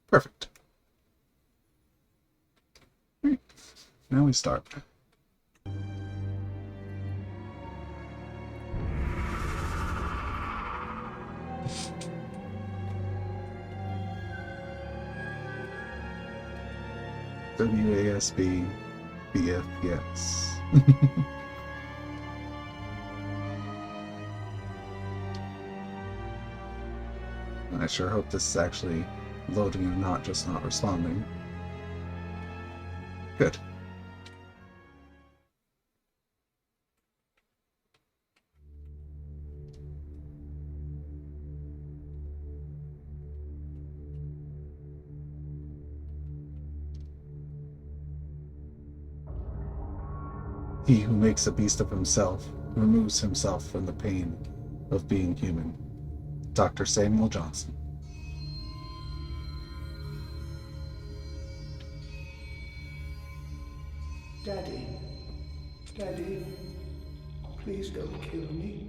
Perfect. Right. Now we start. WASB BFPS. I sure hope this is actually loading and not just not responding. Good. He who makes a beast of himself removes himself from the pain of being human. Dr. Samuel Johnson. Daddy, Daddy, please don't kill me.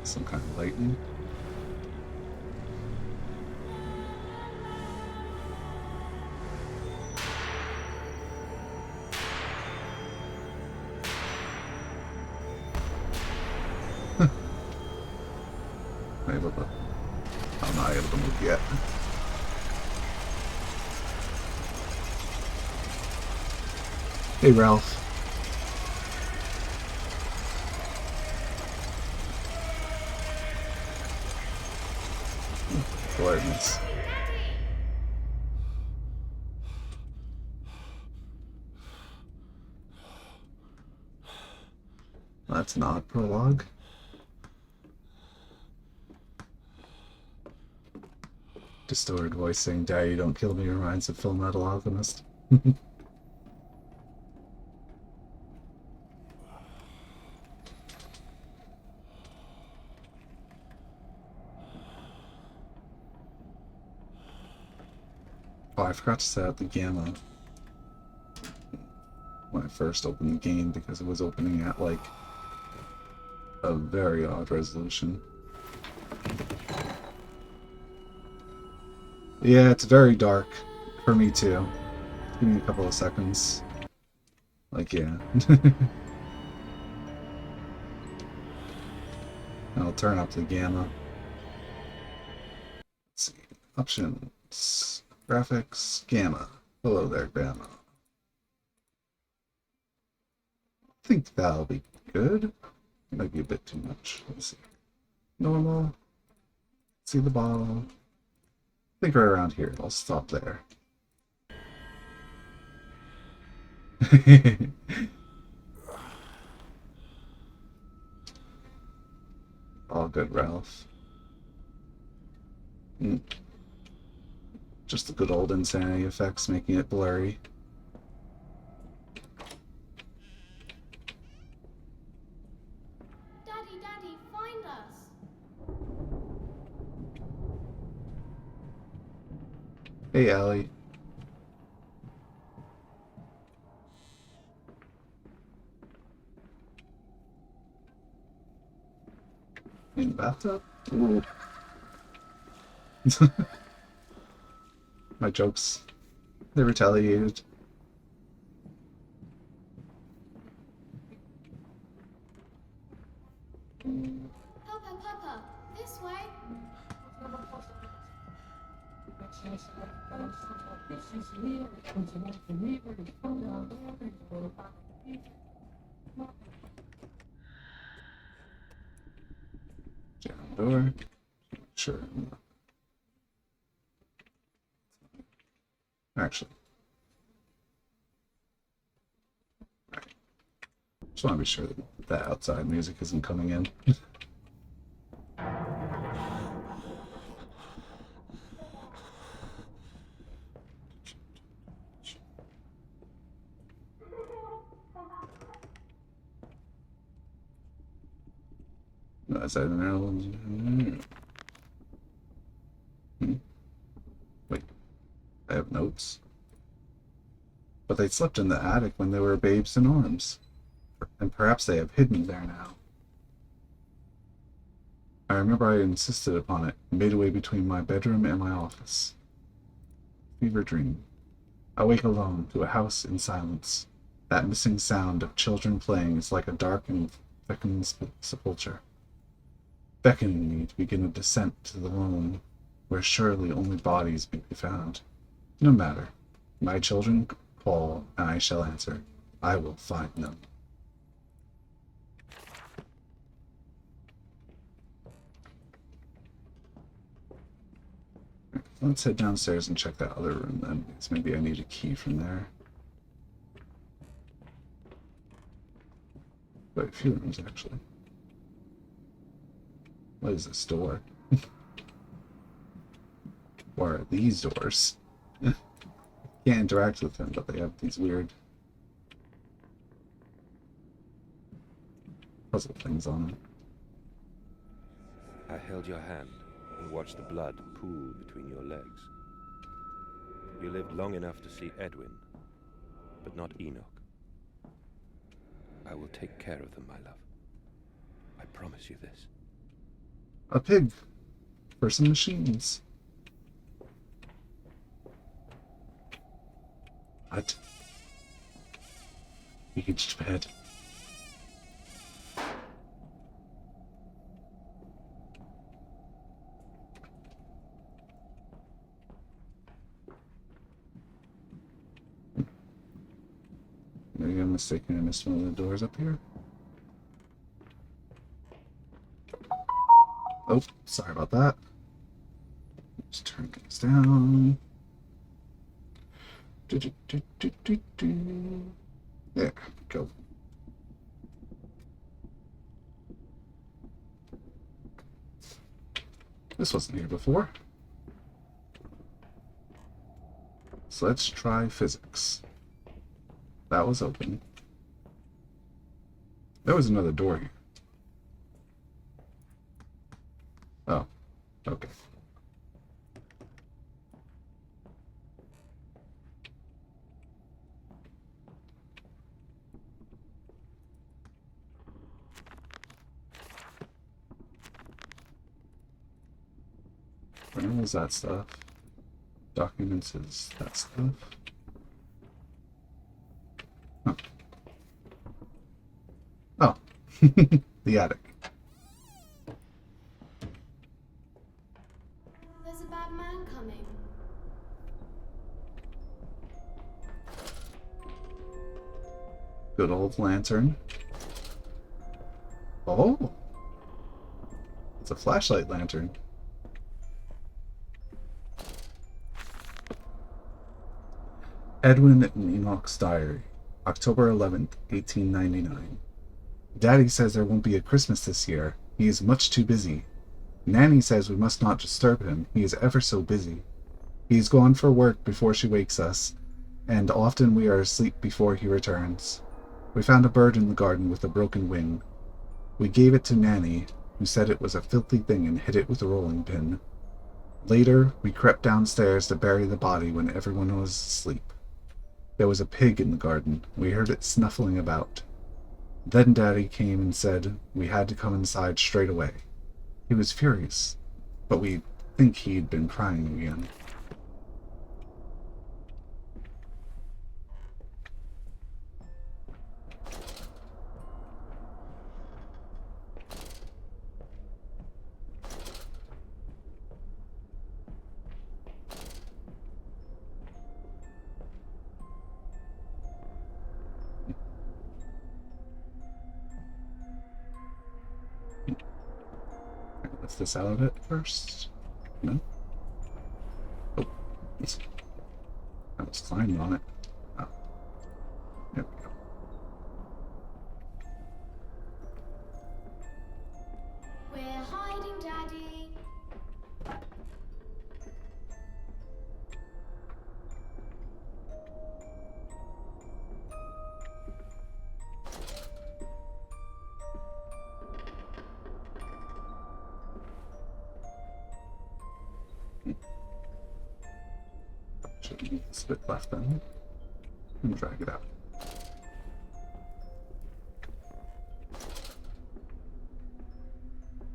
Some kind of lightning. I'm not able to move yet. Hey, Ralph. Gardens. That's an odd prologue. Distorted voice saying, "Daddy, don't kill me," reminds of Full Metal Alchemist. Oh, I forgot to set up the gamma when I first opened the game because it was opening at like a very odd resolution. Yeah, it's very dark for me too. Give me a couple of seconds. Like, yeah. I'll turn up the gamma. Let's see. Options. Graphics. Gamma. Hello there, gamma. I think that'll be good. Might be a bit too much. Let's see. Normal. See the ball. I think right around here. I'll stop there. All good, Ralph. Just the good old insanity effects making it blurry. Daddy, find us! Hey, Allie. In the bathtub? Ooh. My jokes. They retaliated. Papa, this way! Jam the door. Sure. Actually. Right. Just want to be sure that the outside music isn't coming in. No, is that an arrow? Wait, I have notes. But they slept in the attic when they were babes in arms. And perhaps they have hidden there now. I remember I insisted upon it, midway between my bedroom and my office. Fever dream. I wake alone to a house in silence. That missing sound of children playing is like a dark and beckoning sepulchre, beckoning me to begin a descent to the room where surely only bodies may be found. No matter. My children call, and I shall answer. I will find them. Let's head downstairs and check that other room then, because maybe I need a key from there. Quite a few rooms, actually. What is this door? Or are these doors? Can't interact with them, but they have these weird puzzle things on them. I held your hand and watched the blood pool between your legs. You lived long enough to see Edwin, but not Enoch. I will take care of them, my love. I promise you this. A pig for some machines. What? Aged bed. Maybe I'm mistaken. I missed one of the doors up here. Oh, sorry about that. Just turn things down. There, go. This wasn't here before. So let's try physics. That was open. There was another door here. Oh, okay. Where was that stuff? Documents is that stuff. Huh. Oh, the attic. There's a bad man coming. Good old lantern. Oh, it's a flashlight lantern. Edwin and Enoch's diary, October 11th, 1899. Daddy says there won't be a Christmas this year. He is much too busy. Nanny says we must not disturb him. He is ever so busy. He is gone for work before she wakes us, and often we are asleep before he returns. We found a bird in the garden with a broken wing. We gave it to Nanny, who said it was a filthy thing and hid it with a rolling pin. Later, we crept downstairs to bury the body when everyone was asleep. There was a pig in the garden. We heard it snuffling about. Then Daddy came and said we had to come inside straight away. He was furious, but we think he'd been crying again. Lift this out of it first. No? Oh, I was climbing on it. Oh. There we go. We're hiding, Daddy. Should leave this bit left then. And drag it out.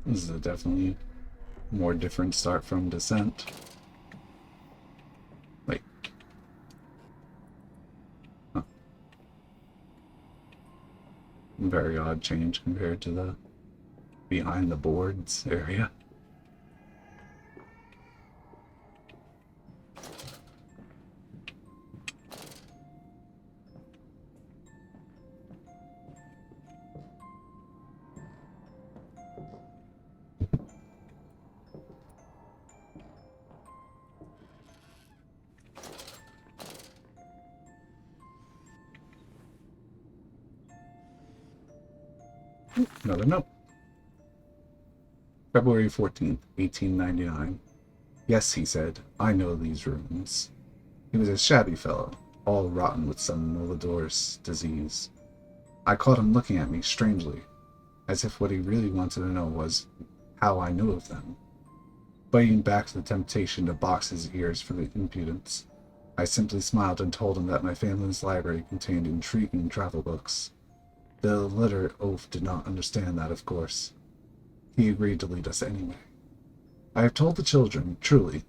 This is a definitely more different start from Descent. Wait. Huh. Very odd change compared to the behind the boards area. Another note. February 14th, 1899. Yes, he said, I know these rooms. He was a shabby fellow, all rotten with some malodorous disease. I caught him looking at me strangely, as if what he really wanted to know was how I knew of them. Biting back the temptation to box his ears for the impudence, I simply smiled and told him that my family's library contained intriguing travel books. The illiterate oaf did not understand that, of course. He agreed to lead us anyway. I have told the children, truly,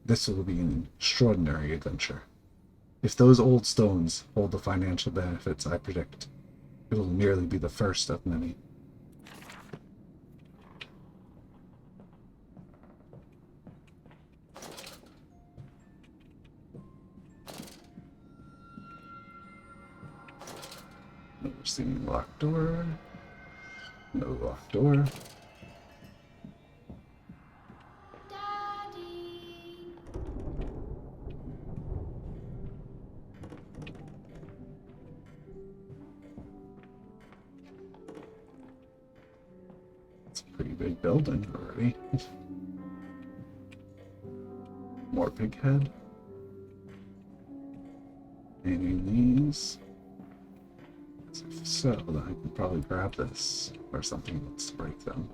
this will be an extraordinary adventure. If those old stones hold the financial benefits I predict, it will merely be the first of many. No seeming locked door. No locked door. Daddy. It's a pretty big building already. More pig head. Any of these? If so, then I can probably grab this or something that's to break them.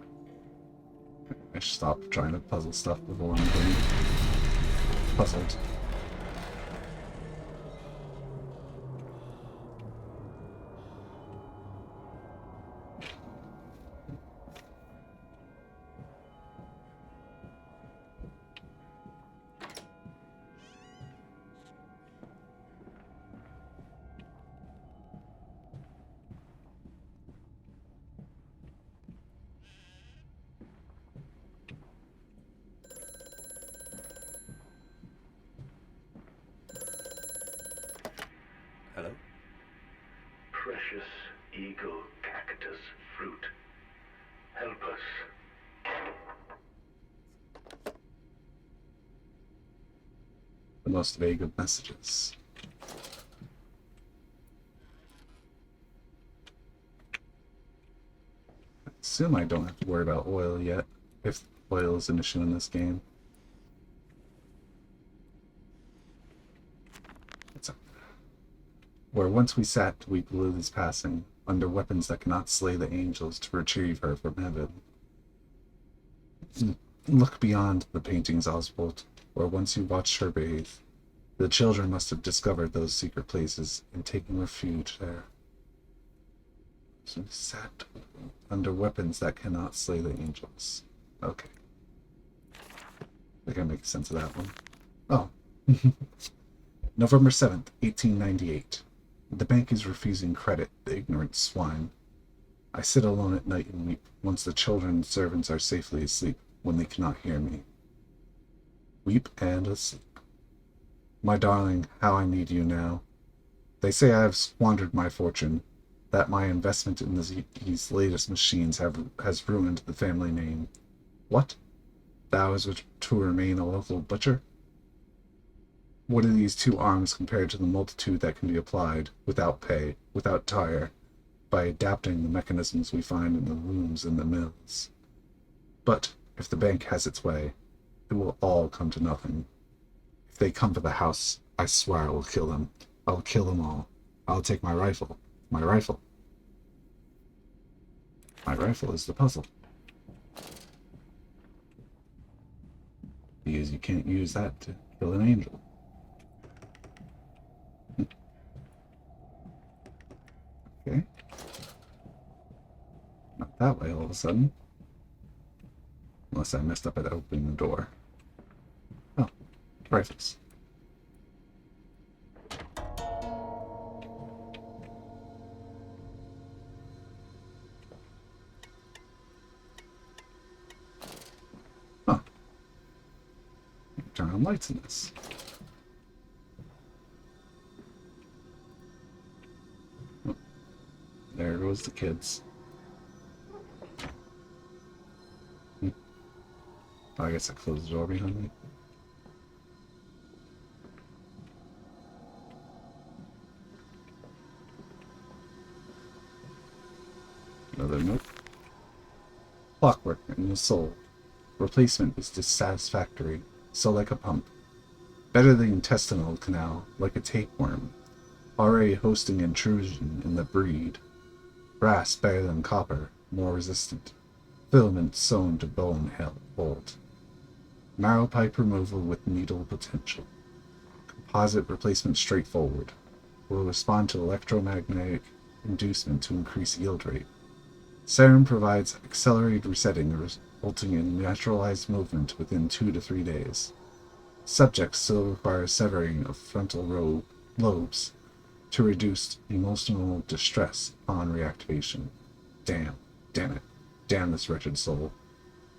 I should stop trying to puzzle stuff before I'm getting puzzled. Hello? Precious eagle cactus fruit. Help us. The most vague of messages. I assume I don't have to worry about oil yet, if oil is an issue in this game. Where once we sat, we blew his passing, under weapons that cannot slay the angels to retrieve her from heaven. Look beyond the paintings, Oswald, where once you watched her bathe. The children must have discovered those secret places and taken refuge there. So we sat under weapons that cannot slay the angels. Okay. I can make sense of that one. Oh. November 7th, 1898. The bank is refusing credit, the ignorant swine. I sit alone at night and weep, once the children and servants are safely asleep, when they cannot hear me. Weep and asleep. My darling, how I need you now. They say I have squandered my fortune, that my investment in these latest machines has ruined the family name. What? Thou is to remain a local butcher? What are these 2 arms compared to the multitude that can be applied, without pay, without tire, by adapting the mechanisms we find in the looms and the mills? But if the bank has its way, it will all come to nothing. If they come for the house, I swear I will kill them. I'll kill them all. I'll take my rifle. My rifle. My rifle is the puzzle. Because you can't use that to kill an angel. Okay. Not that way all of a sudden. Unless I messed up at opening the door. Oh, rifles. Huh. Turn on lights in this. Oh, there goes the kids. I guess I closed the door behind me. Another note. Clockwork in the soul. Replacement is dissatisfactory, so like a pump. Better the intestinal canal, like a tapeworm. Already hosting intrusion in the breed. Brass better than copper, more resistant. Filament sewn to bone hold. Marrow pipe removal with needle potential. Composite replacement straightforward. Will respond to electromagnetic inducement to increase yield rate. Serum provides accelerated resetting, resulting in naturalized movement within 2 to 3 days. Subject still requires severing of frontal lobes to reduce emotional distress upon reactivation. Damn it. Damn this wretched soul.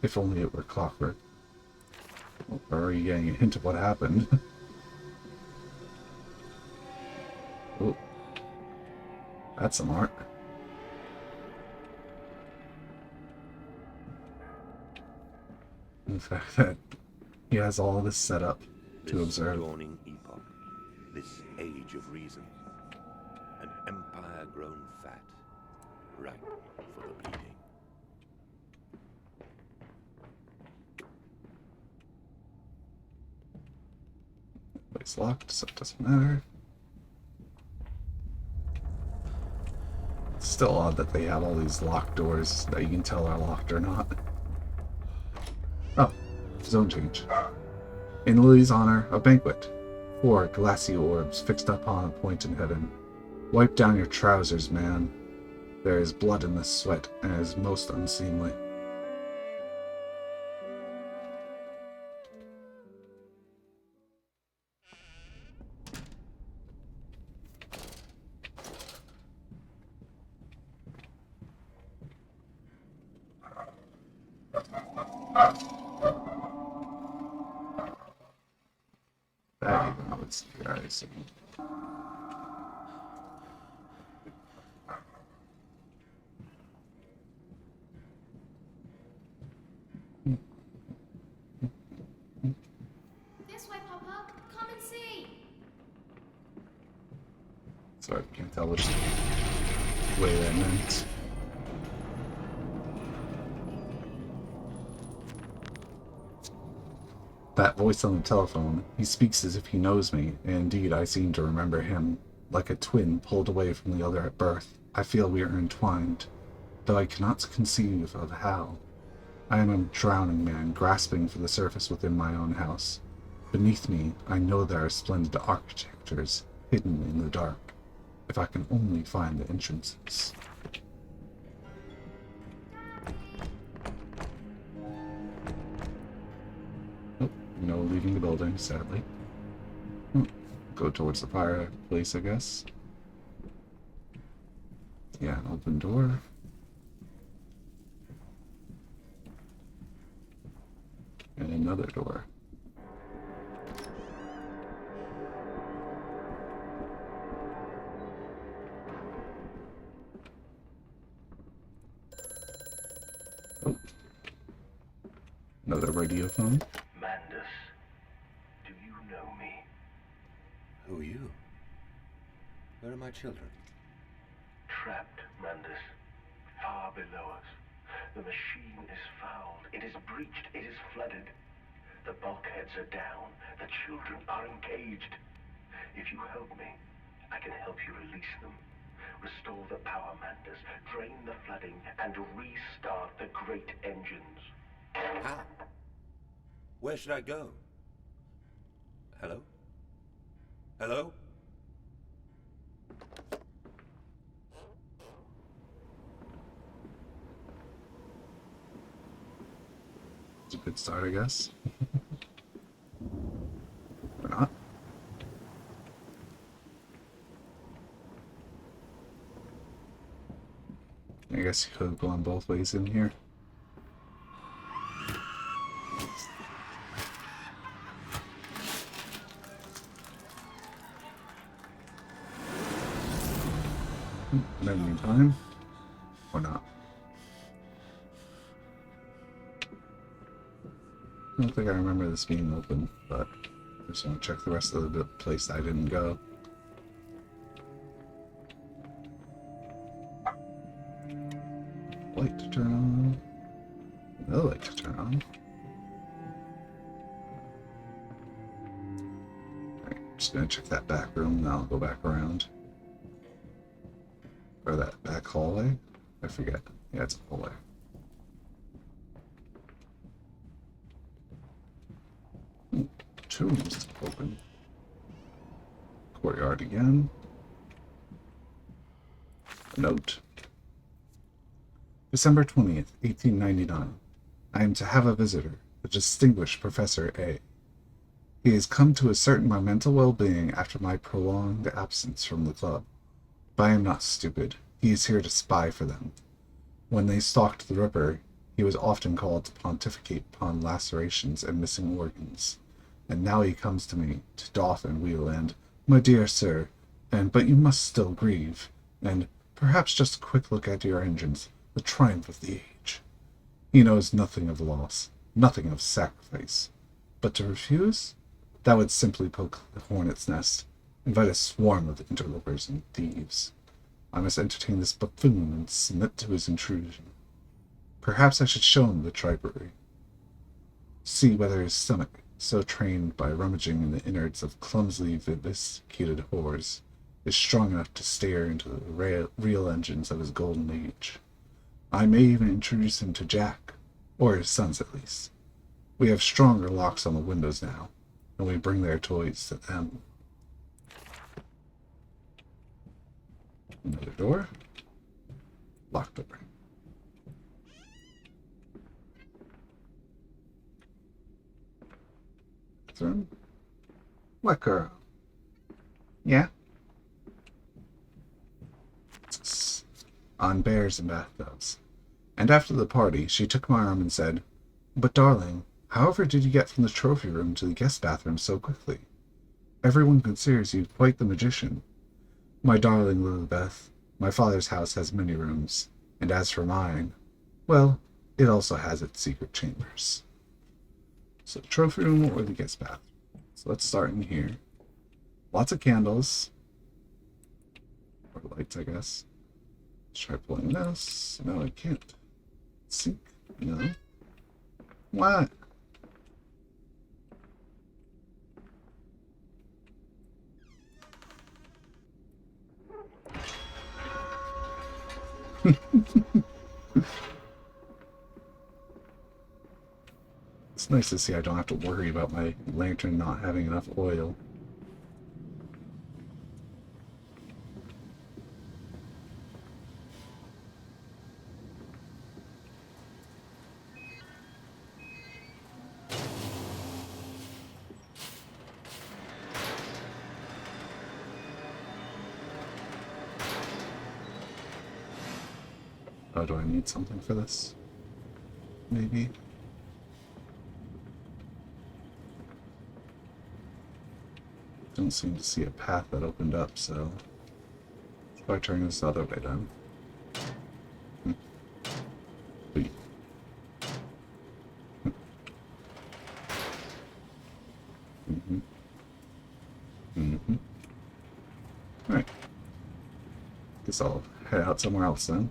If only it were clockwork. Well, are you getting a hint of what happened? Oh, that's some art. The fact that he has all this set up to observe. This dawning epoch, this age of reason, an empire grown fat, ripe for the bleeding. It's locked, so it doesn't matter. It's still odd that they have all these locked doors that you can tell are locked or not. Oh, zone change. In Lily's honor, a banquet. 4 glassy orbs fixed upon a point in heaven. Wipe down your trousers, man. There is blood in this sweat, and it is most unseemly. That even though it's guys. This way, Papa. Come and see. Sorry, I can't tell which way that meant. That voice on the telephone, he speaks as if he knows me, and indeed I seem to remember him. Like a twin pulled away from the other at birth, I feel we are entwined, though I cannot conceive of how. I am a drowning man, grasping for the surface within my own house. Beneath me, I know there are splendid architectures, hidden in the dark, if I can only find the entrances. Oh, no leaving the building, sadly. Go towards the fireplace, I guess. Yeah, an open door. And another door. Oh. Another radio phone. Mandus, do you know me? Who are you? Where are my children? Trapped, Mandus. Far below us. The machine is fouled. It is breached. It is flooded. The bulkheads are down. The children are engaged. If you help me, I can help you release them. Restore the power, Mandus. Drain the flooding and restart the great engines. How? Where should I go? Hello? Hello? It's a good start, I guess. Or not. I guess you could have gone both ways in here. Menu time. Or not. I don't think I remember this being open, but I just want to check the rest of the place I didn't go. Light to turn on. Another light to turn on. Alright, just gonna check that back room, then I'll go back around. Or that back hallway? I forget. Yeah, it's a hallway. Two rooms open. Courtyard again. A note. December 20th, 1899. I am to have a visitor, the distinguished Professor A. He has come to ascertain my mental well-being after my prolonged absence from the club. But I am not stupid. He is here to spy for them. When they stalked the Ripper, he was often called to pontificate upon lacerations and missing organs. And now he comes to me, to doff and wheel, and, my dear sir, but you must still grieve, and perhaps just a quick look at your engines, the triumph of the age. He knows nothing of loss, nothing of sacrifice. But to refuse? That would simply poke the hornet's nest, invite a swarm of interlopers and thieves. I must entertain this buffoon and submit to his intrusion. Perhaps I should show him the tripery. See whether his stomach, so trained by rummaging in the innards of clumsily viviscated whores, is strong enough to stare into the real engines of his golden age. I may even introduce him to Jack, or his sons at least. We have stronger locks on the windows now, and we bring their toys to them. Another door. Locked door. Bathroom. What girl? Yeah? On bears and bathtubs. And after the party, she took my arm and said, "But darling, however did you get from the trophy room to the guest bathroom so quickly? Everyone considers you quite the magician. My darling Lilibeth, my father's house has many rooms, and as for mine, well, it also has its secret chambers." So the trophy room or the guest bathroom. So let's start in here. Lots of candles. Or lights, I guess. Let's try pulling this. No, I can't. Sink? No. What? It's nice to see I don't have to worry about my lantern not having enough oil. Oh, do I need something for this? Maybe. Don't seem to see a path that opened up, so if I turn this other way then. Wait. Alright. Guess I'll head out somewhere else then.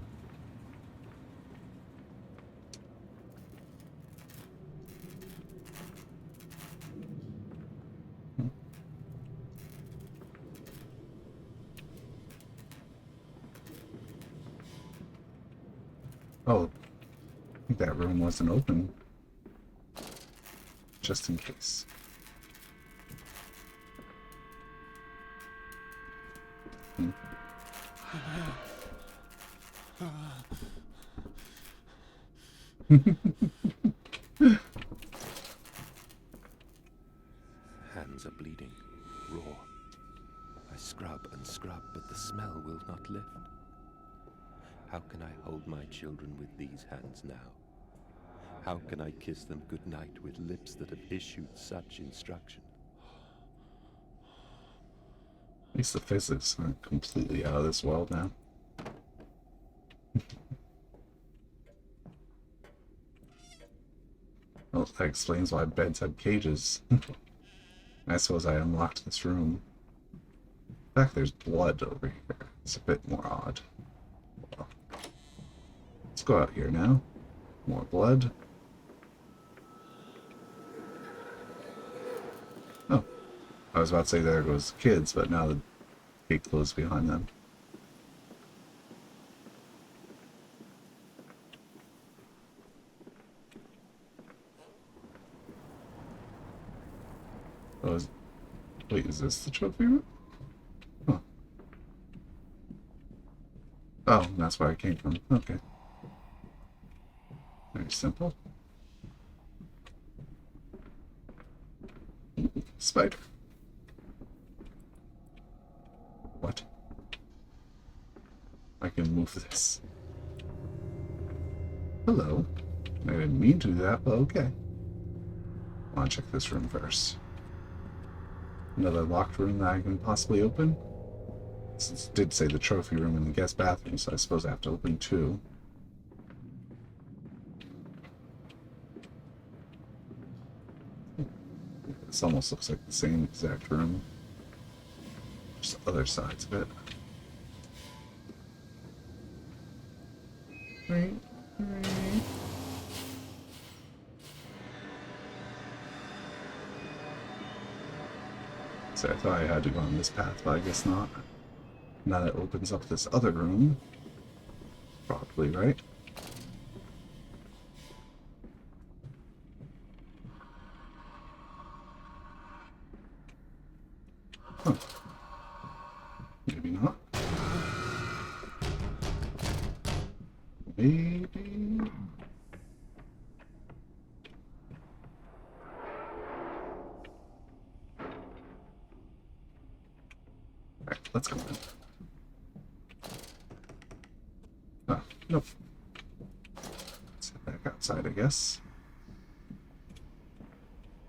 Oh, I think that room wasn't open. Just in case. children with these hands now? How can I kiss them goodnight with lips that have issued such instruction? At least the physics aren't completely out of this world now. Well, that explains why beds have cages. I suppose I unlocked this room. In fact, there's blood over here. It's a bit more odd. Well, let's go out here now. More blood. Oh, I was about to say there goes the kids, but now the gate closed behind them. Oh, wait, is this the trophy room? Huh. Oh, that's where I came from. Okay. Very simple. Spider. What? I can move this. Hello. I didn't mean to do that, but okay. I want to check this room first. Another locked room that I can possibly open? Since it did say the trophy room and the guest bathroom, so I suppose I have to open two. This almost looks like the same exact room. Just other sides of it. Right. So I thought I had to go on this path, but I guess not. Now that opens up this other room. Probably, right? Huh. Maybe not. Maybe. Alright, let's go in. Oh, nope. Let's head back outside, I guess.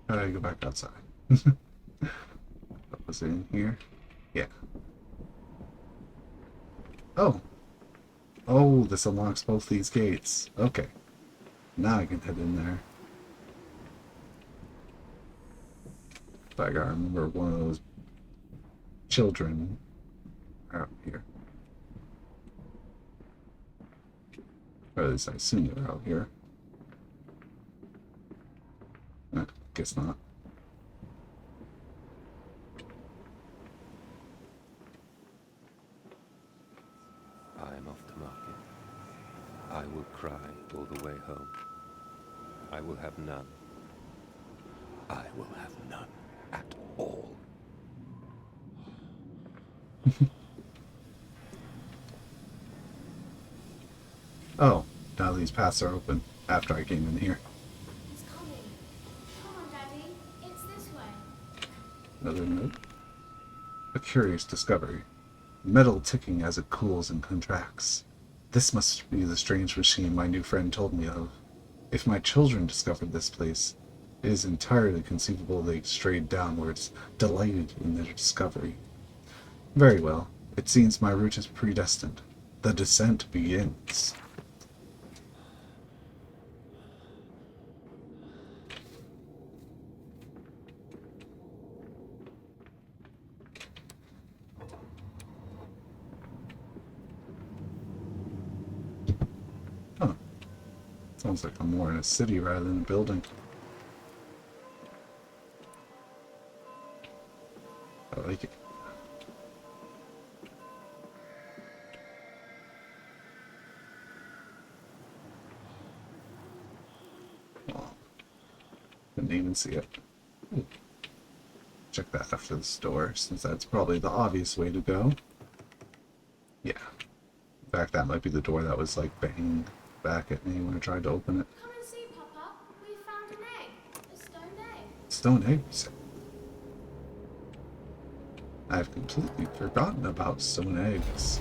How do I go back outside? What was it in here? Yeah. Oh. Oh, this unlocks both these gates. Okay. Now I can head in there. But I gotta remember one of those children are out here. Or at least I assume they're out here. Guess not. I am off to market. I will cry all the way home. I will have none. I will have none at all. Oh, now these paths are open after I came in here. He's coming. Come on, Daddy. It's this way. Another note. A curious discovery. Metal ticking as it cools and contracts. This must be the strange machine my new friend told me of. If my children discovered this place, it is entirely conceivable they strayed downwards, delighted in their discovery. Very well. It seems my route is predestined. The descent begins. Huh. Sounds like I'm more in a city rather than a building. I like it. Oh, didn't even see it. Ooh. Check that after this door, since that's probably the obvious way to go. Yeah. In fact, that might be the door that was like banging back at me when I tried to open it. Come and see, Papa. We found an egg. A stone egg. Stone eggs. I've completely forgotten about stone eggs.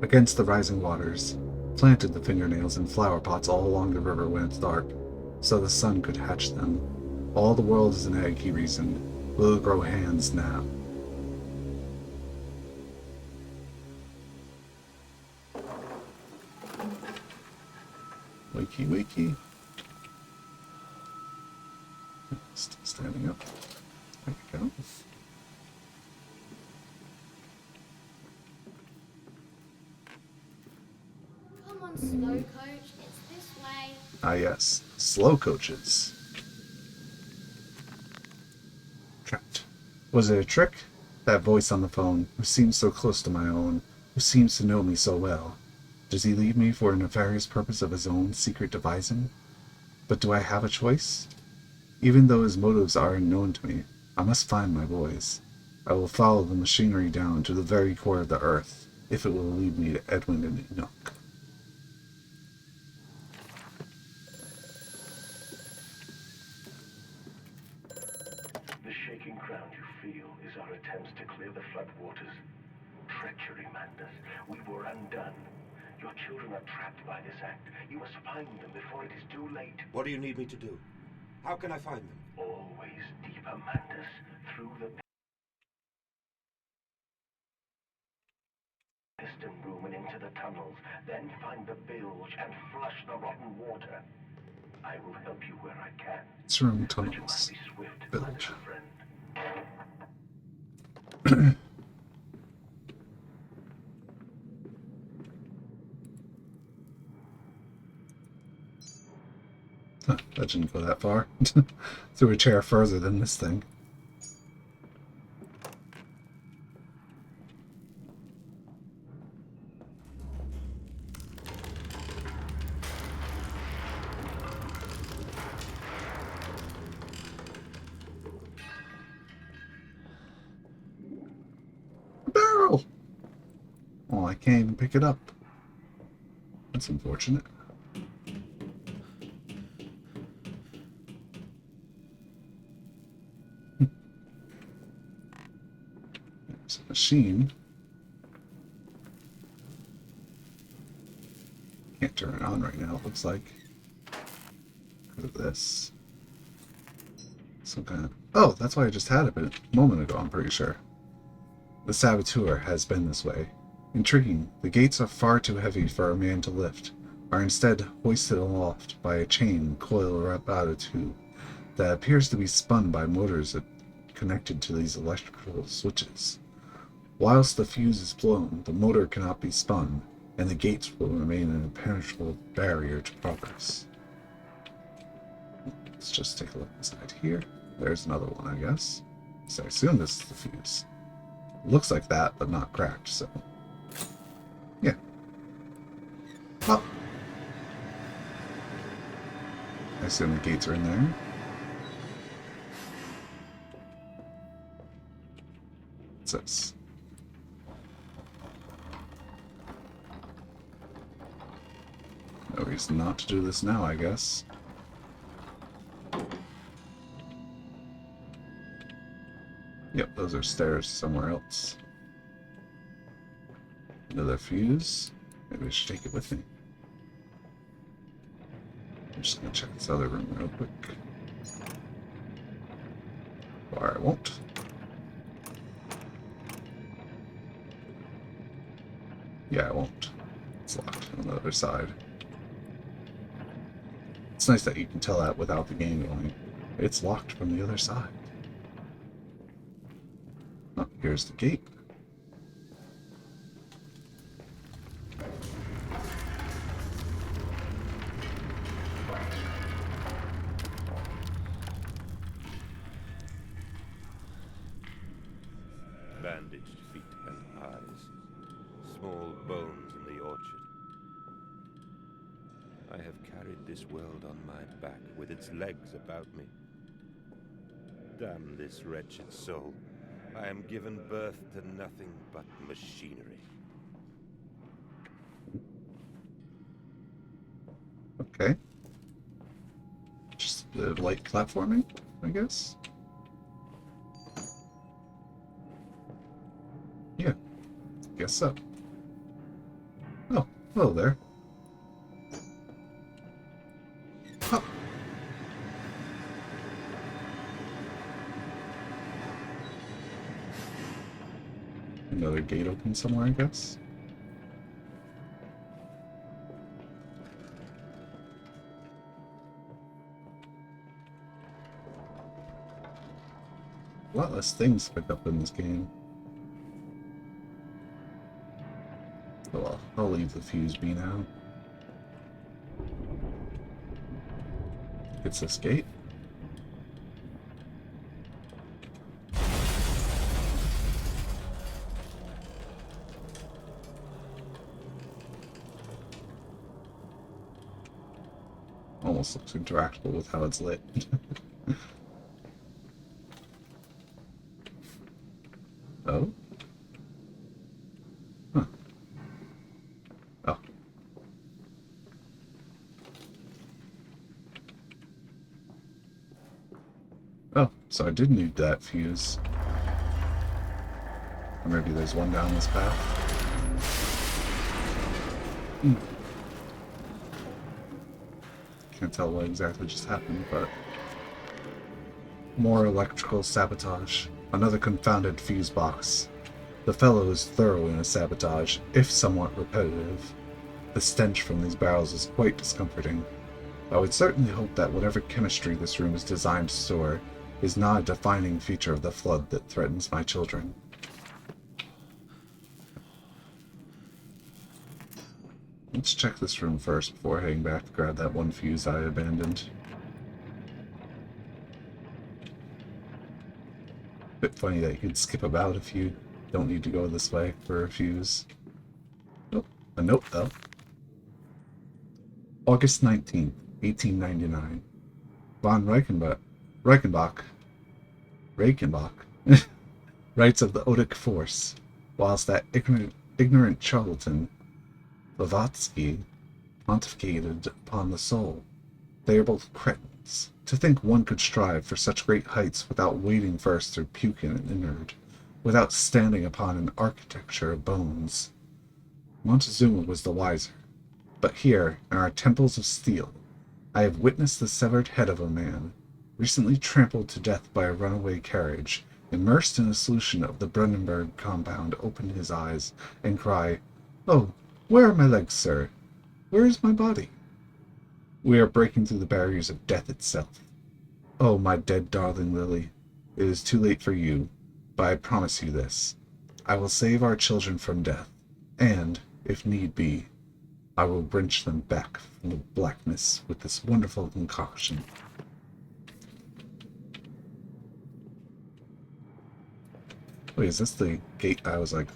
against the rising waters, planted the fingernails in flower pots all along the river when it's dark, so the sun could hatch them. All the world is an egg, he reasoned. Will it grow hands now? Wakey, wakey. Still standing up. There we go. Come on, slow coach. It's this way. Ah, yes. Slow coaches. Trapped. Was it a trick? That voice on the phone, who seems so close to my own, who seems to know me so well. Does he leave me for a nefarious purpose of his own secret devising? But do I have a choice? Even though his motives are unknown to me, I must find my boys. I will follow the machinery down to the very core of the earth, if it will lead me to Edwin and Enoch. The shaking ground you feel is our attempts to clear the flood waters. Treachery, Mandus. We were undone. Your children are trapped by this act. You must find them before it is too late. What do you need me to do? How can I find them? Always deeper, Mandus. Through the piston room and into the tunnels. Then find the bilge and flush the rotten water. I will help you where I can. It's room But you must tunnels. be swift, my Bilge. little friend. Huh, that didn't go that far. Threw a chair further than this thing. A barrel! Oh, I can't even pick it up. That's unfortunate. There's a machine. Can't turn it on right now, it looks like. Because of this. Some kind of... Oh, that's why I just had it a moment ago, I'm pretty sure. The saboteur has been this way. Intriguing, the gates are far too heavy for a man to lift, are instead hoisted aloft by a chain coiled about a tube that appears to be spun by motors connected to these electrical switches. Whilst the fuse is blown, the motor cannot be spun, and the gates will remain an impenetrable barrier to progress. Let's just take a look inside here. There's another one, I guess. So I assume this is the fuse. Looks like that, but not cracked, so... yeah. Oh! I assume the gates are in there. What's this? No reason not to do this now, I guess. Yep, those are stairs somewhere else. Another fuse. Maybe I should take it with me. I'm just gonna check this other room real quick. Or I won't. Yeah, I won't. It's locked on the other side. It's nice that you can tell that without the game going. It's locked from the other side. Oh, here's the gate. Bandaged feet and eyes. Small bones in the orchard. I have carried this world on my back with its legs about me. Damn this wretched soul. I am given birth to nothing but machinery. Okay. Just a bit of light platforming, I guess. Yeah, guess so. Hello there. Oh. Another gate open somewhere, I guess. A lot less things to pick up in this game. Oh well, I'll leave the fuse be now. It's this gate. Almost looks interactable with how it's lit. Oh? Huh. Oh. Oh, so I did need that fuse. Or maybe there's one down this path. Hmm. Can't tell what exactly just happened, but... More electrical sabotage. Another confounded fuse box. The fellow is thorough in his sabotage, if somewhat repetitive. The stench from these barrels is quite discomforting. I would certainly hope that whatever chemistry this room is designed to store is not a defining feature of the flood that threatens my children. Let's check this room first before heading back to grab that one fuse I abandoned. Bit funny that you could skip about if you don't need to go this way for a fuse. Oh, a note though. August 19th, 1899. Von Reichenbach writes of the Odic force, whilst that ignorant charlatan, Blavatsky, pontificated upon the soul. They are both cretins. To think one could strive for such great heights without wading first through puke and inward, without standing upon an architecture of bones. Montezuma was the wiser. But here, in our temples of steel, I have witnessed the severed head of a man, recently trampled to death by a runaway carriage, immersed in a solution of the Brandenburg compound, open his eyes and cry, "Oh, where are my legs, sir? Where is my body?" We are breaking through the barriers of death itself. Oh, my dead darling Lily, it is too late for you, but I promise you this. I will save our children from death, and, if need be, I will wrench them back from the blackness with this wonderful concoction. Wait, is this the gate? I was like,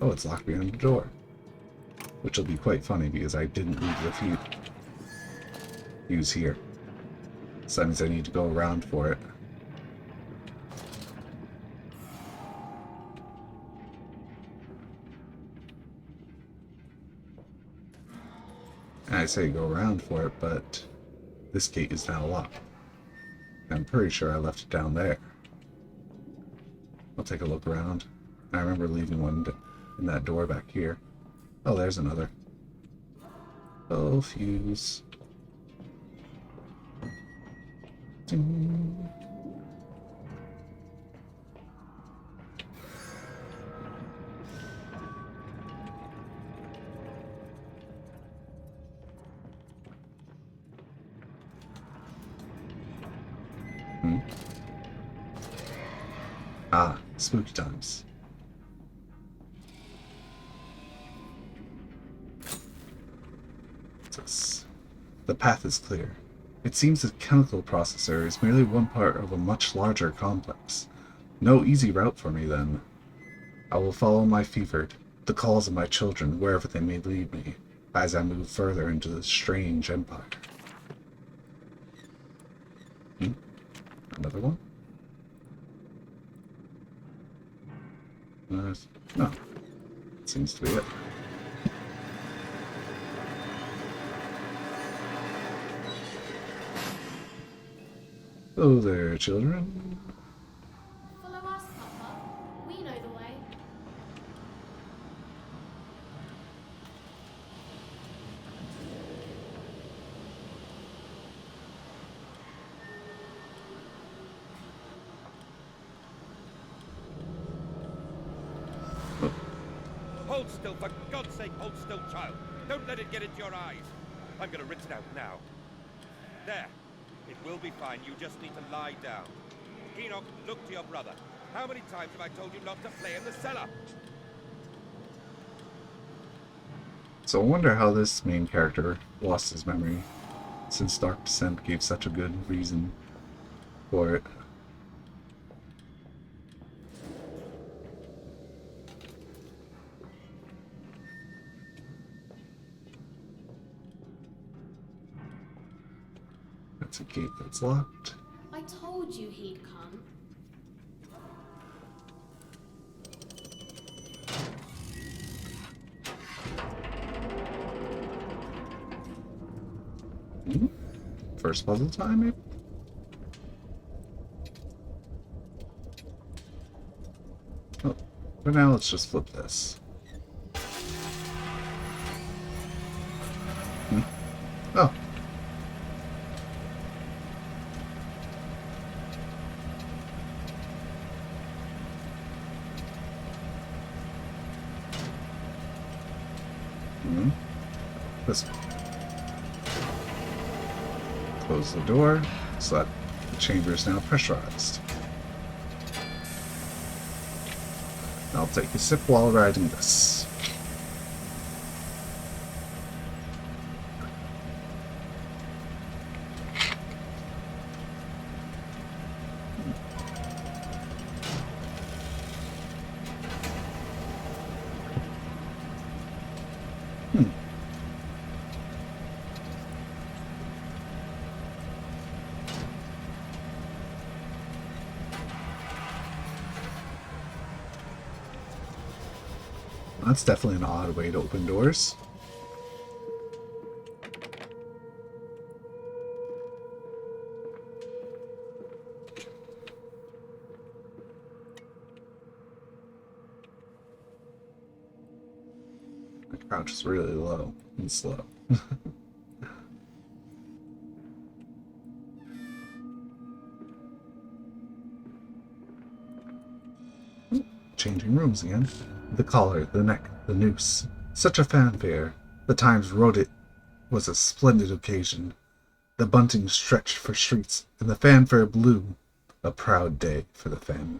oh, it's locked behind the door. Which will be quite funny because I didn't leave the fuse here. So that means I need to go around for it. And I say go around for it, but this gate is now locked. I'm pretty sure I left it down there. I'll take a look around. I remember leaving one in that door back here. Oh, there's another. Oh, fuse. Ding. Ah, spooky times. What's this? The path is clear. It seems the chemical processor is merely one part of a much larger complex. No easy route for me, then. I will follow my fevered, the calls of my children, wherever they may lead me, as I move further into this strange empire. Another one? No. Seems to be it. Hello there, children. Follow us, Papa. We know the way. Hold still, for God's sake, hold still, child. Don't let it get into your eyes. I'm gonna rinse it out now. There. It will be fine. You just need to lie down. Enoch, look to your brother. How many times have I told you not to play in the cellar? So I wonder how this main character lost his memory, since Dark Descent gave such a good reason for it. That's a gate that's locked. I told you he'd come. First puzzle time, maybe? Oh, for now, let's just flip this. Oh. This one. Close the door so that the chamber is now pressurized. I'll take a sip while riding this. That's definitely an odd way to open doors. The crouch is really low and slow. Changing rooms again. The collar, the neck, the noose. Such a fanfare. The Times wrote it was a splendid occasion. The bunting stretched for streets, and the fanfare blew. A proud day for the family.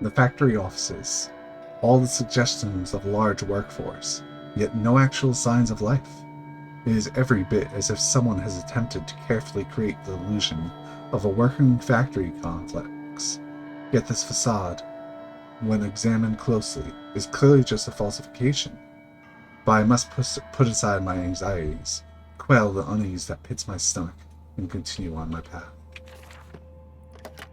The factory offices, all the suggestions of a large workforce, yet no actual signs of life. It is every bit as if someone has attempted to carefully create the illusion of a working factory complex. Yet this facade, when examined closely, is clearly just a falsification. But I must put aside my anxieties, quell the unease that pits my stomach, and continue on my path.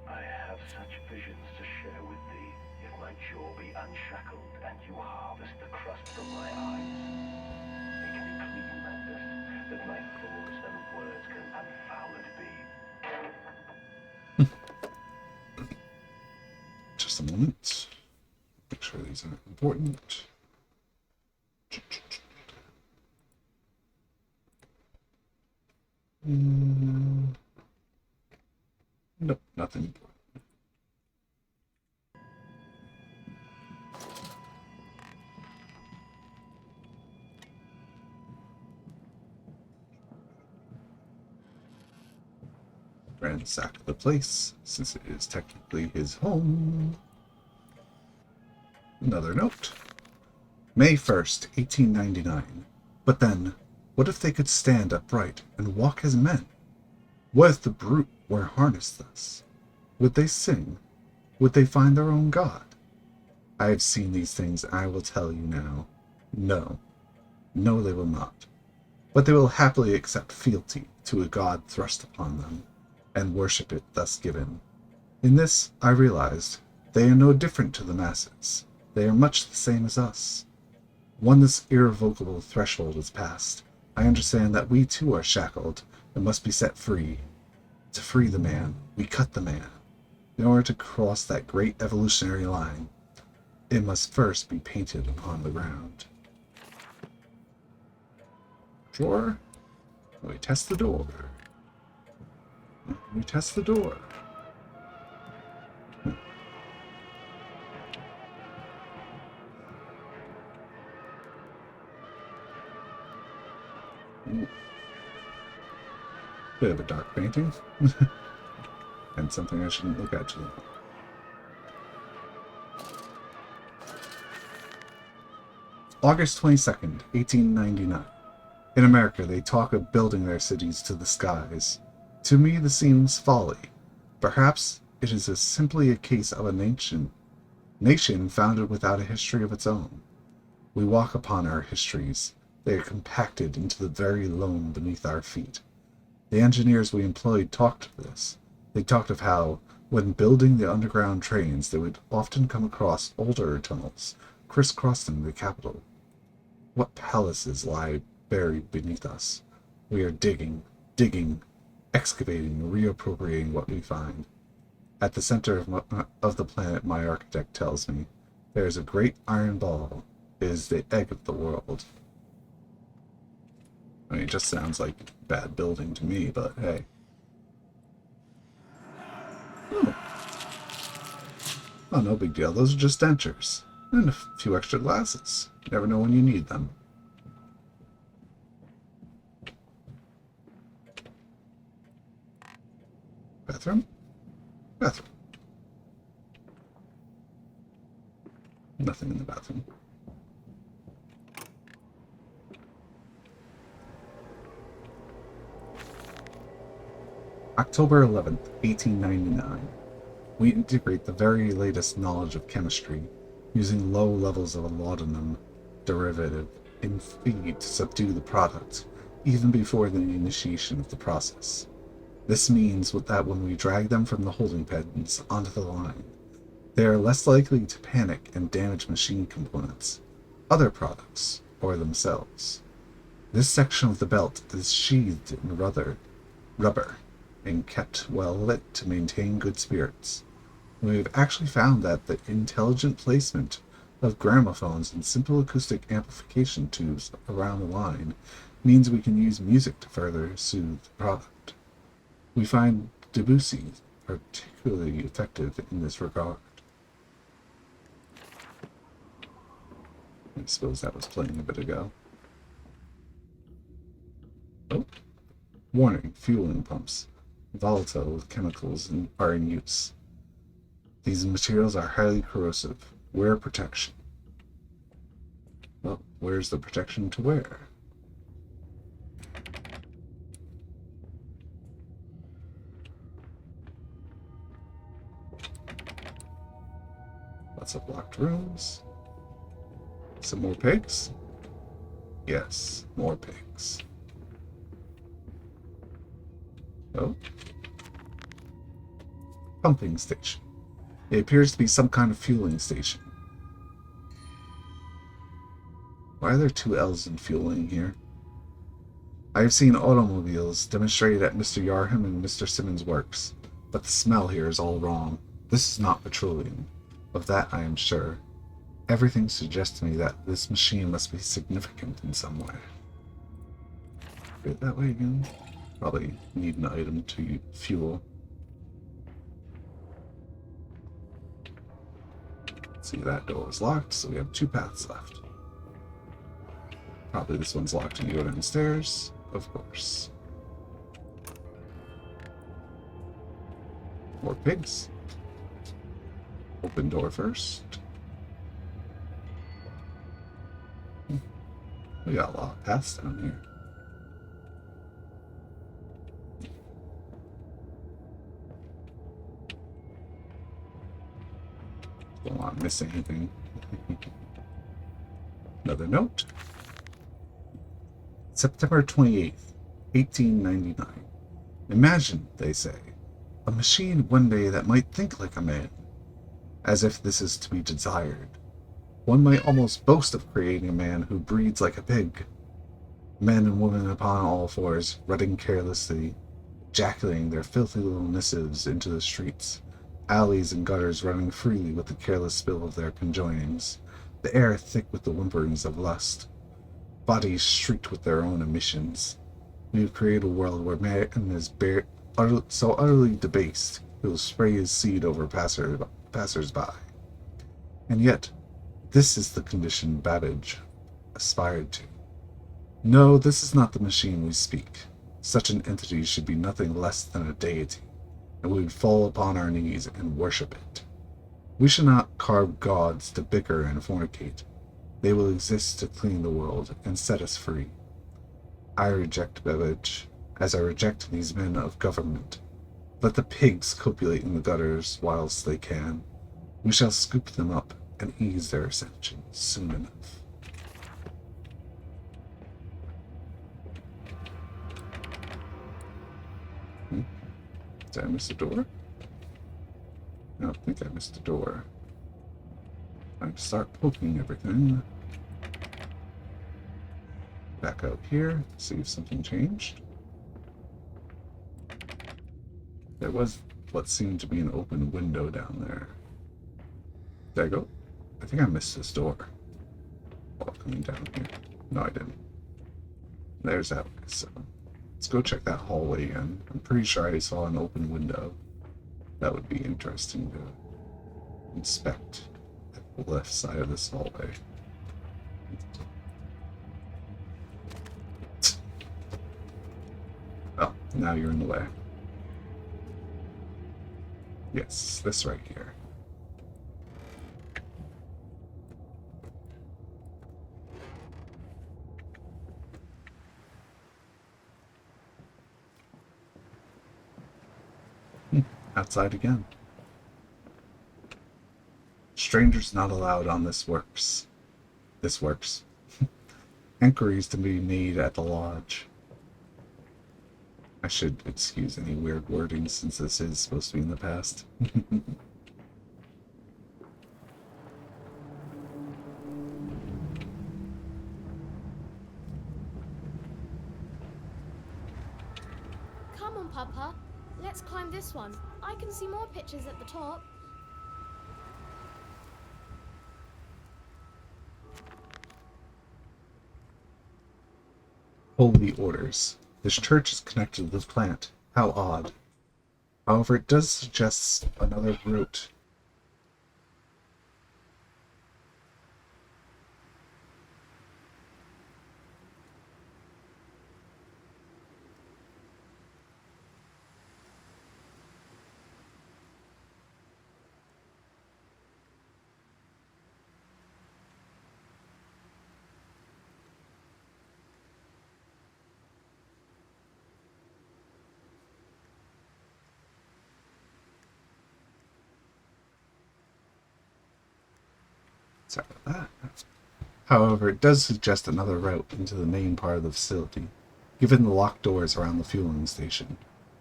I have such visions to share with thee, if my jaw be unshackled and you harvest the crust from my eyes. Make me clean, Mandus, that my thoughts and words can unfouled be. Just a moment. Make sure these aren't important. Nope, nothing important. Ransack the place, since it is technically his home. Another note. May 1st, 1899. But then, what if they could stand upright and walk as men? What if the brute were harnessed thus? Would they sing? Would they find their own God? I have seen these things, and I will tell you now. No. No, they will not. But they will happily accept fealty to a God thrust upon them, and worship it thus given. In this, I realized, they are no different to the masses. They are much the same as us. When this irrevocable threshold is passed, I understand that we too are shackled and must be set free. To free the man, we cut the man. In order to cross that great evolutionary line, it must first be painted upon the ground. Drawer? We test the door. We test the door. Ooh. Bit of a dark painting. And something I shouldn't look at too long. August 22nd, 1899. In America, they talk of building their cities to the skies. To me, this seems folly. Perhaps it is simply a case of a nation founded without a history of its own. We walk upon our histories. They are compacted into the very loam beneath our feet. The engineers we employed talked of this. They talked of how, when building the underground trains, they would often come across older tunnels, crisscrossing the capital. What palaces lie buried beneath us? We are digging, excavating, reappropriating what we find. At the center of the planet, my architect tells me, there is a great iron ball. It is the egg of the world. I mean, it just sounds like bad building to me, but hey. Oh, no big deal. Those are just dentures. And a few extra glasses. You never know when you need them. Bathroom? Bathroom. Nothing in the bathroom. October 11th, 1899. We integrate the very latest knowledge of chemistry, using low levels of a laudanum derivative in feed to subdue the product, even before the initiation of the process. This means that when we drag them from the holding pens onto the line, they are less likely to panic and damage machine components, other products, or themselves. This section of the belt is sheathed in rubber and kept well lit to maintain good spirits. We have actually found that the intelligent placement of gramophones and simple acoustic amplification tubes around the line means we can use music to further soothe the product. We find Debussy particularly effective in this regard. I suppose that was playing a bit ago. Oh. Warning, fueling pumps. Volatile chemicals are in use. These materials are highly corrosive. Wear protection. Well, where's the protection to wear? Lots of locked rooms. Some more pigs? Yes, more pigs. Oh. Pumping station. It appears to be some kind of fueling station. Why are there two L's in fueling here? I have seen automobiles demonstrated at Mr. Yarham and Mr. Simmons' works, but the smell here is all wrong. This is not petroleum. Of that I am sure. Everything suggests to me that this machine must be significant in some way. Go that way again? Probably need an item to fuel. See, that door is locked, so we have two paths left. Probably this one's locked and you go downstairs. Of course. More pigs. Open door first. We got a lot of paths down here. Don't want to miss anything. Another note. September 28th, 1899. Imagine, they say, a machine one day that might think like a man. As if this is to be desired. One might almost boast of creating a man who breeds like a pig. Men and women upon all fours, running carelessly, ejaculating their filthy little missives into the streets, alleys and gutters running freely with the careless spill of their conjoinings, the air thick with the whimperings of lust. Bodies shrieked with their own emissions. We have created a world where man is so utterly debased he will spray his seed over passers-by. And yet, this is the condition Babbage aspired to. No, this is not the machine we speak. Such an entity should be nothing less than a deity, and we would fall upon our knees and worship it. We should not carve gods to bicker and fornicate. They will exist to clean the world and set us free. I reject Babbage, as I reject these men of government. Let the pigs copulate in the gutters whilst they can. We shall scoop them up and ease their ascension soon enough. Did I miss a door? I don't think I missed a door. I start poking everything. Back out here, see if something changed. There was what seemed to be an open window down there. Did I go? I think I missed this door. While coming down here. No, I didn't. There's that way, so let's go check that hallway again. I'm pretty sure I saw an open window. That would be interesting to inspect at the left side of this hallway. Oh, now you're in the way. Yes, this right here. Outside again. Strangers not allowed on this works. This works. Inquiries to be made at the lodge. I should excuse any weird wording since this is supposed to be in the past. Come on, Papa. Let's climb this one. I can see more pictures at the top. Holy orders. This church is connected to the plant. How odd. However, it does suggest another route. Sorry about that. However, it does suggest another route into the main part of the facility, given the locked doors around the fueling station.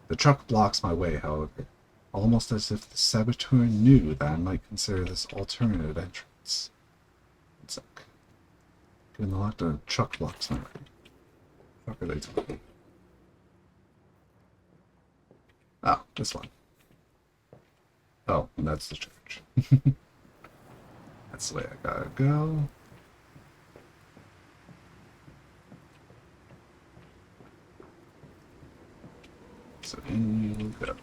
The truck blocks my way, however, almost as if the saboteur knew that I might consider this alternative entrance. One sec. Given the locked door, the truck blocks my way. What are they talking? Oh, this one. Oh, and that's the church. That's the way I gotta go. So in you go.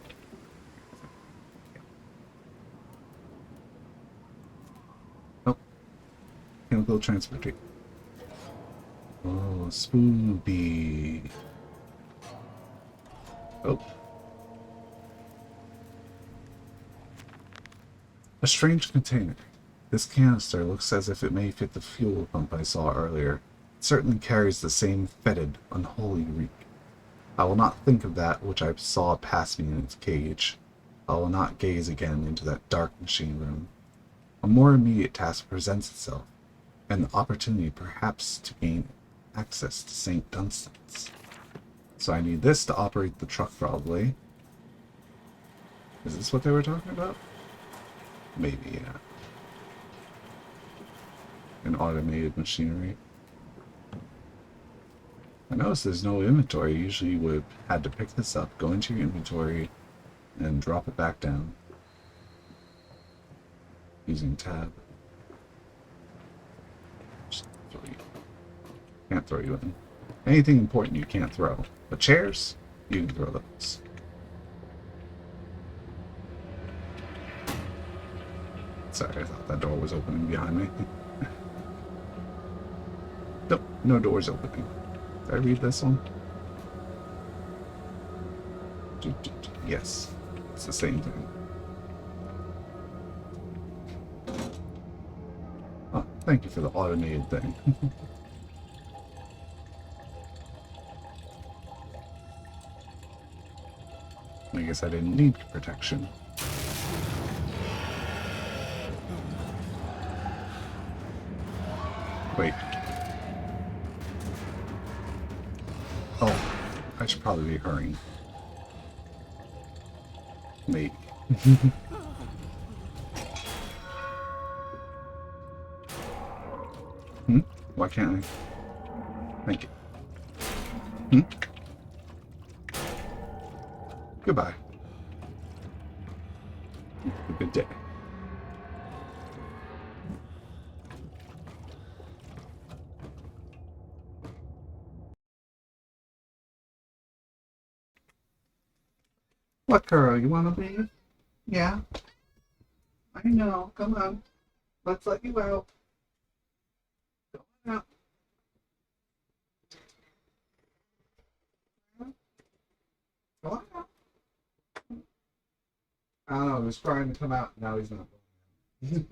Oh, chemical transportation. Oh, spooky. Oh. A strange container. This canister looks as if it may fit the fuel pump I saw earlier. It certainly carries the same fetid, unholy reek. I will not think of that which I saw pass me in its cage. I will not gaze again into that dark machine room. A more immediate task presents itself, an opportunity perhaps to gain access to St. Dunstan's. So I need this to operate the truck, probably. Is this what they were talking about? Maybe, yeah. An automated machinery. I noticed there's no inventory. Usually you would have had to pick this up, go into your inventory, and drop it back down. Using tab. Just throw you. Can't throw you in. Anything important you can't throw. But chairs, you can throw those. Sorry, I thought that door was opening behind me. Nope, no doors opening. Did I read this one? Yes, it's the same thing. Oh, thank you for the automated thing. I guess I didn't need protection. Wait. Oh, I should probably be hurrying. Maybe. Why can't I? Thank you. Goodbye. Have a good day. What girl? You wanna leave? Yeah. I know. Come on. Let's let you out. Go on out. Go on out. I don't know. He was trying to come out. Now he's not going.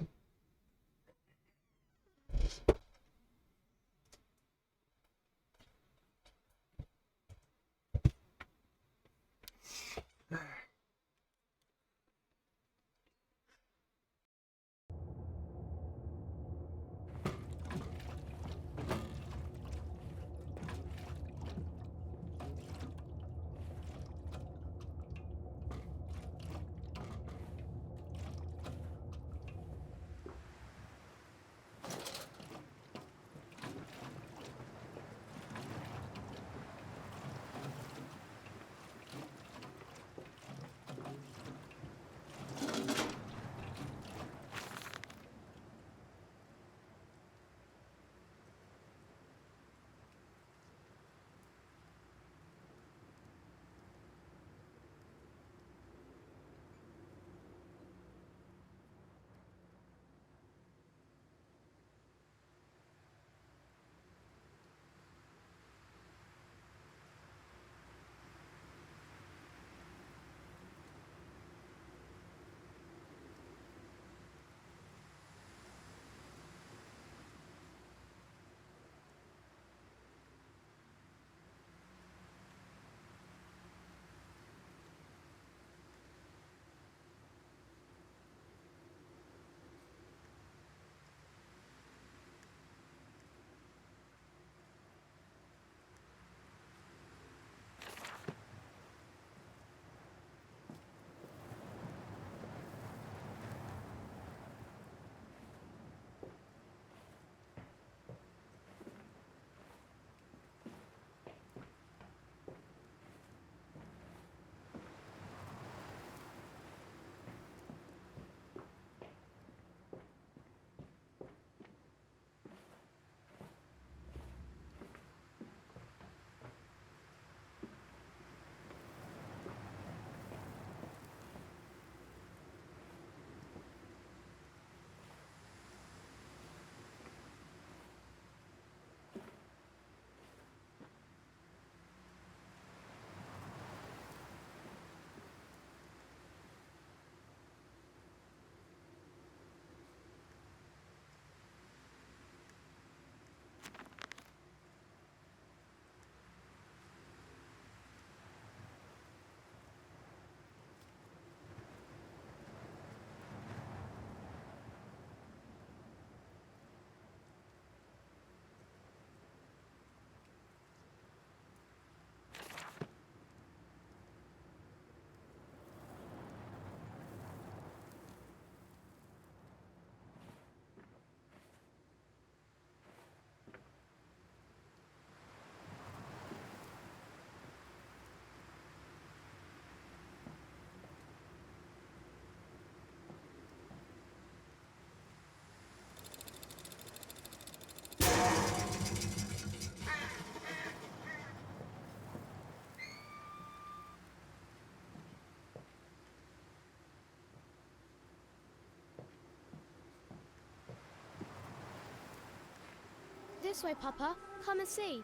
This way, Papa. Come and see.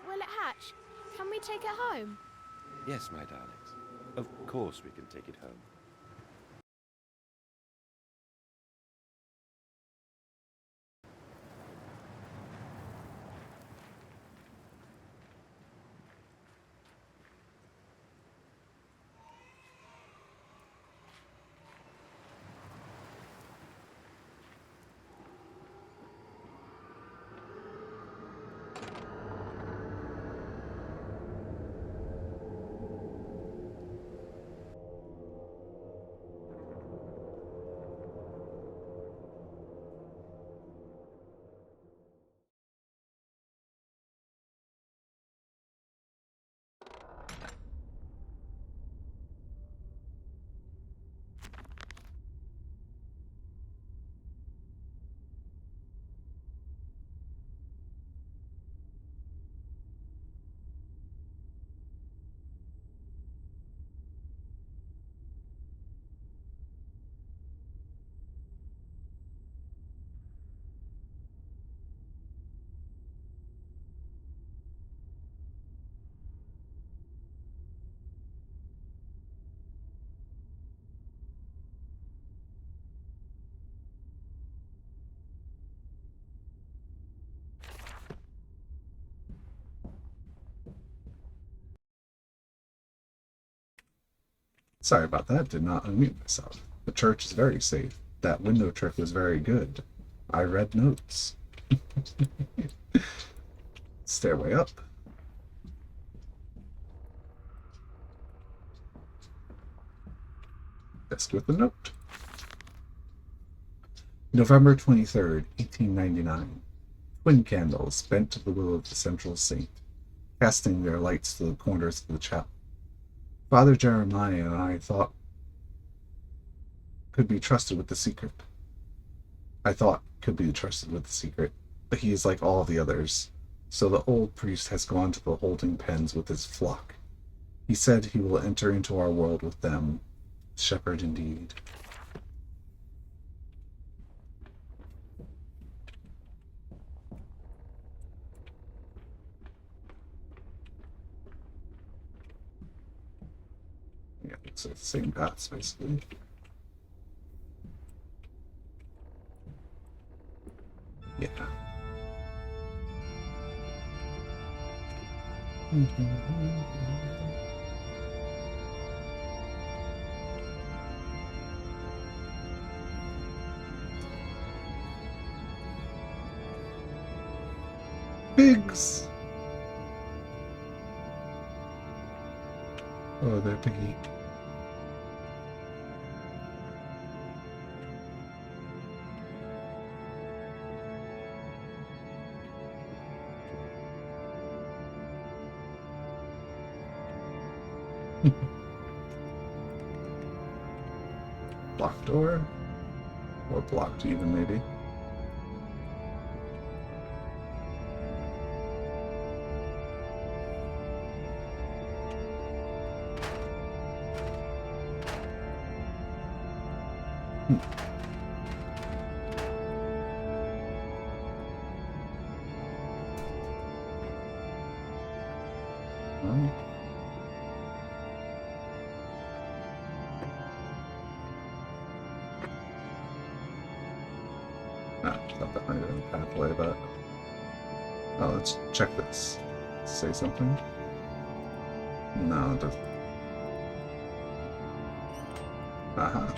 Will it hatch? Can we take it home? Yes, my darlings. Of course we can take it home. Sorry about that, did not unmute myself. The church is very safe. That window trick was very good. I read notes. Stairway up. Desk with a note. November 23rd, 1899. Twin candles bent to the will of the central saint, casting their lights to the corners of the chapel. Father Jeremiah and I thought could be trusted with the secret. I thought could be trusted with the secret, but he is like all the others. So the old priest has gone to the holding pens with his flock. He said he will enter into our world with them. Shepherd indeed. Yeah, it's the same paths basically. Yeah. Pigs! Oh, they're Piggy. Blocked door? Or blocked even, maybe. Thought that might have been a pathway, but... Oh, let's check this. Say something? No, it doesn't. Aha.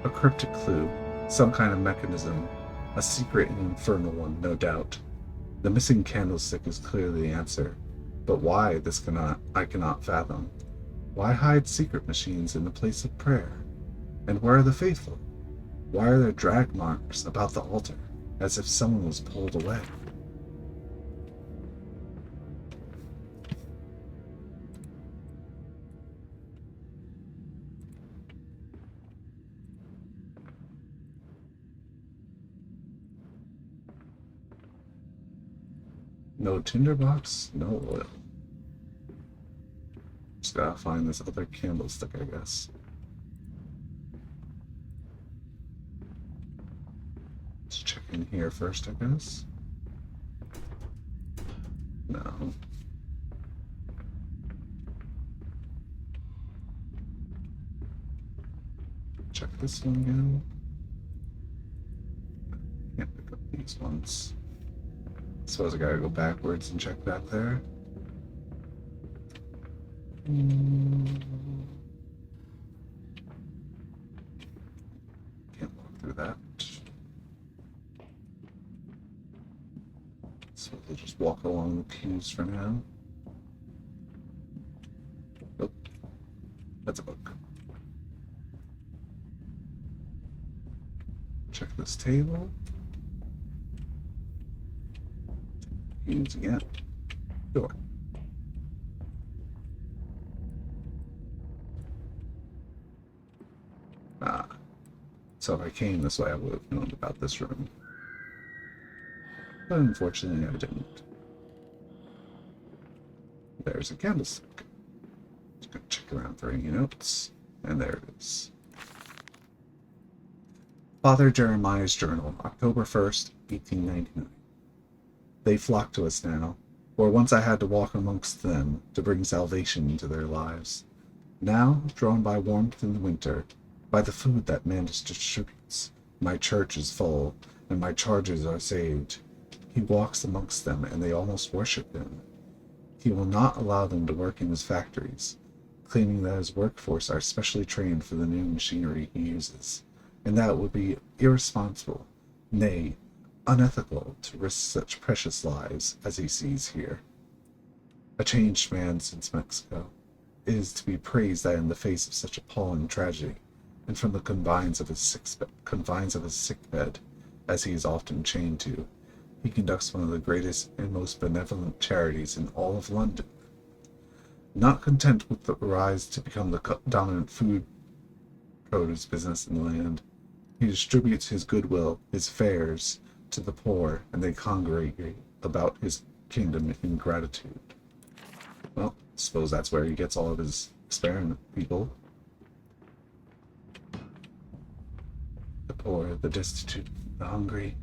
A cryptic clue. Some kind of mechanism. A secret and infernal one, no doubt. The missing candlestick is clearly the answer. But why I cannot fathom. Why hide secret machines in the place of prayer? And where are the faithful? Why are there drag marks about the altar, as if someone was pulled away? No tinderbox, no oil. Just gotta find this other candlestick, I guess. Let's check in here first, I guess. No. Check this one again. Can't pick up these ones. Suppose I gotta go backwards and check that there. Can't walk through that. So we'll just walk along the pews for now. Oh, that's a book. Check this table. Pews again. Door. Ah. So if I came this way, I would have known about this room. But unfortunately, I didn't. There's a candlestick. Just gonna check around for any notes. And there it is. Father Jeremiah's Journal, October 1st, 1899. They flock to us now, where once I had to walk amongst them to bring salvation into their lives. Now, drawn by warmth in the winter, by the food that man distributes, my church is full, and my charges are saved. He walks amongst them, and they almost worship him. He will not allow them to work in his factories, claiming that his workforce are specially trained for the new machinery he uses, and that it would be irresponsible, nay, unethical, to risk such precious lives as he sees here. A changed man since Mexico. It is to be praised that in the face of such appalling tragedy, and from the confines of his sick bed, as he is often chained to, he conducts one of the greatest and most benevolent charities in all of London. Not content with the rise to become the dominant food produce business in the land, he distributes his goodwill, his fares, to the poor, and they congregate about his kingdom in gratitude. Well, I suppose that's where he gets all of his experiment people. The poor, the destitute, the hungry.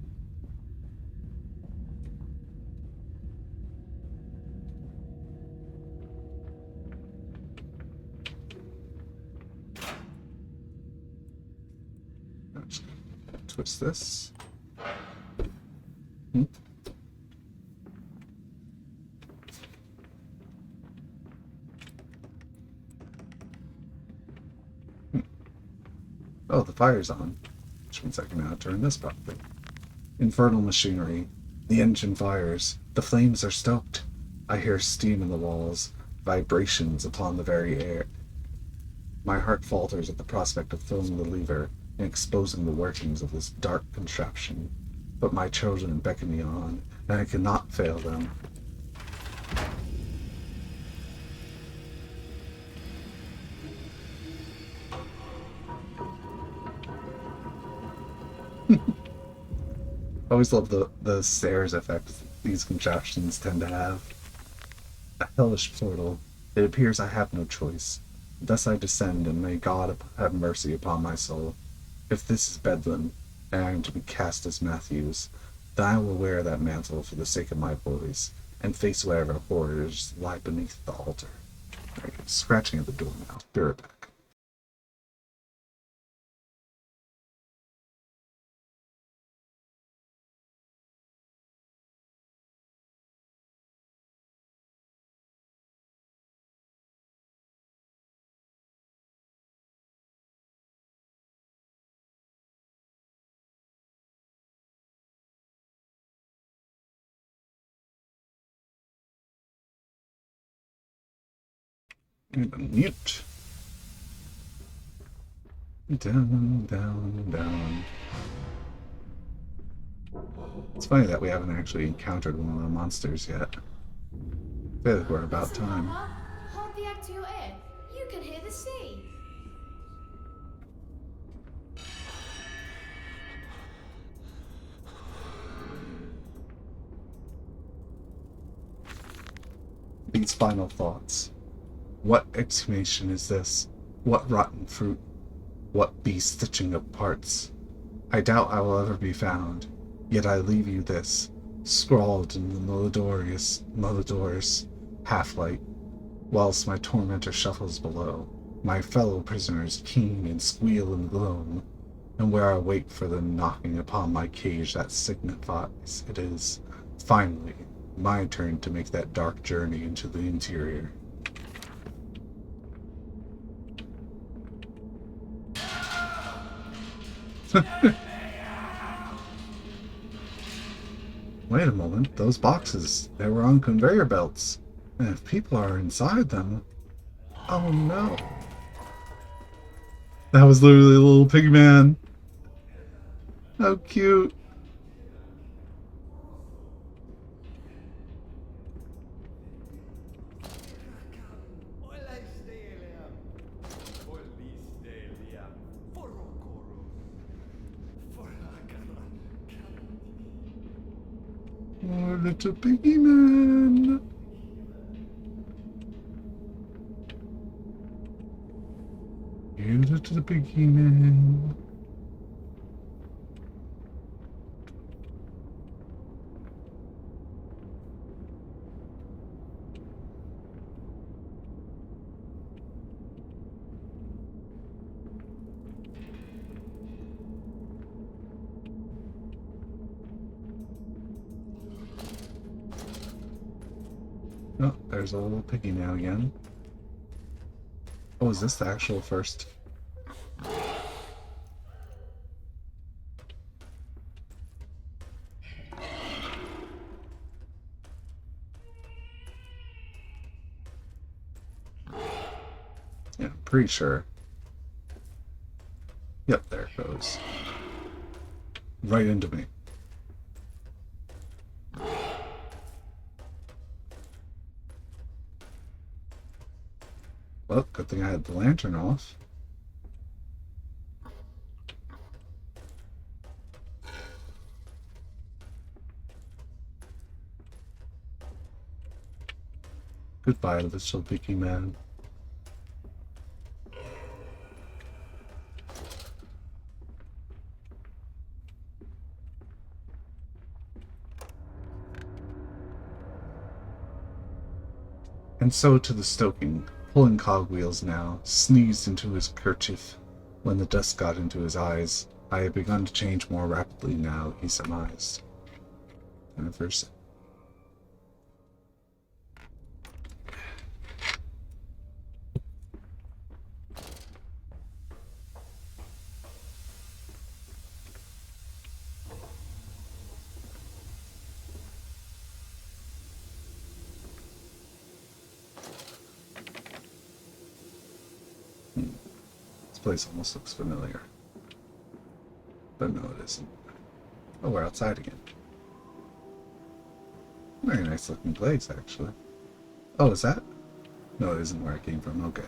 I'm just gonna twist this. Oh, the fire's on, which means I can now turn this properly. Infernal machinery. The engine fires. The flames are stoked. I hear steam in the walls, vibrations upon the very air. My heart falters at the prospect of throwing the lever and exposing the workings of this dark contraption. But my children beckon me on, and I cannot fail them. I always love the stairs effects these contraptions tend to have. A hellish portal. It appears I have no choice. Thus I descend, and may God have mercy upon my soul. If this is Bedlam, and I am to be cast as Matthews, then I will wear that mantle for the sake of my boys, and face whatever horrors lie beneath the altar. Right, scratching at the door now. Be right back. And mute. Down, down, down. It's funny that we haven't actually encountered one of the monsters yet. I feel like we're about Listen, time. Papa, hold the egg to your ear. You can hear the sea. These final thoughts. What exhumation is this? What rotten fruit? What be-stitching of parts? I doubt I will ever be found, yet I leave you this. scrawled in the Melodorous half-light, whilst my tormentor shuffles below. My fellow prisoners keen and squeal in the gloam, and where I wait for the knocking upon my cage that signifies it is, finally, my turn to make that dark journey into the interior. Wait a moment, those boxes, they were on conveyor belts. And if people are inside them, oh no. That was literally a little pig man. How cute. Oh, little piggy man. You little piggy man. Oh, there's a little piggy now again. Oh, is this the actual first? Yeah, I'm pretty sure. Yep, there it goes. Right into me. Well, good thing I had the lantern off. Goodbye, little piggy man. And so to the stoking, pulling cogwheels now, sneezed into his kerchief. When the dust got into his eyes, I had begun to change more rapidly now, he surmised. And first, this place almost looks familiar. But no, it isn't. Oh, we're outside again. Very nice looking place, actually. Oh, is that? No, it isn't where I came from. Okay.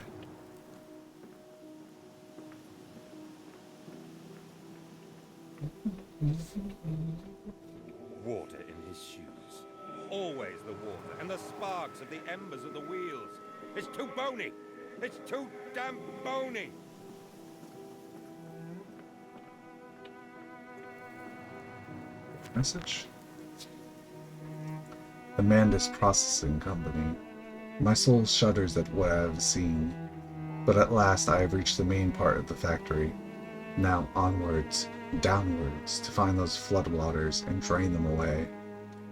Water in his shoes. Always the water, and the sparks of the embers of the wheels. It's too bony! It's too damn bony! Message? The Mandus Processing Company. My soul shudders at what I have seen, but at last I have reached the main part of the factory. Now onwards, downwards, to find those floodwaters and drain them away.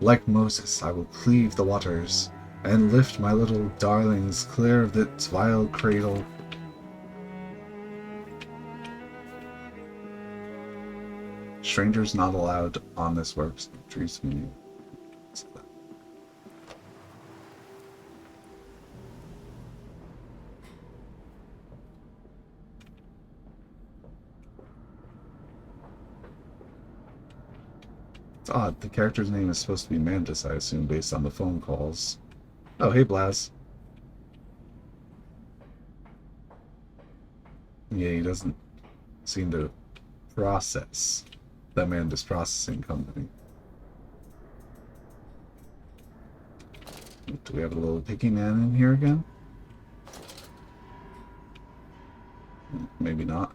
Like Moses, I will cleave the waters, and lift my little darlings clear of its vile cradle. Strangers not allowed on this works. Trees me. It's odd. The character's name is supposed to be Mantis, I assume, based on the phone calls. Oh, hey, Blaz. Yeah, he doesn't seem to process the Mandus Processing Company. Do we have a little picky man in here again? Maybe not.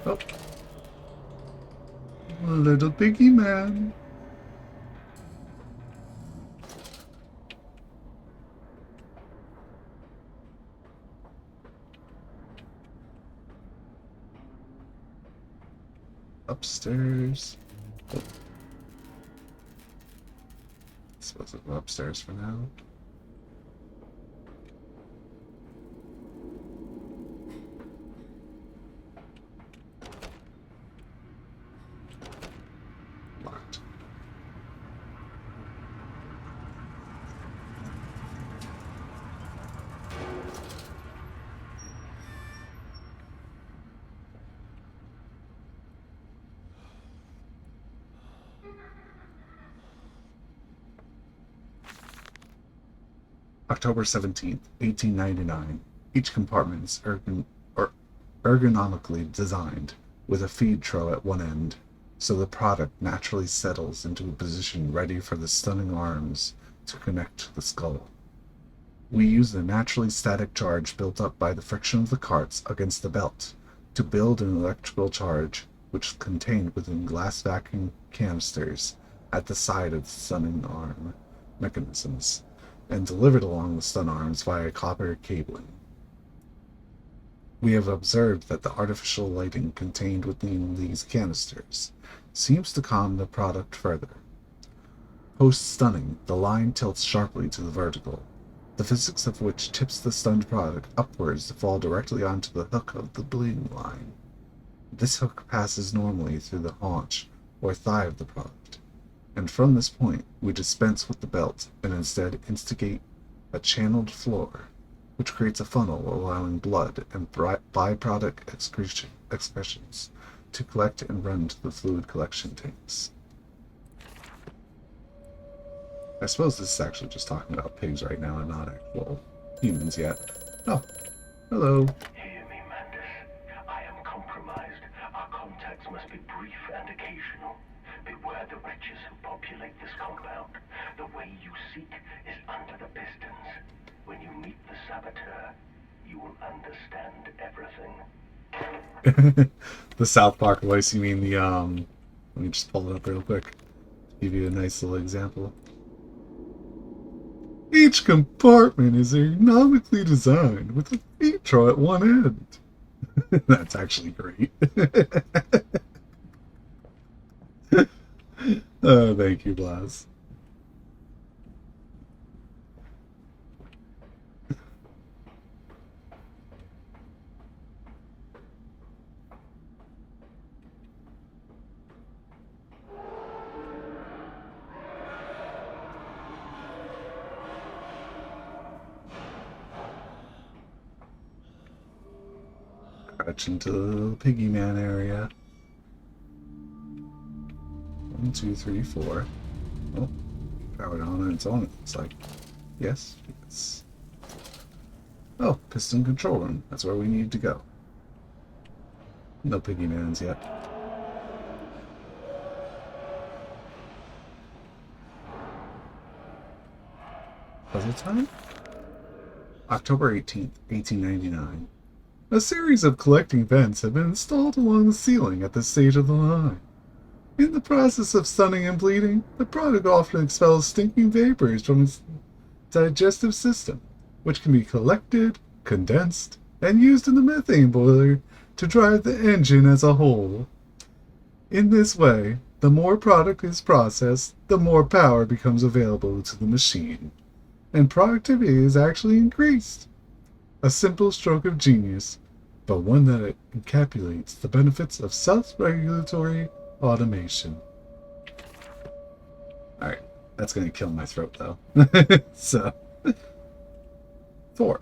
Oh. Little piggy man. Upstairs. Oh. Suppose I'll go upstairs for now. Locked. October 17th, 1899. Each compartment is ergonomically designed, with a feed trough at one end, so the product naturally settles into a position ready for the stunning arms to connect to the skull. We use the naturally static charge built up by the friction of the carts against the belt to build an electrical charge which is contained within glass vacuum canisters at the side of the stunning arm mechanisms, and delivered along the stun arms via copper cabling. We have observed that the artificial lighting contained within these canisters seems to calm the product further. Post-stunning, the line tilts sharply to the vertical, the physics of which tips the stunned product upwards to fall directly onto the hook of the bleeding line. This hook passes normally through the haunch or thigh of the product, and from this point we dispense with the belt and instead instigate a channeled floor, which creates a funnel allowing blood and byproduct excretions to collect and run to the fluid collection tanks. I suppose this is actually just talking about pigs right now and not actual humans yet. Oh, hello. Hear me, Mandus. I am compromised. Our contacts must be brief and occasional. Beware the wretches who populate this compound. The way you seek is under the pistons. When you meet the saboteur, you will understand everything. The South Park voice, you mean the, let me just pull it up real quick. Give you a nice little example. Each compartment is ergonomically designed with a feature at one end. That's actually great. Oh, thank you, Blas. Crouch into the little piggy man area. 1, 2, 3, 4. Oh, powered on its own, it looks like. Yes, yes. Oh, piston control room. That's where we need to go. No piggy mans yet. Puzzle time? October 18th, 1899. A series of collecting vents have been installed along the ceiling at this stage of the line. In the process of stunning and bleeding, the product often expels stinking vapors from its digestive system, which can be collected, condensed, and used in the methane boiler to drive the engine as a whole. In this way, the more product is processed, the more power becomes available to the machine, and productivity is actually increased. A simple stroke of genius, but one that encapsulates the benefits of self-regulatory automation. Alright, that's going to kill my throat though. So, 4.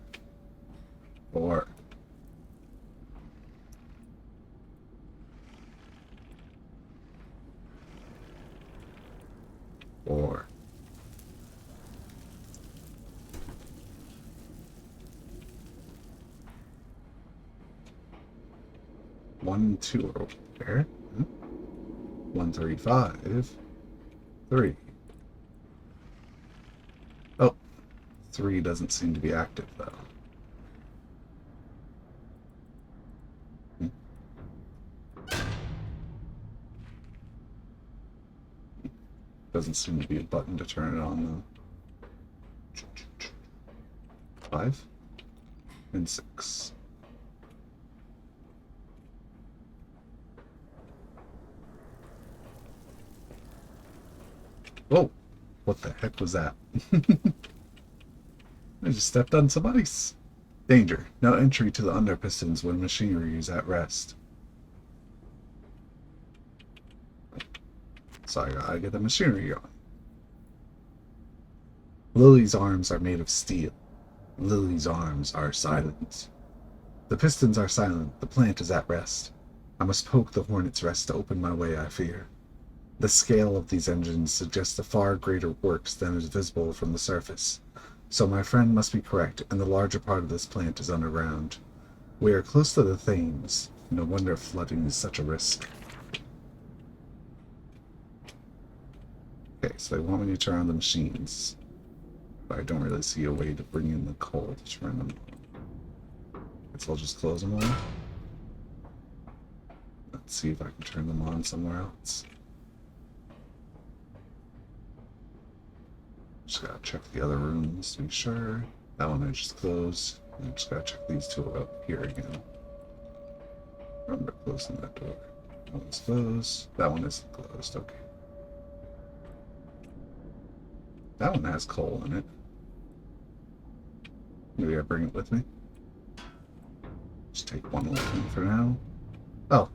4. 4. 1, 2 are over there. 135. 3. Oh, 3 doesn't seem to be active though. Doesn't seem to be a button to turn it on, though. 5 and 6. Whoa! What the heck was that? I just stepped on some ice. Danger. No entry to the under pistons when machinery is at rest. So I gotta get the machinery going. Lily's arms are made of steel. Lily's arms are silent. The pistons are silent. The plant is at rest. I must poke the hornet's rest to open my way, I fear. The scale of these engines suggests a far greater works than is visible from the surface. So my friend must be correct, and the larger part of this plant is underground. We are close to the Thames. No wonder flooding is such a risk. Okay, so they want me to turn on the machines. But I don't really see a way to bring in the coal to turn them on. Guess I'll just close them all. Let's see if I can turn them on somewhere else. Just gotta check the other rooms to be sure. That one I just closed. I just gotta check these two up here again. Remember closing that door. That one's closed. That one isn't closed. Okay. That one has coal in it. Maybe I bring it with me. Just take one with me for now. Oh,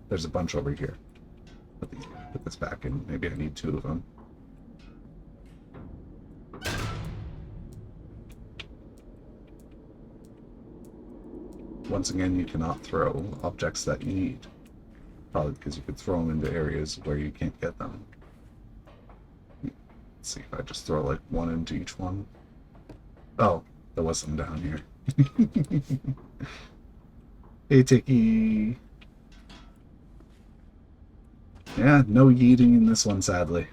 there's a bunch over here. Put this back in. Maybe I need 2 of them. Once again, you cannot throw objects that you need. Probably because you could throw them into areas where you can't get them. Let's see if I just throw like 1 into each one. Oh, there was some down here. Hey, Tiki. Yeah, no yeeting in this one, sadly.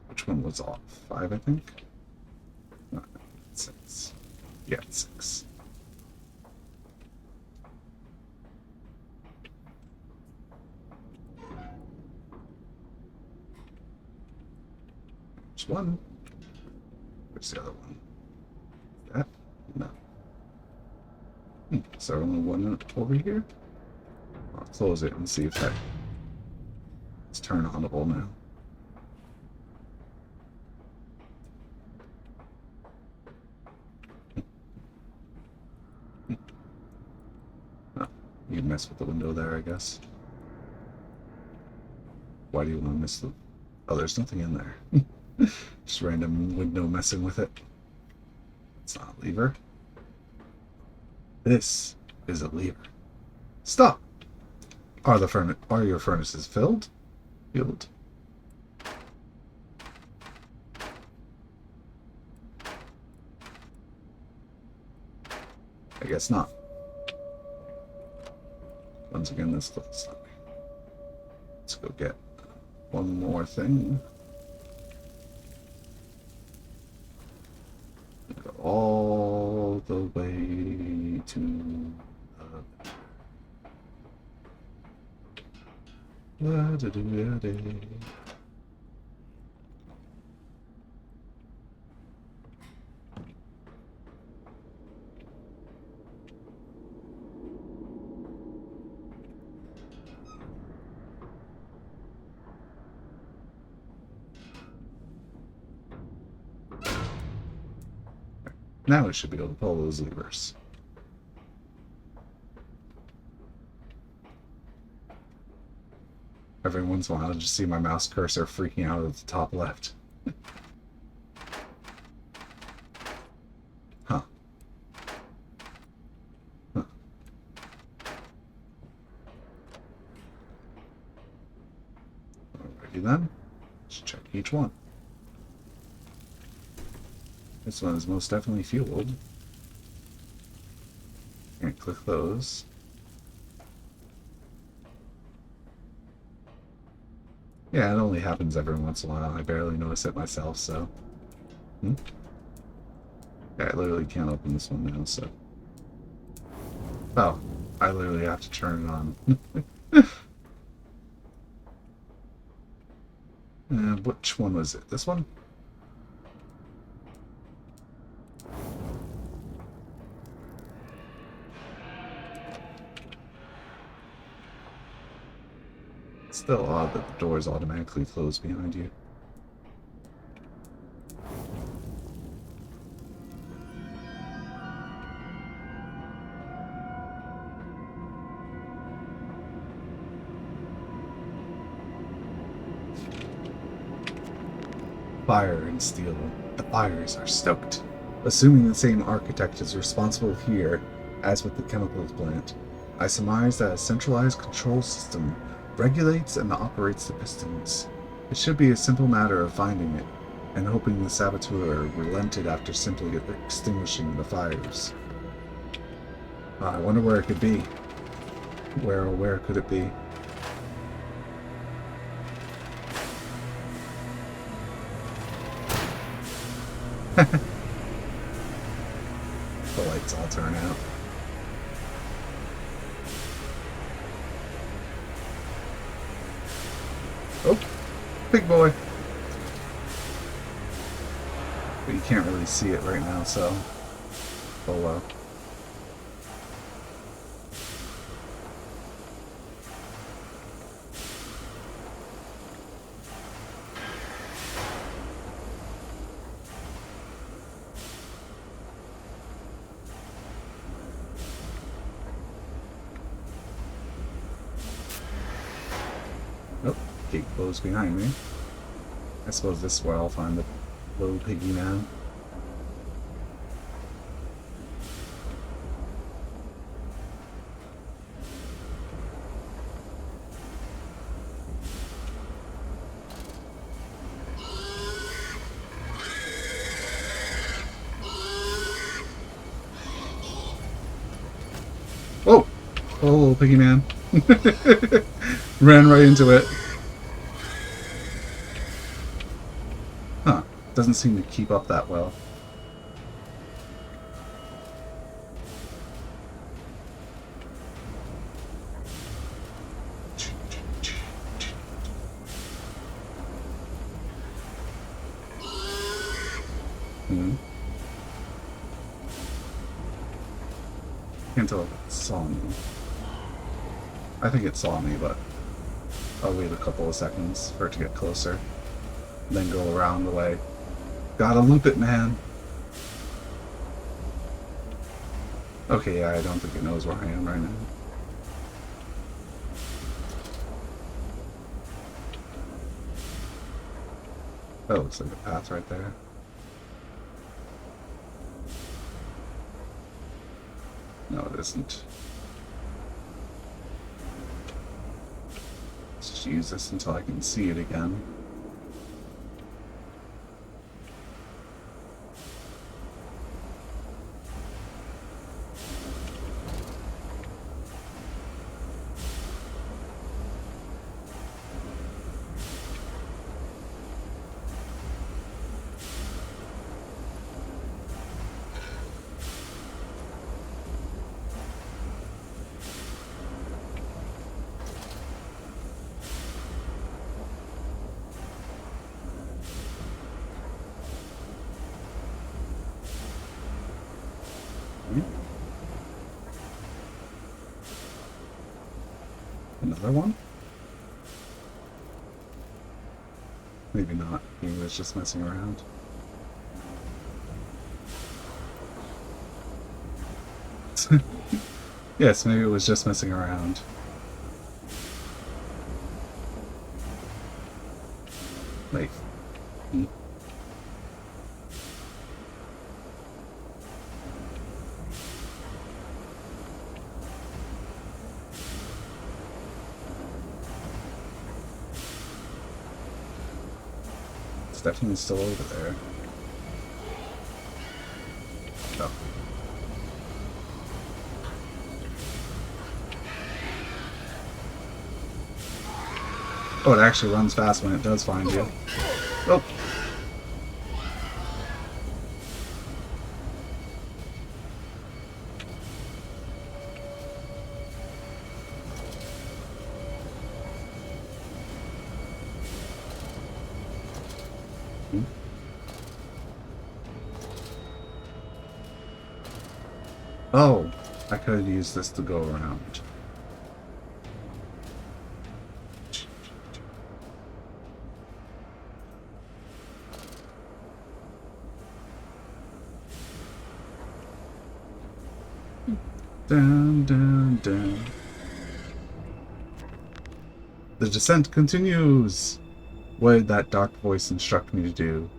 Which one was off? 5, I think? No, 6. Yeah, 6. There's one. Where's the other one? That? No. Is there only one over here? I'll close it and see if that is turn onable now. Oh, you can mess with the window there, I guess. Why do you want to miss the... Oh, there's nothing in there. Just random window messing with it. It's not a lever. This is a lever. Stop! Are your furnaces filled? Filled. I guess not. Once again, this close. Let's go get one more thing. Go all the way to Now we should be able to pull those levers. Every once in a while, I just see my mouse cursor freaking out at the top left. Huh. Huh. Alrighty then. Let's check each one. This one is most definitely fueled. Can't click those. Yeah, it only happens every once in a while. I barely notice it myself, so... Yeah, I literally can't open this one now, so... Oh, I literally have to turn it on. Which one was it? This one? It's still odd that the doors automatically close behind you. Fire and steel. The fires are stoked. Assuming the same architect is responsible here as with the chemicals plant, I surmise that a centralized control system regulates and operates the pistons. It should be a simple matter of finding it, and hoping the saboteur relented after simply extinguishing the fires. I wonder where it could be. Where could it be? The lights all turn out. Oh, big boy. But you can't really see it right now, so oh well. Nope, gate closed behind me. I suppose this is where I'll find the little piggy now. Oh! Oh, little piggy man. Ran right into it. Huh. Doesn't seem to keep up that well. Hmm. Can't tell if it saw me. I think it saw me, but I'll wait a couple of seconds for it to get closer. Then go around the way. Gotta loop it, man! Okay, yeah, I don't think it knows where I am right now. That looks like a path right there. No, it isn't. Let's just use this until I can see it again. Another one? Maybe not. He was just messing around. Yes, maybe it was just messing around. Like, it's definitely still over there. Oh. Oh, it actually runs fast when it does find you. Oh! Oh, I could have used this to go around. Down, down, down. The descent continues. What did that dark voice instruct me to do?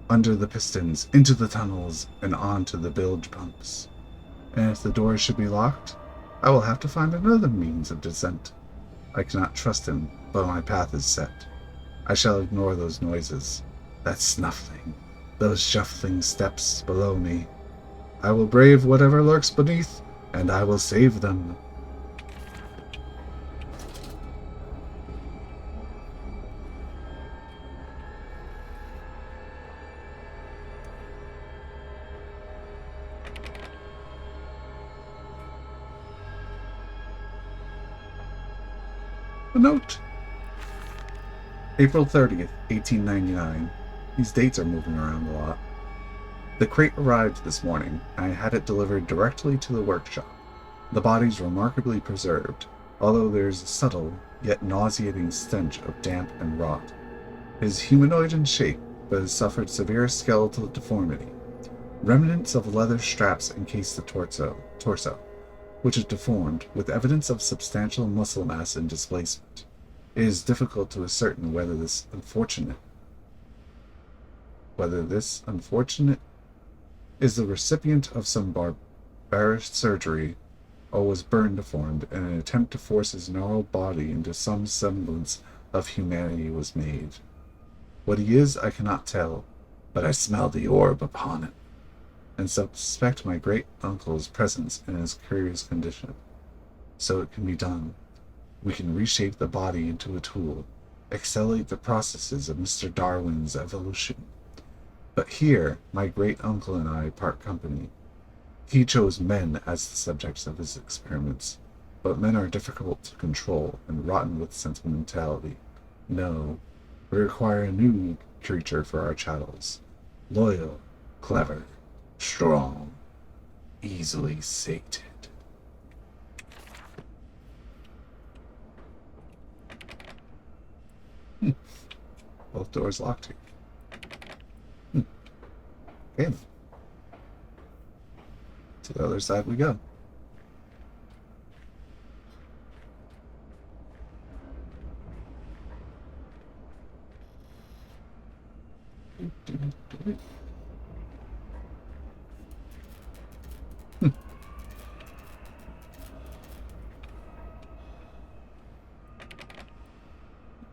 Under the pistons, into the tunnels, and onto the bilge pumps. And if the doors should be locked, I will have to find another means of descent. I cannot trust him, but my path is set. I shall ignore those noises, that snuffling, those shuffling steps below me. I will brave whatever lurks beneath, and I will save them. A note. April 30th, 1899. These dates are moving around a lot. The crate arrived this morning, and I had it delivered directly to the workshop. The body's remarkably preserved, although there is a subtle, yet nauseating stench of damp and rot. It is humanoid in shape, but has suffered severe skeletal deformity. Remnants of leather straps encase the torso, which is deformed, with evidence of substantial muscle mass and displacement. It is difficult to ascertain whether this unfortunate is the recipient of some barbarous surgery, or was burn deformed, and an attempt to force his gnarled body into some semblance of humanity was made. What he is, I cannot tell, but I smell the orb upon it, and suspect my great-uncle's presence in his curious condition. So it can be done. We can reshape the body into a tool, accelerate the processes of Mr. Darwin's evolution. But here my great-uncle and I part company. He chose men as the subjects of his experiments, but men are difficult to control and rotten with sentimentality. No, we require a new creature for our chattels. Loyal, clever, strong, easily sated. Both doors locked here. Okay. To the other side we go.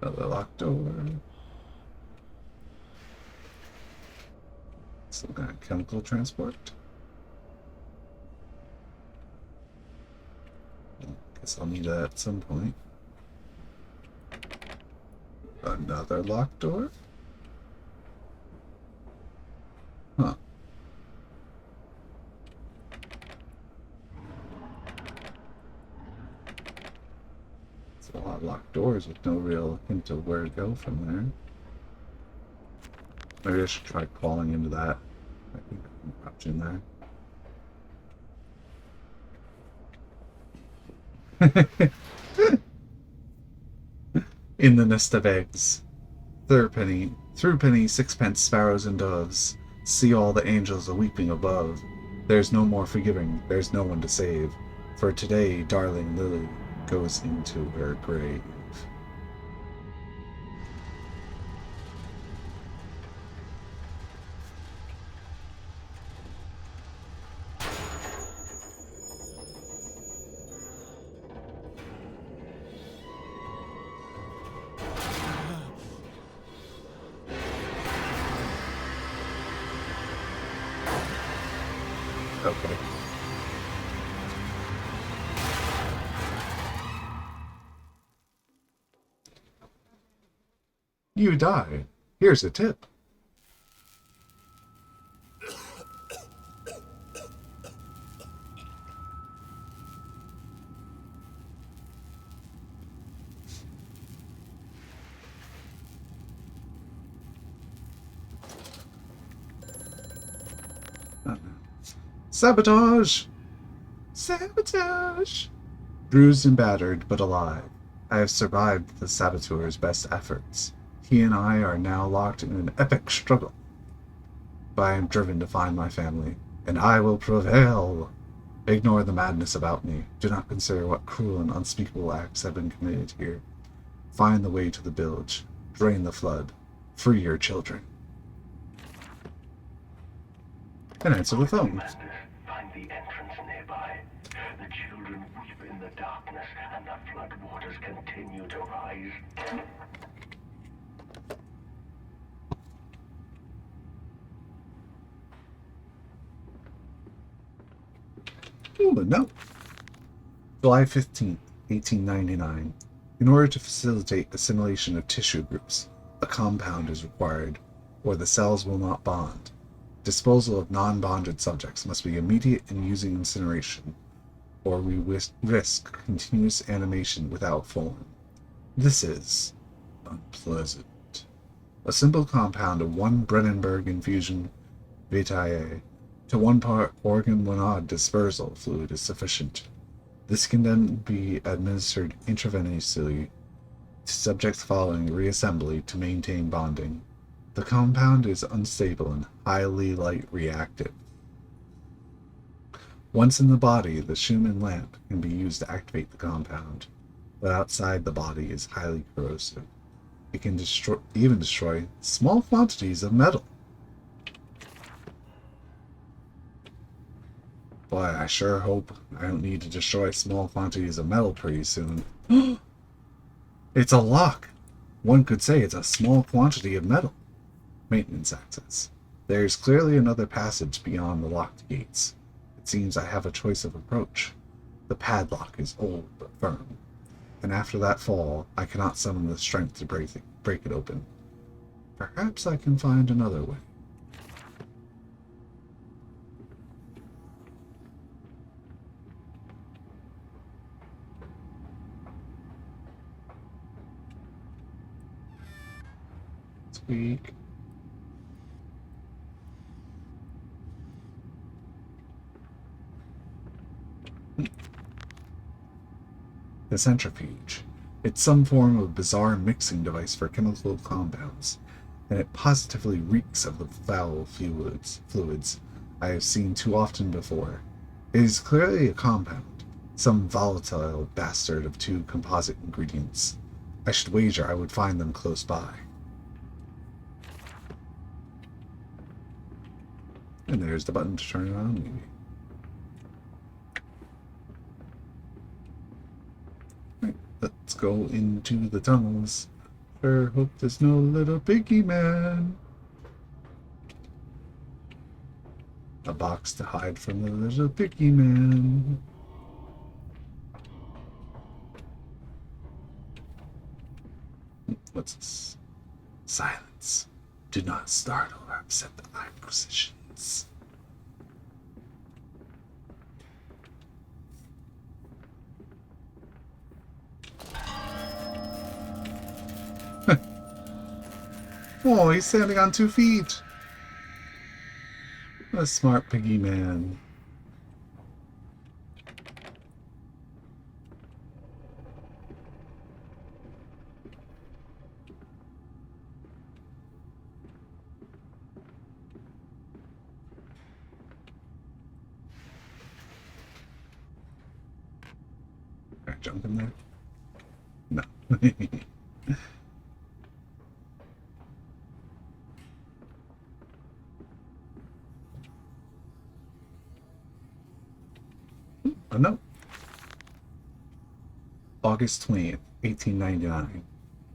Another locked door. Some kind of chemical transport. Guess I'll need that at some point. Another locked door? Huh. It's a lot of locked doors with no real hint of where to go from there. Maybe I should try crawling into that. I think I can crouch in there. In the nest of eggs. Threepenny, sixpence, sparrows and doves. See all the angels a-weeping above. There's no more forgiving, there's no one to save. For today, darling Lily goes into her grave. Okay. You die. Here's a tip. Sabotage! Sabotage! Bruised and battered, but alive, I have survived the saboteur's best efforts. He and I are now locked in an epic struggle. But I am driven to find my family, and I will prevail. Ignore the madness about me. Do not consider what cruel and unspeakable acts have been committed here. Find the way to the village. Drain the flood. Free your children. And answer the phone. Madness, find the entrance nearby. The children weep in the darkness, and the flood waters continue to rise. Ooh, a note. July 15th, 1899. In order to facilitate assimilation of tissue groups, a compound is required, or the cells will not bond. Disposal of non-bonded subjects must be immediate and using incineration, or we risk continuous animation without form. This is unpleasant. A simple compound of 1 Brennenberg infusion vitae to 1 part organ monod dispersal fluid is sufficient. This can then be administered intravenously to subjects following reassembly to maintain bonding. The compound is unstable and highly light reactive. Once in the body, the Schumann lamp can be used to activate the compound, but outside the body is highly corrosive. It can even destroy small quantities of metal. Boy, I sure hope I don't need to destroy small quantities of metal pretty soon. It's a lock. One could say it's a small quantity of metal. Maintenance access. There is clearly another passage beyond the locked gates. It seems I have a choice of approach. The padlock is old but firm, and after that fall, I cannot summon the strength to break it open. Perhaps I can find another way. Squeak. The centrifuge. It's some form of bizarre mixing device for chemical compounds, and it positively reeks of the foul fluids I have seen too often before. It is clearly a compound, some volatile bastard of 2 composite ingredients. I should wager I would find them close by. And there's the button to turn it on, maybe. Right, let's go into the tunnels. Sure hope there's no little piggy man. A box to hide from the little piggy man. What's this? Silence. Do not startle or upset the eye positions. Oh, he's standing on 2 feet. What a smart piggy man. Can I jump in there? No. Oh no. August 20th, 1899.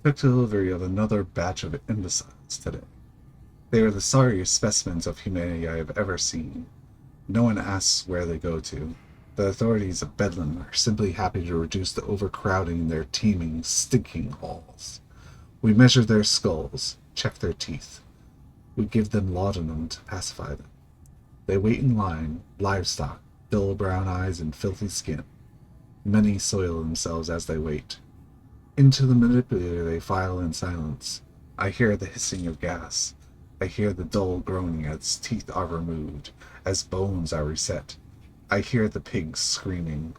Took delivery of another batch of imbeciles today. They are the sorriest specimens of humanity I have ever seen. No one asks where they go to. The authorities of Bedlam are simply happy to reduce the overcrowding in their teeming, stinking halls. We measure their skulls, check their teeth. We give them laudanum to pacify them. They wait in line, livestock, dull brown eyes and filthy skin. Many soil themselves as they wait. Into the manipulator they file in silence. I hear the hissing of gas. I hear the dull groaning as teeth are removed, as bones are reset. I hear the pigs screaming.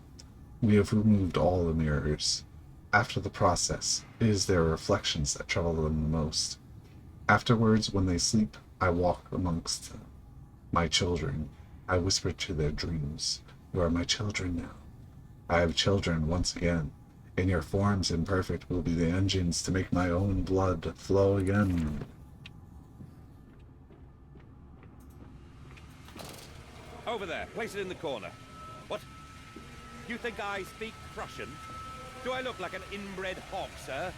We have removed all the mirrors. After the process, it is their reflections that trouble them the most. Afterwards, when they sleep, I walk amongst my children. I whisper to their dreams, "You are my children now. I have children once again, and your forms imperfect will be the engines to make my own blood flow again." Over there, place it in the corner. What? You think I speak Prussian? Do I look like an inbred hog, sir?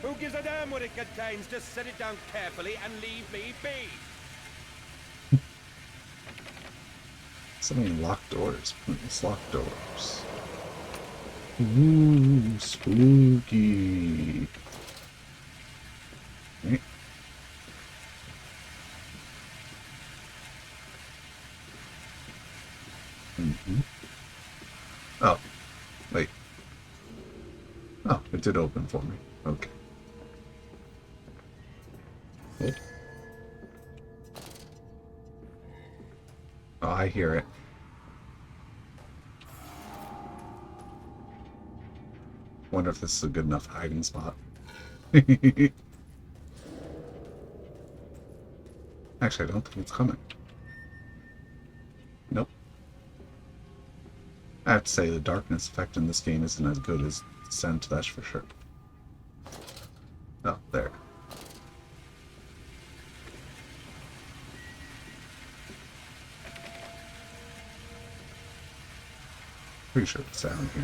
Who gives a damn what it contains? Just set it down carefully and leave me be. So many locked doors. Pointless locked doors. Ooh, spooky. Right. Oh, wait. Oh, it did open for me. Okay. Good. Oh, I hear it. Wonder if this is a good enough hiding spot. Actually, I don't think it's coming. Nope. I have to say, the darkness effect in this game isn't as good as Descent, that's for sure. Oh, there. Pretty sure it's down here.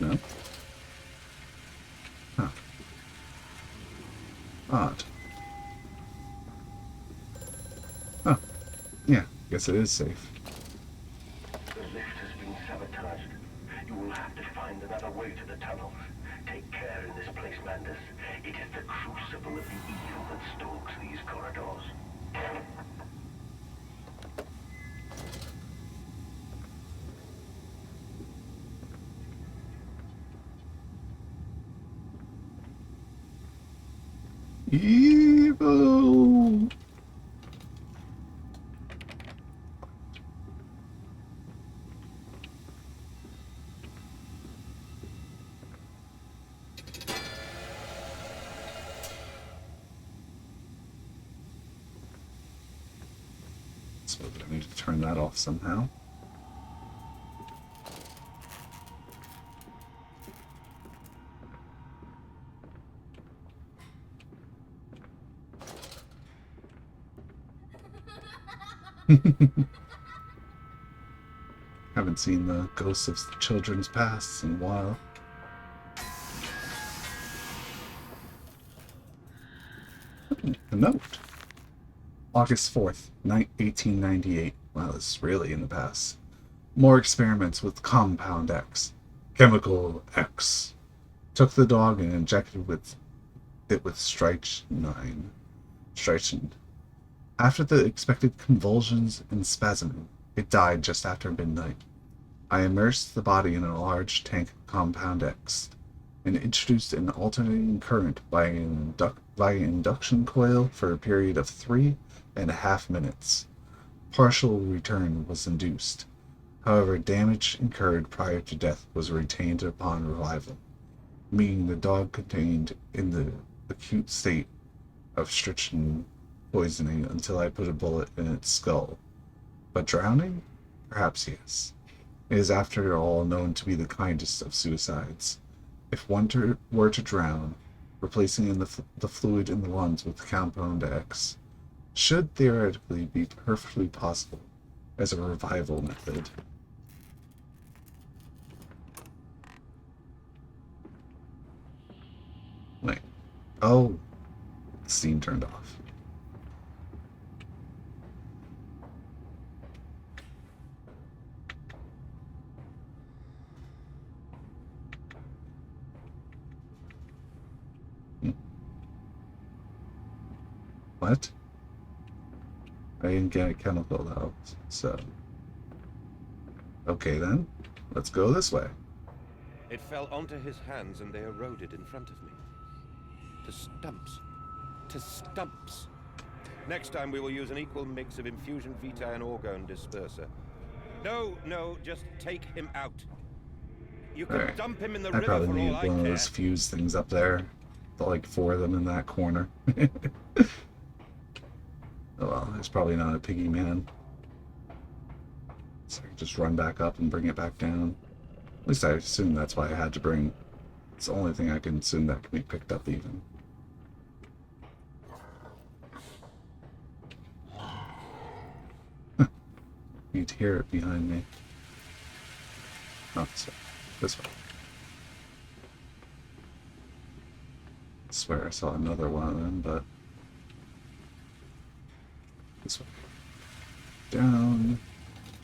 No? Huh. Odd. Oh. Yeah, guess it is safe. The lift has been sabotaged. You will have to find another way to the tunnels. Take care in this place, Mandus. It is the crucible of the evil that stalks these corridors. Evil! Suppose I need to turn that off somehow. Haven't seen the ghosts of children's pasts in a while. A note. August 4th, 1898. Wow, this is really in the past. More experiments with Compound X. Chemical X. Took the dog and injected it with strychnine. Strychnine. After the expected convulsions and spasming, it died just after midnight. I immersed the body in a large tank of Compound X and introduced an alternating current by an induction coil for a period of 3.5 minutes. Partial return was induced. However, damage incurred prior to death was retained upon revival, meaning the dog contained in the acute state of strychnine poisoning until I put a bullet in its skull. But drowning? Perhaps yes. It is after all known to be the kindest of suicides. If one were to drown, replacing in the fluid in the lungs with Compound X should theoretically be perfectly possible as a revival method. Wait. Oh, the steam turned off. What? I didn't get a chemical out, so... Okay then, let's go this way. It fell onto his hands and they eroded in front of me. To stumps. To stumps. Next time we will use an equal mix of infusion vitae and orgone disperser. No, no, just take him out. You can Alright. dump him in the I river probably for all need I one of care. those fuse things up there. The, like 4 of them in that corner. Oh well, there's probably not a Piggy man. So I can just run back up and bring it back down. At least I assume that's why I had to bring. It's the only thing I can assume that can be picked up even. You'd hear it behind me. Not this way. This way. I swear I saw another one of them, but this way. Down,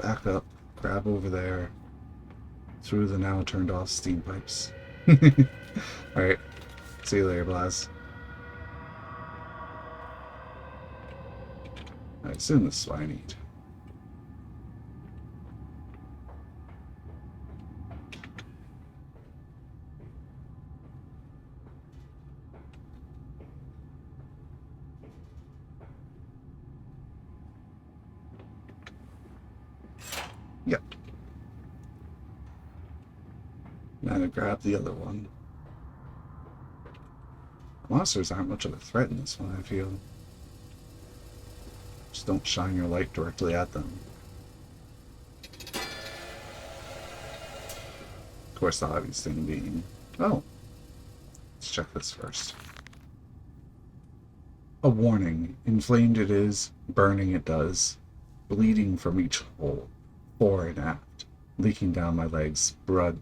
back up, grab over there, through the now turned off steam pipes. Alright, see you later, Blaz. I assume this is what I need. Yep. Now to grab the other one. Monsters aren't much of a threat in this one, I feel. Just don't shine your light directly at them. Of course, the obvious thing being... Oh! Let's check this first. A warning. Inflamed it is, burning it does. Bleeding from each hole, fore and aft. Leaking down my legs, blood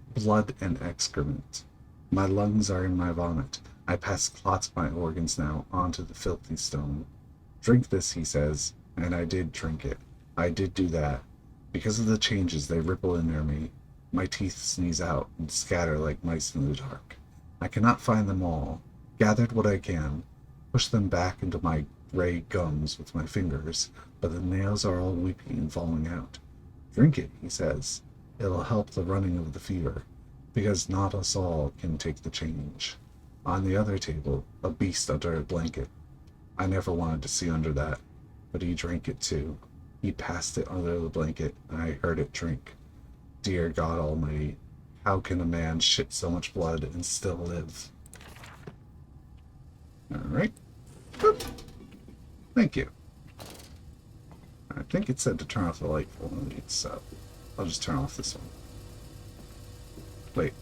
and excrement. My lungs are in my vomit. I pass clots my organs now onto the filthy stone. Drink this, he says, and I did drink it. I did do that. Because of the changes they ripple in near me, my teeth sneeze out and scatter like mice in the dark. I cannot find them all. Gathered what I can, push them back into my gray gums with my fingers, but the nails are all weepy and falling out. Drink it, he says. It'll help the running of the fever, because not us all can take the change. On the other table, a beast under a blanket. I never wanted to see under that, but he drank it too. He passed it under the blanket, and I heard it drink. Dear God Almighty, how can a man shit so much blood and still live? Alright. Boop. Thank you. I think it said to turn off the light for one of these, so I'll just turn off this one. Wait.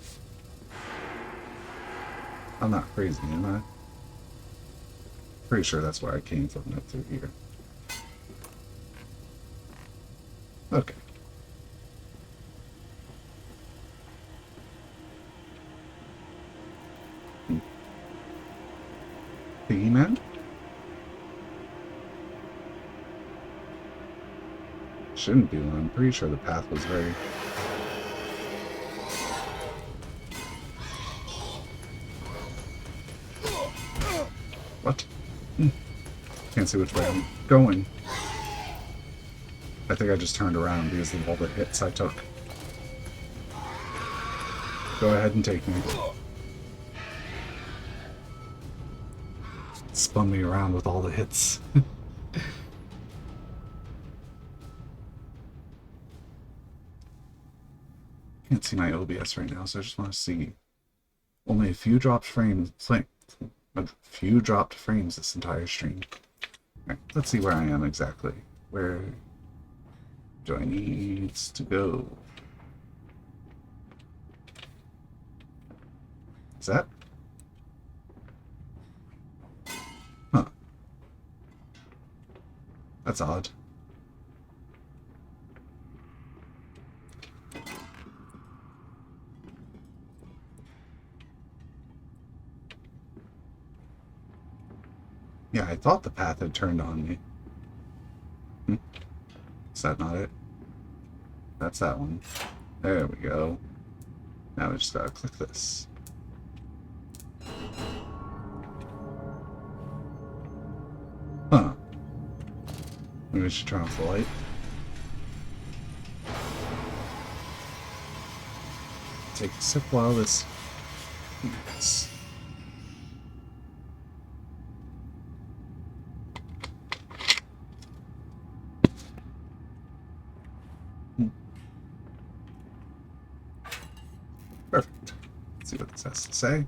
I'm not crazy, am I? Pretty sure that's where I came from, right through here. Okay. Piggy man? Shouldn't be one. I'm pretty sure the path was very... What? Can't see which way I'm going. I think I just turned around because of all the hits I took. Go ahead and take me. Spun me around with all the hits. Can't see my OBS right now, so I just want to see. Only a few dropped frames. A few dropped frames this entire stream. Alright, let's see where I am exactly. Where do I need to go? Is that? Huh. That's odd. Yeah, I thought the path had turned on me. Is that not it? That's that one. There we go. Now we just gotta click this. Huh. Maybe we should turn off the light. Take a sip while this... Max has to say.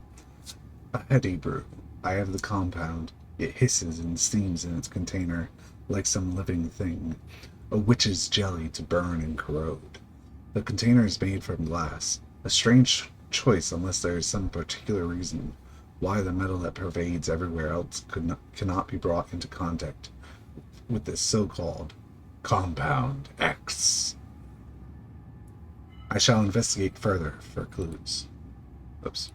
A heady brew. I have the compound. It hisses and steams in its container like some living thing. A witch's jelly to burn and corrode. The container is made from glass. A strange choice unless there is some particular reason why the metal that pervades everywhere else cannot be brought into contact with this so-called Compound X. I shall investigate further for clues. Oops.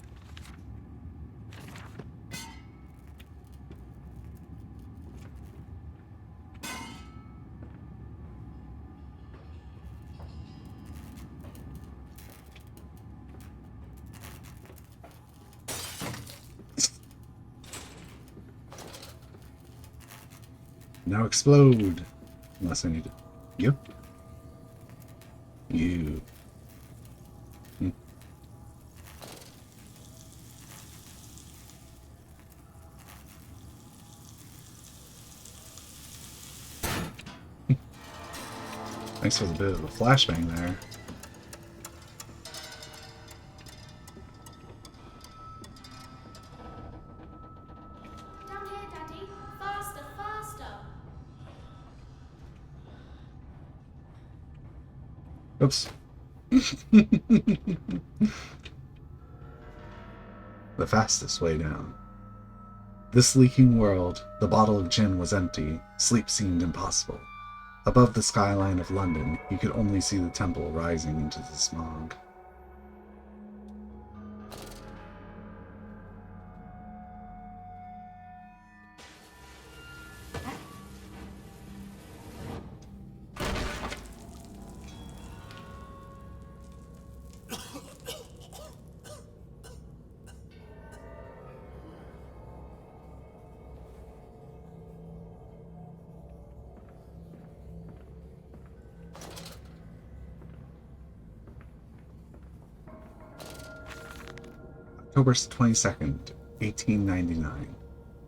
Now explode! Unless I need it. Yep. You. Thanks for the bit of a flashbang there. Down here, Daddy. Faster, faster. Oops. The fastest way down. This leaking world, the bottle of gin was empty, sleep seemed impossible. Above the skyline of London, you could only see the temple rising into the smog. October 22nd, 1899.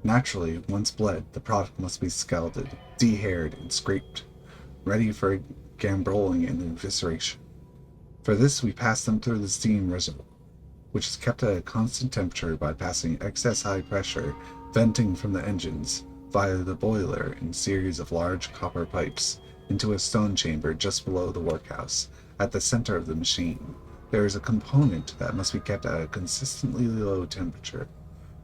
Naturally, once bled, the product must be scalded, de-haired, and scraped, ready for gambroling and evisceration. For this, we pass them through the steam reservoir, which is kept at a constant temperature by passing excess high pressure venting from the engines via the boiler in a series of large copper pipes into a stone chamber just below the workhouse. At the center of the machine, there is a component that must be kept at a consistently low temperature,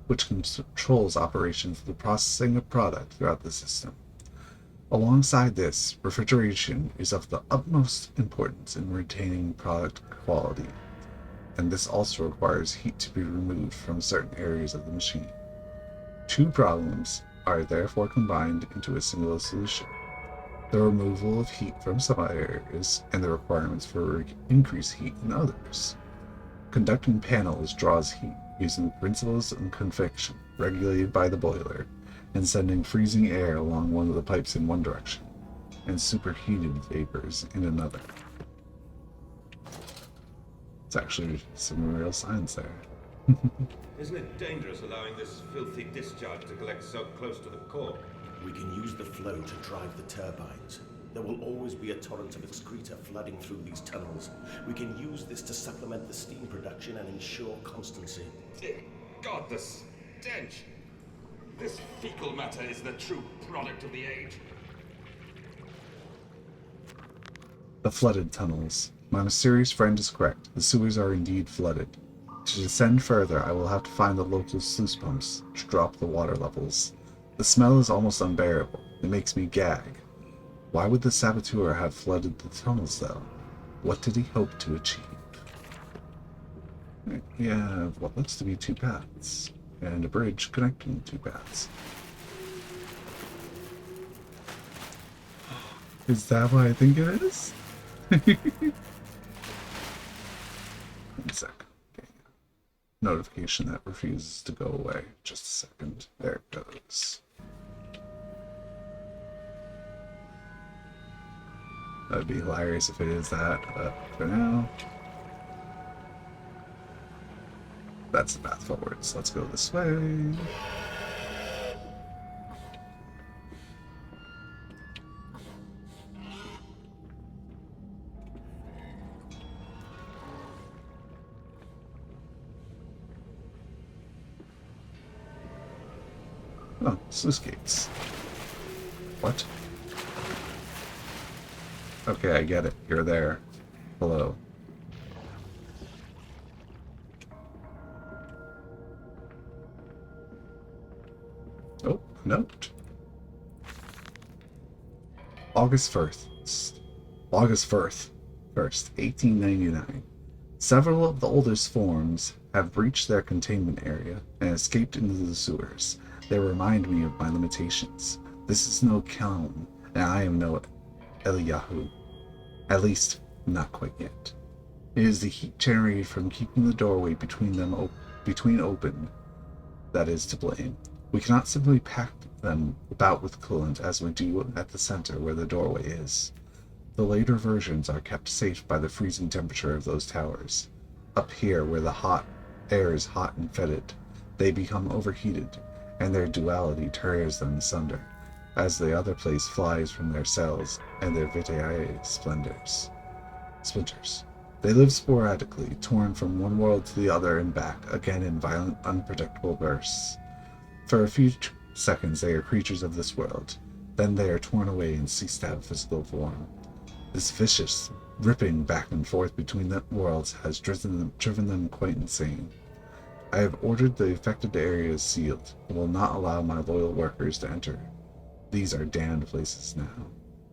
which controls operations of the processing of product throughout the system. Alongside this, refrigeration is of the utmost importance in retaining product quality, and this also requires heat to be removed from certain areas of the machine. Two problems are therefore combined into a single solution: the removal of heat from some areas and the requirements for increased heat in others. Conducting panels draws heat using the principles of convection regulated by the boiler and sending freezing air along one of the pipes in one direction and superheated vapors in another. It's actually some real science there. Isn't it dangerous allowing this filthy discharge to collect so close to the core? We can use the flow to drive the turbines. There will always be a torrent of excreta flooding through these tunnels. We can use this to supplement the steam production and ensure constancy. God, the stench! This fecal matter is the true product of the age. The flooded tunnels. My mysterious friend is correct. The sewers are indeed flooded. To descend further, I will have to find the local sluice pumps to drop the water levels. The smell is almost unbearable. It makes me gag. Why would the saboteur have flooded the tunnels, though? What did he hope to achieve? We have what looks to be two paths, and a bridge connecting the two paths. Is that what I think it is? 1 sec. Okay. Notification that refuses to go away. Just a second. There it goes. That would be hilarious if it is that, but for now, that's the path forward. So let's go this way. Oh, sluice gates. What? Okay, I get it. You're there. Hello. Oh, note. August 1st. August 1st, 1899. Several of the oldest forms have breached their containment area and escaped into the sewers. They remind me of my limitations. This is no Kelm, and I am no Eliyahu. At least, not quite yet. It is the heat generated from keeping the doorway between open that is to blame. We cannot simply pack them about with coolant as we do at the center where the doorway is. The later versions are kept safe by the freezing temperature of those towers. Up here, where the hot air is hot and fetid, they become overheated, and their duality tears them asunder, as the other place flies from their cells and their vitae splinters. They live sporadically, torn from one world to the other and back, again in violent, unpredictable bursts. For a few seconds they are creatures of this world, then they are torn away and cease to have physical form. This vicious, ripping back and forth between the worlds has driven them quite insane. I have ordered the affected areas sealed, and will not allow my loyal workers to enter. These are damned places now,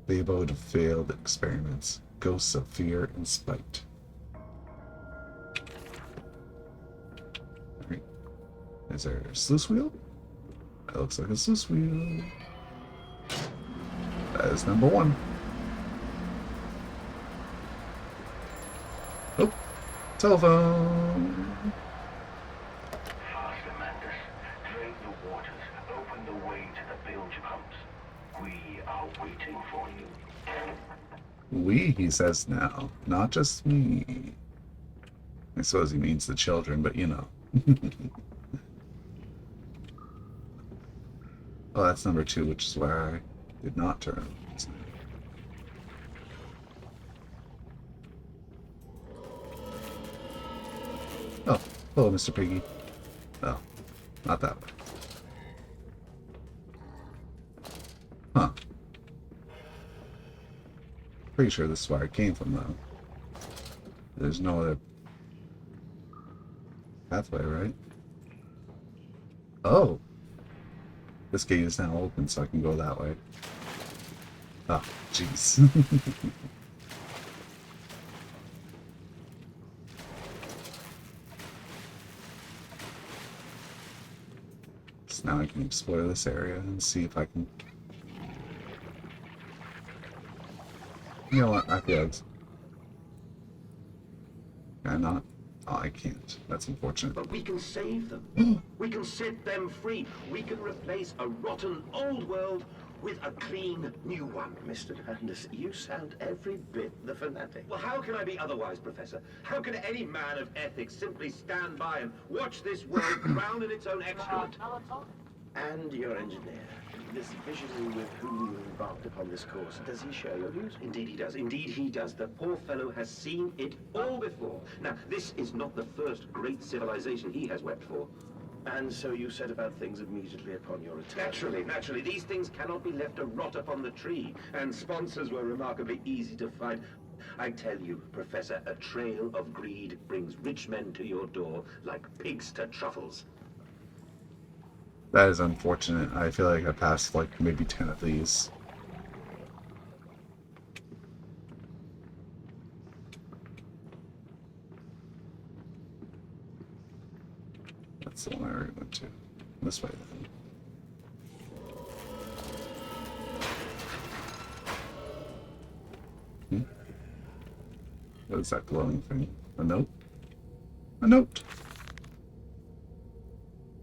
the abode of failed experiments, ghosts of fear and spite. Alright. Is there a sluice wheel? That looks like a sluice wheel. That is number 1. Oh, telephone. Faster, Mandus. Drain the waters. Open the way to the bilge pumps. We are waiting for you. We, he says now, not just me. I suppose he means the children, but you know. Oh, that's number 2, which is where I did not turn. Oh, hello, Mr. Piggy. Oh, not that way. Huh. Pretty sure this is where I came from, though. There's no other pathway, right? Oh! This gate is now open, so I can go that way. Oh, jeez. So now I can explore this area and see if I can... You know what? I feel Can I not? Oh, I can't. That's unfortunate. But we can save them. We can set them free. We can replace a rotten old world with a clean new one. Mr. Mandus, you sound every bit the fanatic. Well, how can I be otherwise, Professor? How can any man of ethics simply stand by and watch this world drown in its own excrement? And your engineer, this visionary with whom you embarked upon this course, does he share your views? Indeed he does. Indeed he does. The poor fellow has seen it all before. Now, this is not the first great civilization he has wept for. And so you set about things immediately upon your return. Naturally. These things cannot be left to rot upon the tree. And sponsors were remarkably easy to find. I tell you, Professor, a trail of greed brings rich men to your door like pigs to truffles. That is unfortunate. I feel like I passed like maybe 10 of these. That's the one I already went to. This way then. What is that glowing thing? A note? A note!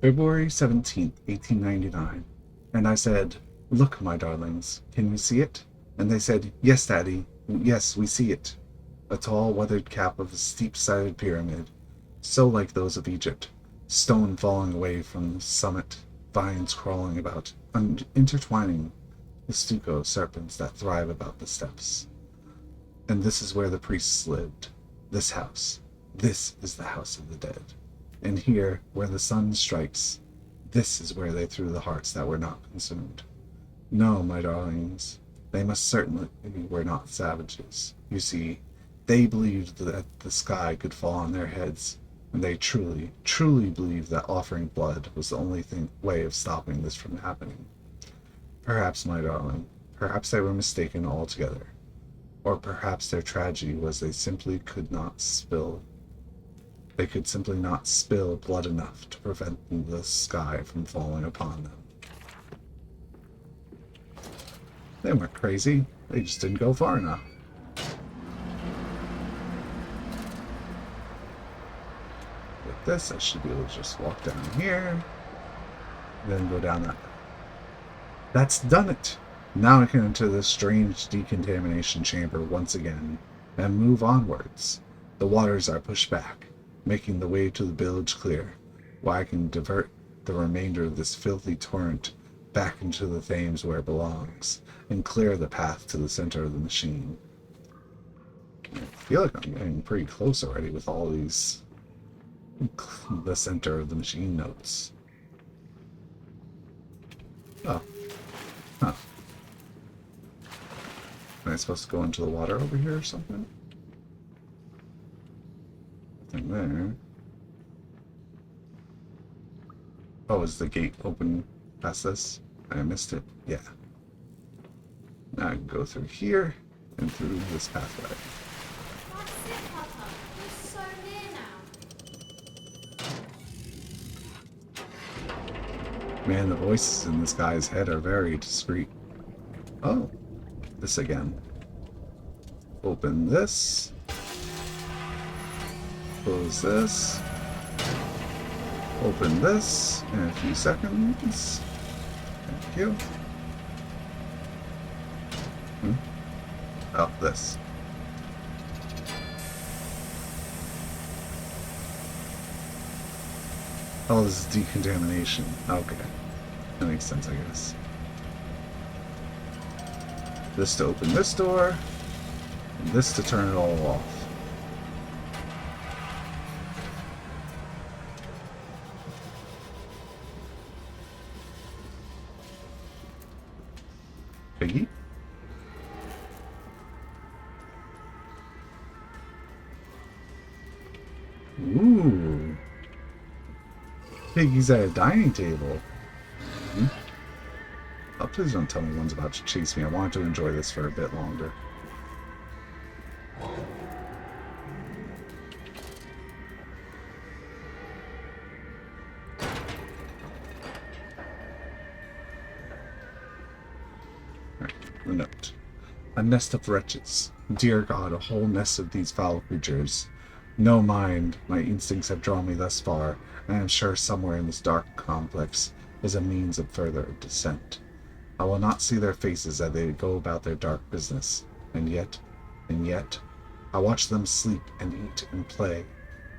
February 17th, 1899. And I said, "Look, my darlings, can we see it?" And they said, "Yes, Daddy, yes, we see it." A tall, weathered cap of a steep-sided pyramid, so like those of Egypt, stone falling away from the summit, vines crawling about, intertwining the stucco serpents that thrive about the steps. And this is where the priests lived. This house. This is the house of the dead. And here, where the sun strikes, This is where they threw the hearts that were not consumed. No, my darlings, they must certainly were not savages. You see, they believed that the sky could fall on their heads, and they truly, truly believed that offering blood was the only way of stopping this from happening. Perhaps, my darling, perhaps they were mistaken altogether. Or perhaps their tragedy was they simply could not spill. They could simply not spill blood enough to prevent the sky from falling upon them. They weren't crazy. They just didn't go far enough. With this, I should be able to just walk down here, then go down that. That's done it! Now I can enter this strange decontamination chamber once again, and move onwards. The waters are pushed back, making the way to the village clear, while I can divert the remainder of this filthy torrent back into the Thames where it belongs, and clear the path to the center of the machine. I feel like I'm getting pretty close already with all these the center of the machine notes. Oh. Huh. Am I supposed to go into the water over here or something? Nothing there. Oh, is the gate open past this? I missed it. Yeah. Now I can go through here and through this pathway. That's it, Papa. We're so near now. Man, the voices in this guy's head are very discreet. Oh, this again. Open this. Close this. Open this in a few seconds. Thank you. Oh, this. Oh, this is decontamination. Okay. That makes sense, I guess. This to open this door, and this to turn it all off. Piggy? Ooh. Piggy's at a dining table. Oh, please don't tell me one's about to chase me. I want to enjoy this for a bit longer. Right, the note. A nest of wretches. Dear God, a whole nest of these foul creatures. No mind, my instincts have drawn me thus far, and I am sure somewhere in this dark complex is a means of further descent. I will not see their faces as they go about their dark business, and yet, I watch them sleep and eat and play,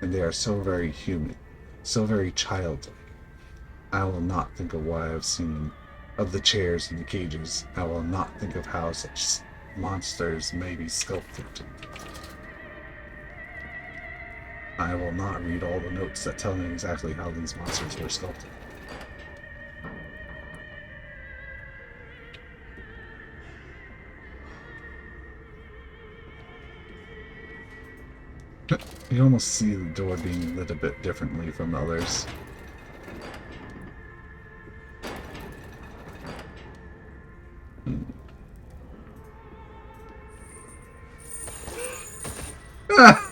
and they are so very human, so very childlike. I will not think of what I have seen, of the chairs and the cages. I will not think of how such monsters may be sculpted. I will not read all the notes that tell me exactly how these monsters were sculpted. You almost see the door being lit a bit differently from the others. Ah!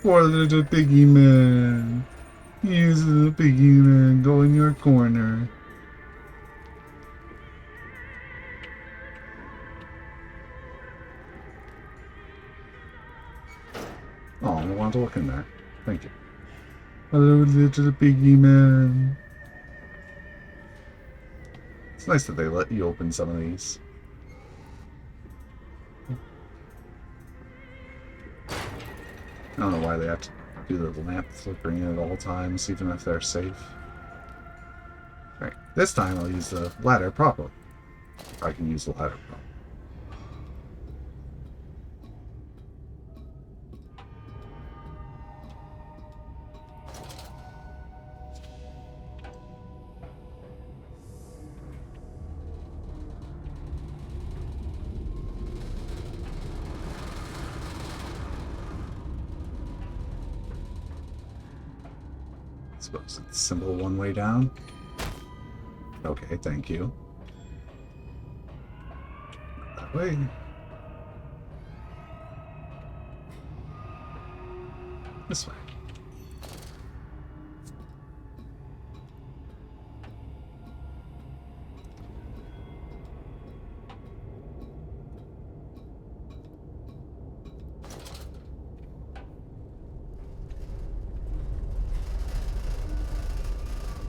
Poor little piggy man. Here's little piggy man. Go in your corner. Oh, I want to look in there. Thank you. Hello, little piggy man. It's nice that they let you open some of these. I don't know why they have to do the lamp flickering at all times, even if they're safe. Alright, this time I'll use the ladder properly. If I can use the ladder properly. Suppose it's simple one way down. Okay, thank you. That way. This way.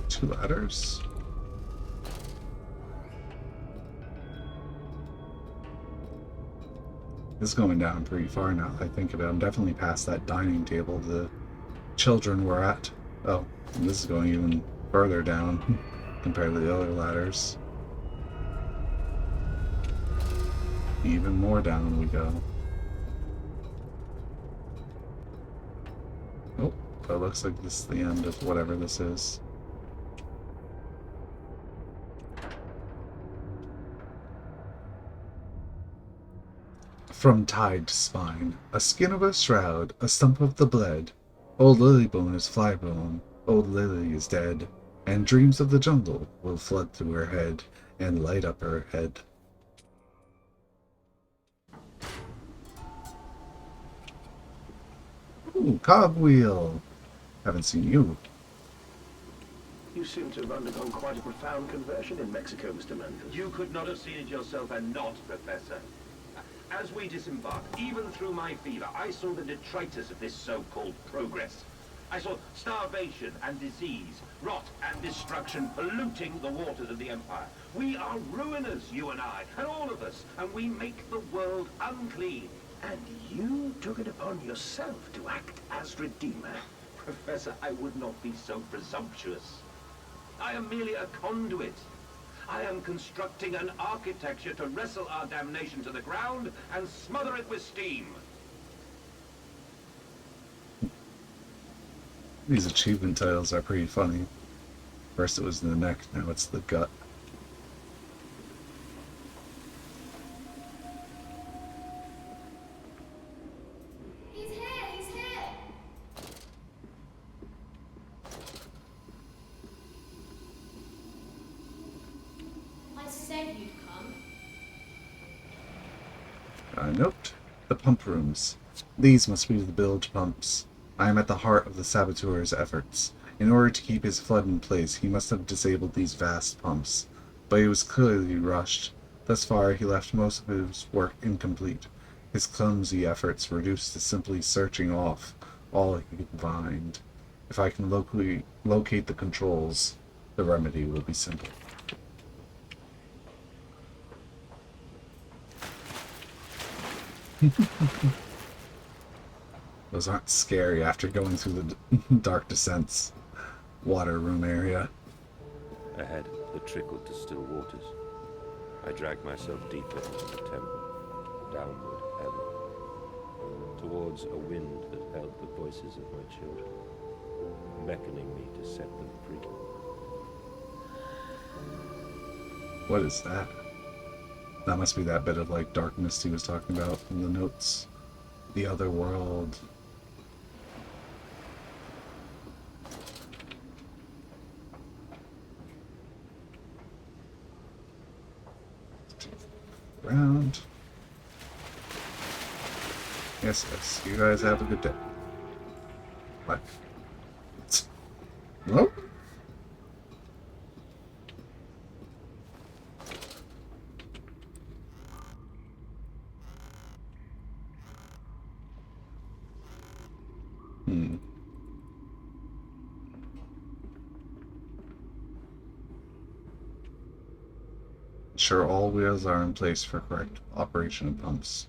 Two ladders. This is going down pretty far now that I think of it. I'm definitely past that dining table the children were at. Oh, and this is going even further down compared to the other ladders. Even more down we go. Oh, that looks like this is the end of whatever this is. From tide to spine, a skin of a shroud, a stump of the bled. Old Lilybone is flybone, old Lily is dead, and dreams of the jungle will flood through her head and light up her head. Ooh, cogwheel! Haven't seen you. You seem to have undergone quite a profound conversion in Mexico, Mr. Mendes. You could not have seen it yourself and not, Professor. As we disembarked, even through my fever, I saw the detritus of this so-called progress. I saw starvation and disease, rot and destruction polluting the waters of the Empire. We are ruiners, you and I, and all of us, and we make the world unclean. And you took it upon yourself to act as Redeemer. Professor, I would not be so presumptuous. I am merely a conduit. I am constructing an architecture to wrestle our damnation to the ground and smother it with steam. These achievement titles are pretty funny. First it was the neck, now it's the gut. He's here! He's here! I said you'd come. Note. The pump rooms. These must be the bilge pumps. I am at the heart of the saboteur's efforts. In order to keep his flood in place, he must have disabled these vast pumps. But he was clearly rushed. Thus far, he left most of his work incomplete. His clumsy efforts reduced to simply searching off all he could find. If I can locate the controls, the remedy will be simple. Those aren't scary after going through the dark descents water room area. Ahead, the trickle to still waters. I dragged myself deeper into the temple, downward ever, towards a wind that held the voices of my children, beckoning me to set them free. What is that? That must be that bit of like darkness he was talking about in the notes. The other world. Around. Yes, yes. You guys have a good day. What? Hello? Ensure all wheels are in place for correct operation of pumps.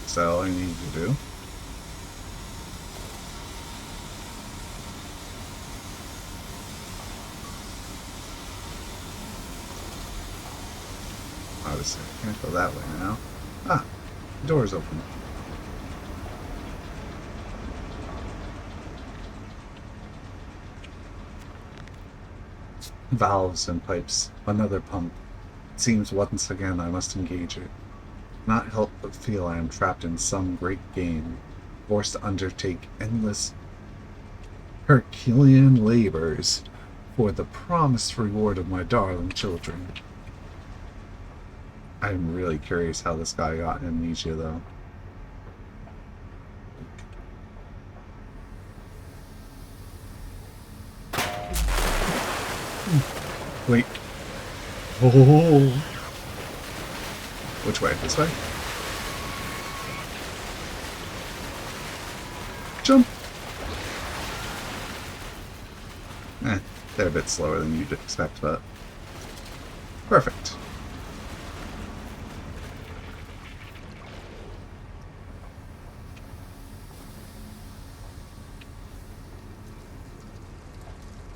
Is that all I need to do? Obviously, I can't go that way now. Ah, The door's open. Valves and pipes. Another pump. It seems once again I must engage it. Not help but feel I am trapped in some great game, forced to undertake endless Herculean labors for the promised reward of my darling children. I'm really curious how this guy got amnesia, though. Wait. Oh. Which way? This way? Jump! They're a bit slower than you'd expect, but perfect.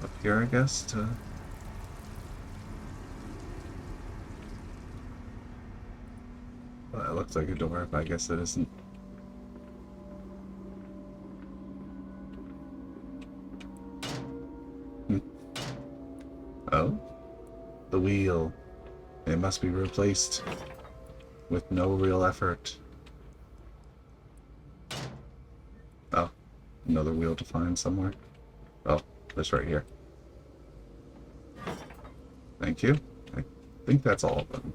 Up here, I guess, to... Well, it looks like a door, but I guess it isn't. Oh? The wheel. It must be replaced with no real effort. Oh, another wheel to find somewhere. Oh, this right here. Thank you. I think that's all of them.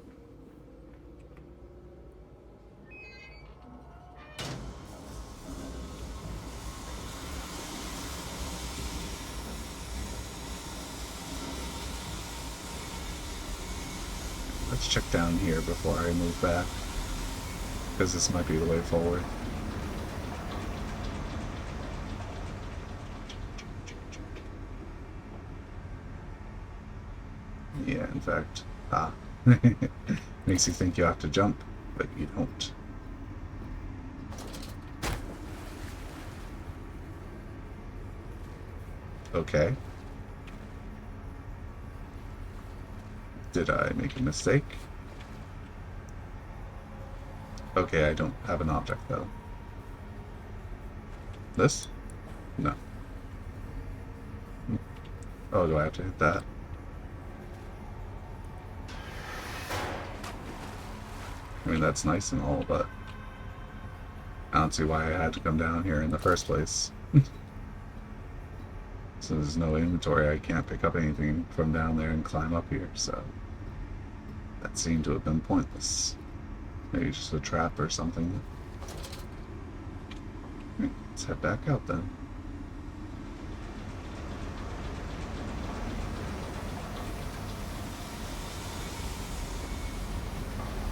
Let's check down here before I move back, because this might be the way forward. Yeah, in fact. Ah. Makes you think you have to jump, but you don't. Okay. Did I make a mistake? Okay, I don't have an object, though. This? No. Oh, do I have to hit that? I mean, that's nice and all, but I don't see why I had to come down here in the first place. So there's no inventory, I can't pick up anything from down there and climb up here, so that seemed to have been pointless. Maybe just a trap or something. Let's head back out then.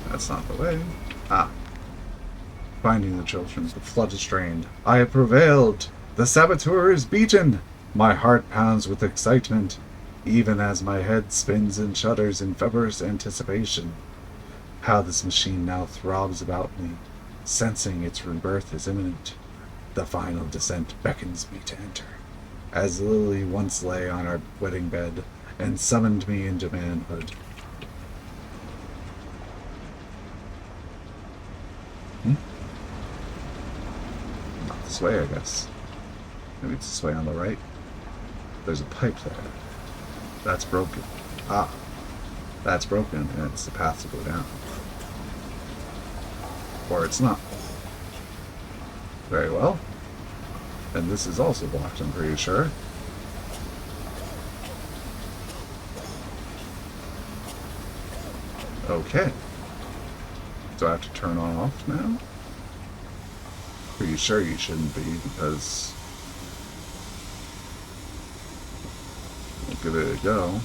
That's not the way. Ah. Finding the children. The flood is drained. I have prevailed! The saboteur is beaten! My heart pounds with excitement, even as my head spins and shudders in feverish anticipation. How this machine now throbs about me, sensing its rebirth is imminent. The final descent beckons me to enter, as Lily once lay on our wedding bed and summoned me into manhood. Not this way, I guess. Maybe it's this way on the right. There's a pipe there. That's broken. Ah. That's broken, and it's the path to go down. Or it's not. Very well. And this is also blocked, I'm pretty sure. Okay. Do I have to turn on off now? Pretty sure you shouldn't be, because we'll give it a go.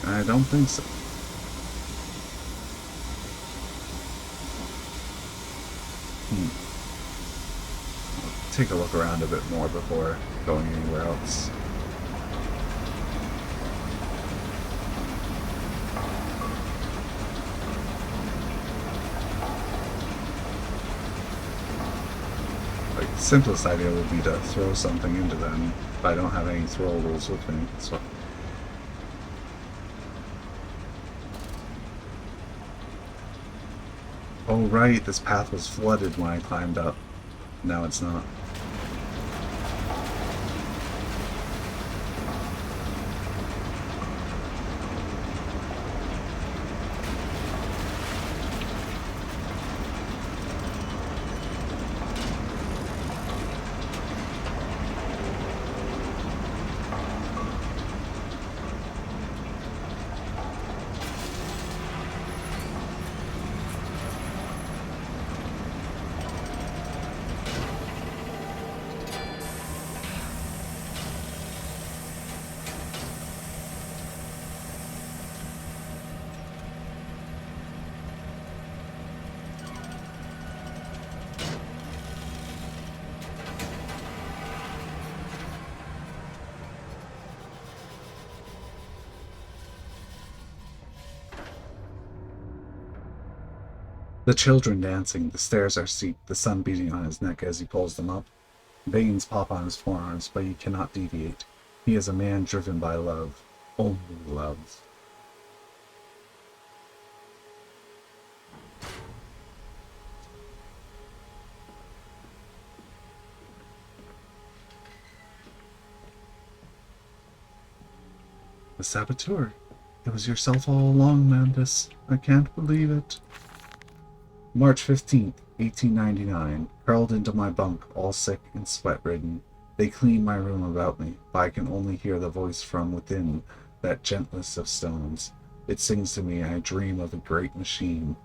I don't think so. I'll take a look around a bit more before going anywhere else. Like, the simplest idea would be to throw something into them, but I don't have any throwables with me, so... Oh right, this path was flooded when I climbed up. Now it's not. The children dancing, the stairs are steep, the sun beating on his neck as he pulls them up. Veins pop on his forearms, but he cannot deviate. He is a man driven by love. Only love. The saboteur. It was yourself all along, Mandus. I can't believe it. March 15th, 1899. Curled into my bunk, all sick and sweat-ridden. They clean my room about me, but I can only hear the voice from within, that gentlest of stones. It sings to me, I dream of a great machine.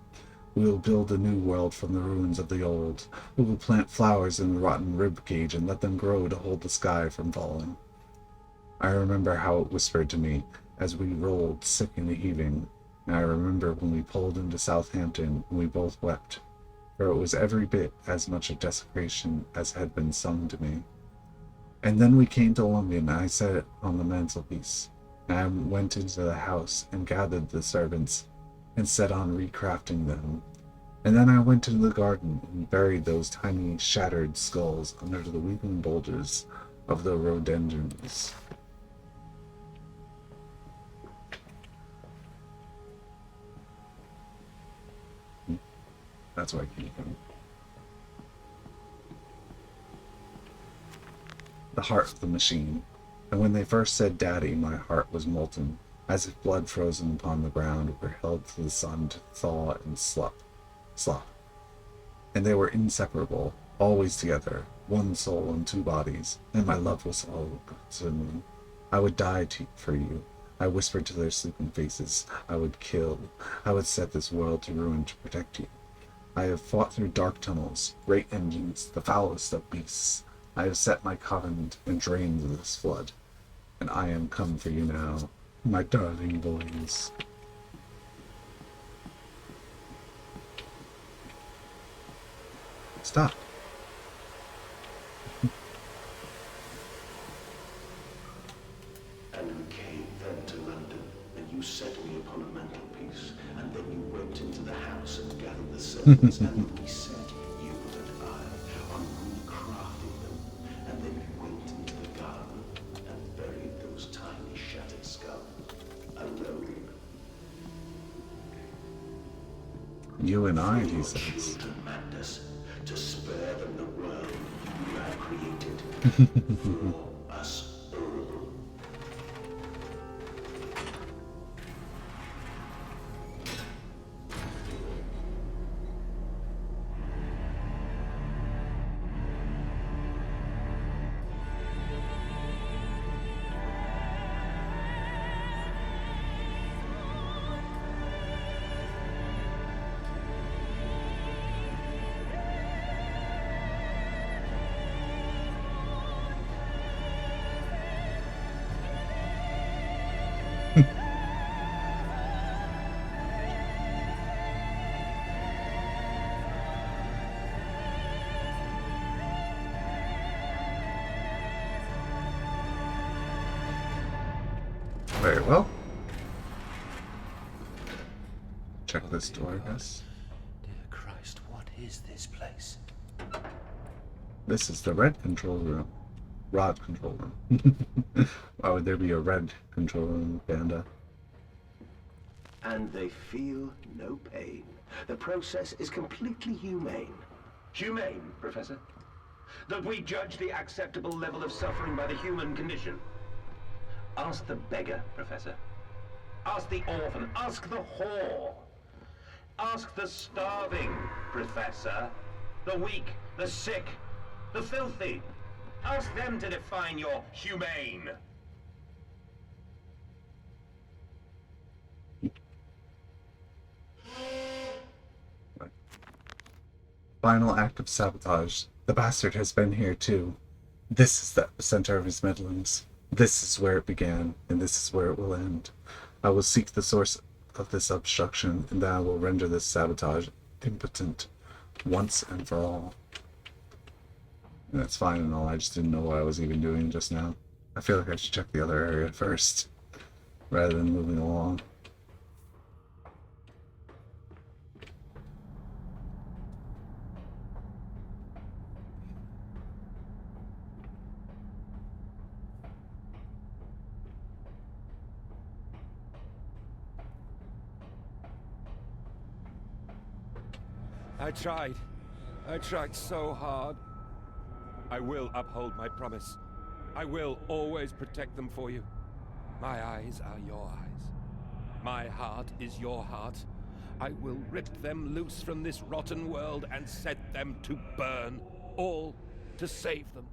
We will build a new world from the ruins of the old. We will plant flowers in the rotten rib cage and let them grow to hold the sky from falling. I remember how it whispered to me as we rolled, sick and heaving. And I remember when we pulled into Southampton and we both wept, for it was every bit as much a desecration as had been sung to me. And then we came to London, and I set it on the mantelpiece. And I went into the house and gathered the servants and set on recrafting them. And then I went into the garden and buried those tiny shattered skulls under the weeping boulders of the rhododendrons. That's where I came from. The heart of the machine. And when they first said daddy, my heart was molten, as if blood frozen upon the ground were held to the sun to thaw and slop. And they were inseparable, always together, one soul and two bodies, and my love was all consuming. I would die for you. I whispered to their sleeping faces. I would kill. I would set this world to ruin to protect you. I have fought through dark tunnels, great engines, the foulest of beasts. I have set my covenant and drained this flood. And I am come for you now, my darling boys. Stop. And we came then to London, and you set me upon a mantelpiece, and then you went into the house and gathered the servants, and we set, you and I, on recrafting them, and then you went into the garden and buried those tiny shattered skulls, alone. You and I, For he your says. children, Mandus, to spare them the world you have created. For us all. Very well. Check this door, I guess. Dear Christ, what is this place? This is the red control room. Rod control room. Why would there be a red control room, Panda? And they feel no pain. The process is completely humane. Humane, Professor? That we judge the acceptable level of suffering by the human condition? Ask the beggar, Professor. Ask the orphan. Ask the whore. Ask the starving, Professor. The weak, the sick, the filthy. Ask them to define your humane. Final act of sabotage. The bastard has been here too. This is the center of his meddlings. This is where it began, and this is where it will end. I will seek the source of this obstruction, and then I will render this sabotage impotent, once and for all. And that's fine and all, I just didn't know what I was even doing just now. I feel like I should check the other area first, rather than moving along. I tried. I tried so hard. I will uphold my promise. I will always protect them for you. My eyes are your eyes. My heart is your heart. I will rip them loose from this rotten world and set them to burn. All to save them.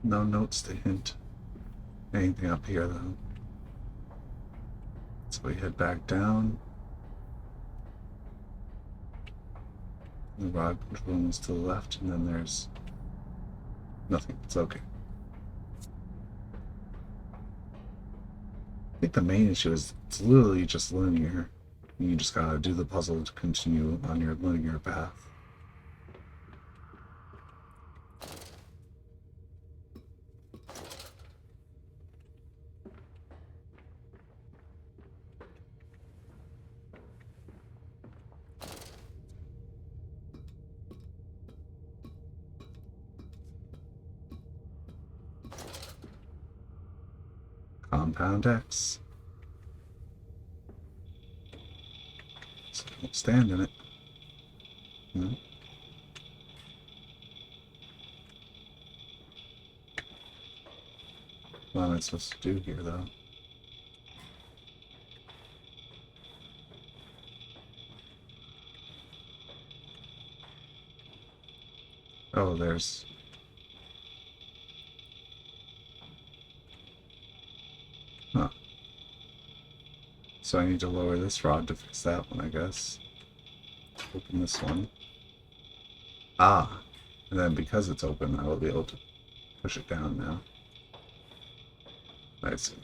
No notes to hint anything up here though. So we head back down. The rod control room is to the left, and then there's nothing. It's okay. I think the main issue is it's literally just linear. You just gotta do the puzzle to continue on your linear path. Compound X. So don't stand in it. No. What am I supposed to do here, though? Oh, there's... Huh. So I need to lower this rod to fix that one, I guess. Open this one. Ah! And then because it's open, I will be able to push it down now. I see.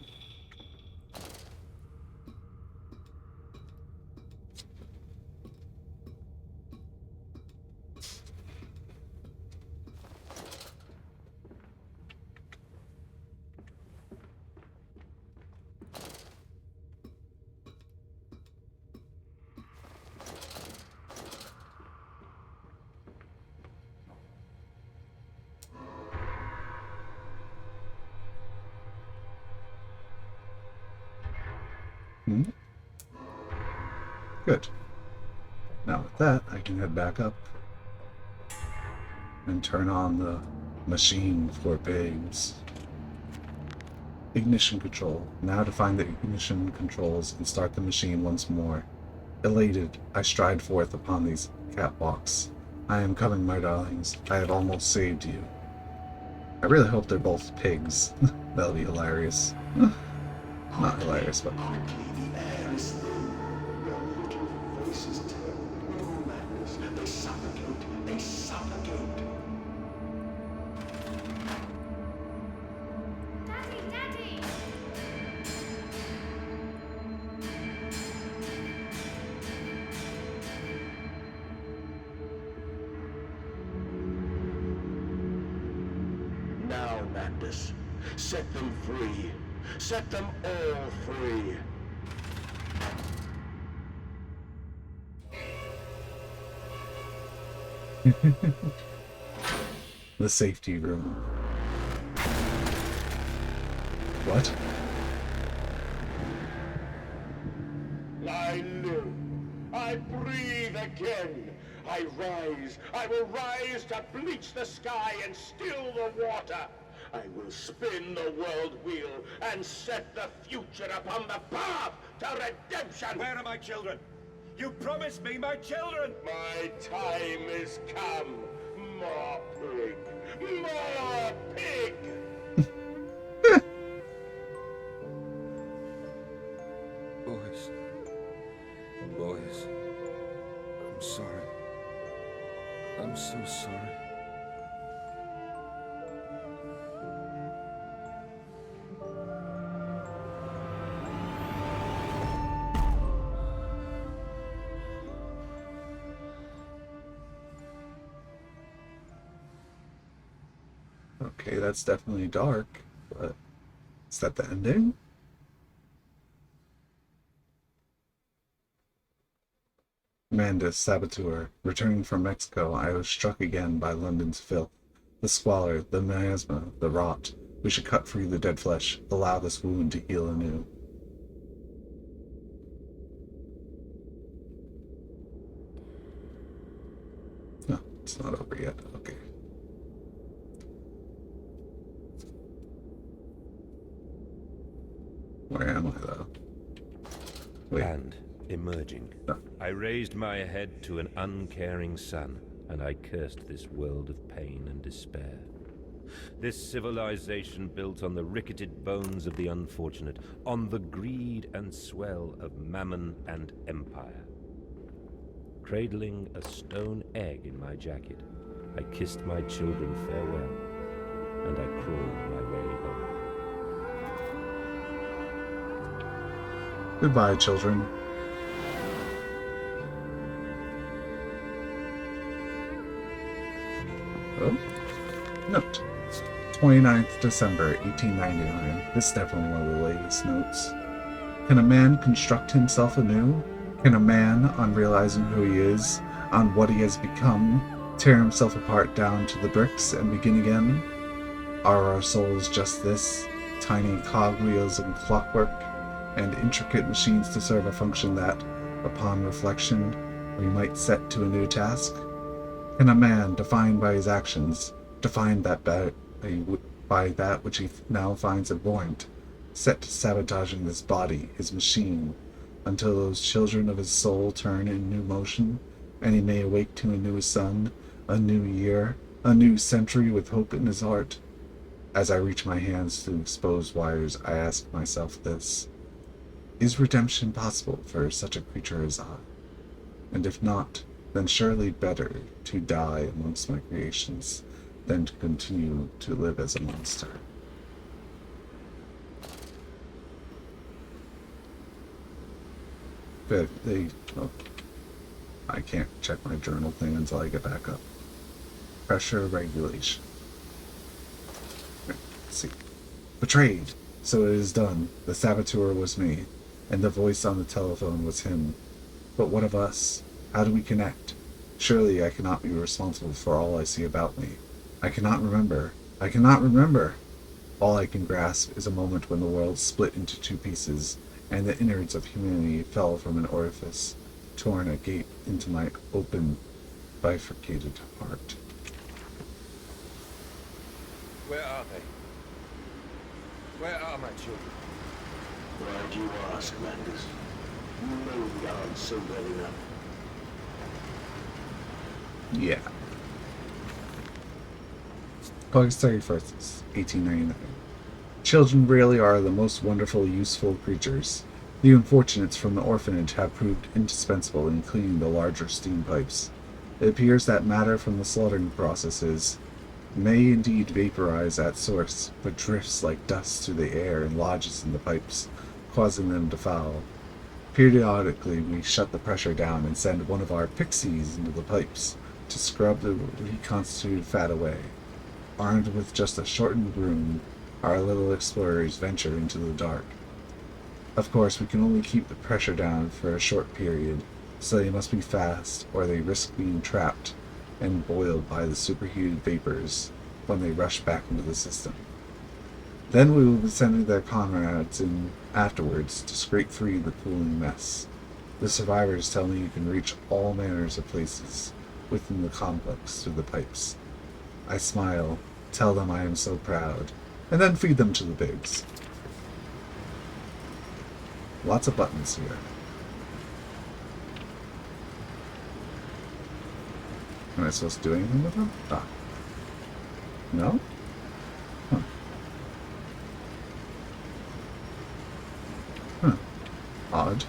Good. Now with that, I can head back up and turn on the machine for pigs. Ignition control. Now to find the ignition controls and start the machine once more. Elated, I stride forth upon these catwalks. I am coming, my darlings. I have almost saved you. I really hope they're both pigs. That'll be hilarious. Not hilarious, but... Quickly, the air is thin. Your little voices turn blue madness. They suffocate. They suffocate. Daddy, Daddy! Now, Mandus, set them free. Set them all free. The safety room. What? I live. I breathe again. I rise. I will rise to bleach the sky and still the water. I will spin the world wheel and set the future upon the path to redemption. Where are my children? You promised me my children! My time is come. More pig. More pig. Boys. Boys. I'm sorry. I'm so sorry. Okay, that's definitely dark, but is that the ending? Mandus, saboteur. Returning from Mexico, I was struck again by London's filth. The squalor, the miasma, the rot. We should cut free the dead flesh, allow this wound to heal anew. No, it's not over yet. Okay. Where am I, though? Wait. And, emerging, No. I raised my head to an uncaring sun, and I cursed this world of pain and despair. This civilization built on the ricketed bones of the unfortunate, on the greed and swell of mammon and empire. Cradling a stone egg in my jacket, I kissed my children farewell, and I crawled my way home. Goodbye, children. Oh? Note. 29th December, 1899. This is definitely one of the latest notes. Can a man construct himself anew? Can a man, on realizing who he is, on what he has become, tear himself apart down to the bricks and begin again? Are our souls just this? Tiny cogwheels and clockwork, and intricate machines to serve a function that, upon reflection, we might set to a new task? Can a man, defined by his actions, defined by that which he now finds abhorrent, set to sabotaging this body, his machine, until those children of his soul turn in new motion, and he may awake to a new sun, a new year, a new century with hope in his heart? As I reach my hands to exposed wires, I ask myself this: is redemption possible for such a creature as I? And if not, then surely better to die amongst my creations than to continue to live as a monster. But I can't check my journal thing until I get back up. Pressure regulation. Let's see. Betrayed! So it is done. The saboteur was me, and the voice on the telephone was him. But what of us? How do we connect? Surely I cannot be responsible for all I see about me. I cannot remember. I cannot remember! All I can grasp is a moment when the world split into two pieces, and the innards of humanity fell from an orifice, torn agape into my open, bifurcated heart. Where are they? Where are my children? Why do you ask, Mandus? You know the answer well enough. Yeah. August 31st, 1899. Children really are the most wonderful, useful creatures. The unfortunates from the orphanage have proved indispensable in cleaning the larger steam pipes. It appears that matter from the slaughtering processes may indeed vaporize at source, but drifts like dust through the air and lodges in the pipes, causing them to foul. Periodically, we shut the pressure down and send one of our pixies into the pipes to scrub the reconstituted fat away. Armed with just a shortened broom, our little explorers venture into the dark. Of course, we can only keep the pressure down for a short period, so they must be fast, or they risk being trapped and boiled by the superheated vapors when they rush back into the system. Then we will be sending their comrades in afterwards to scrape free the cooling mess. The survivors tell me you can reach all manners of places within the complex through the pipes. I smile, tell them I am so proud, and then feed them to the pigs. Lots of buttons here. Am I supposed to do anything with them? Ah. No? Huh. Huh. Odd.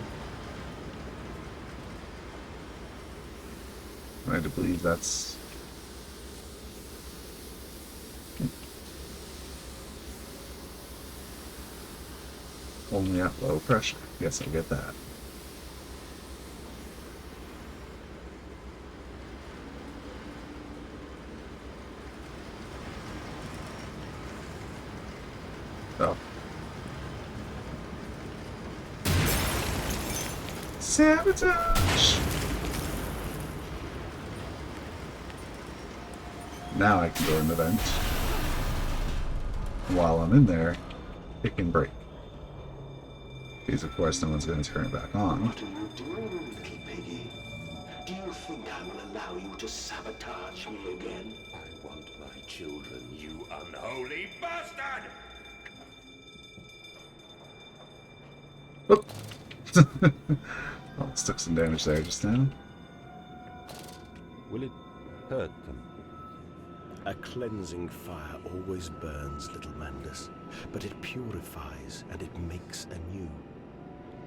I do believe that's... Only at low pressure. Yes, I get that. Oh. Sabotage! Now I can go in the vent. While I'm in there, it can break. Because of course no one's going to turn it back on. What are you doing, little piggy? Do you think I will allow you to sabotage me again? I want my children, you unholy bastard! Oop. Almost took some damage there just now. Will it hurt them? A cleansing fire always burns, little Mandus, but it purifies and it makes anew.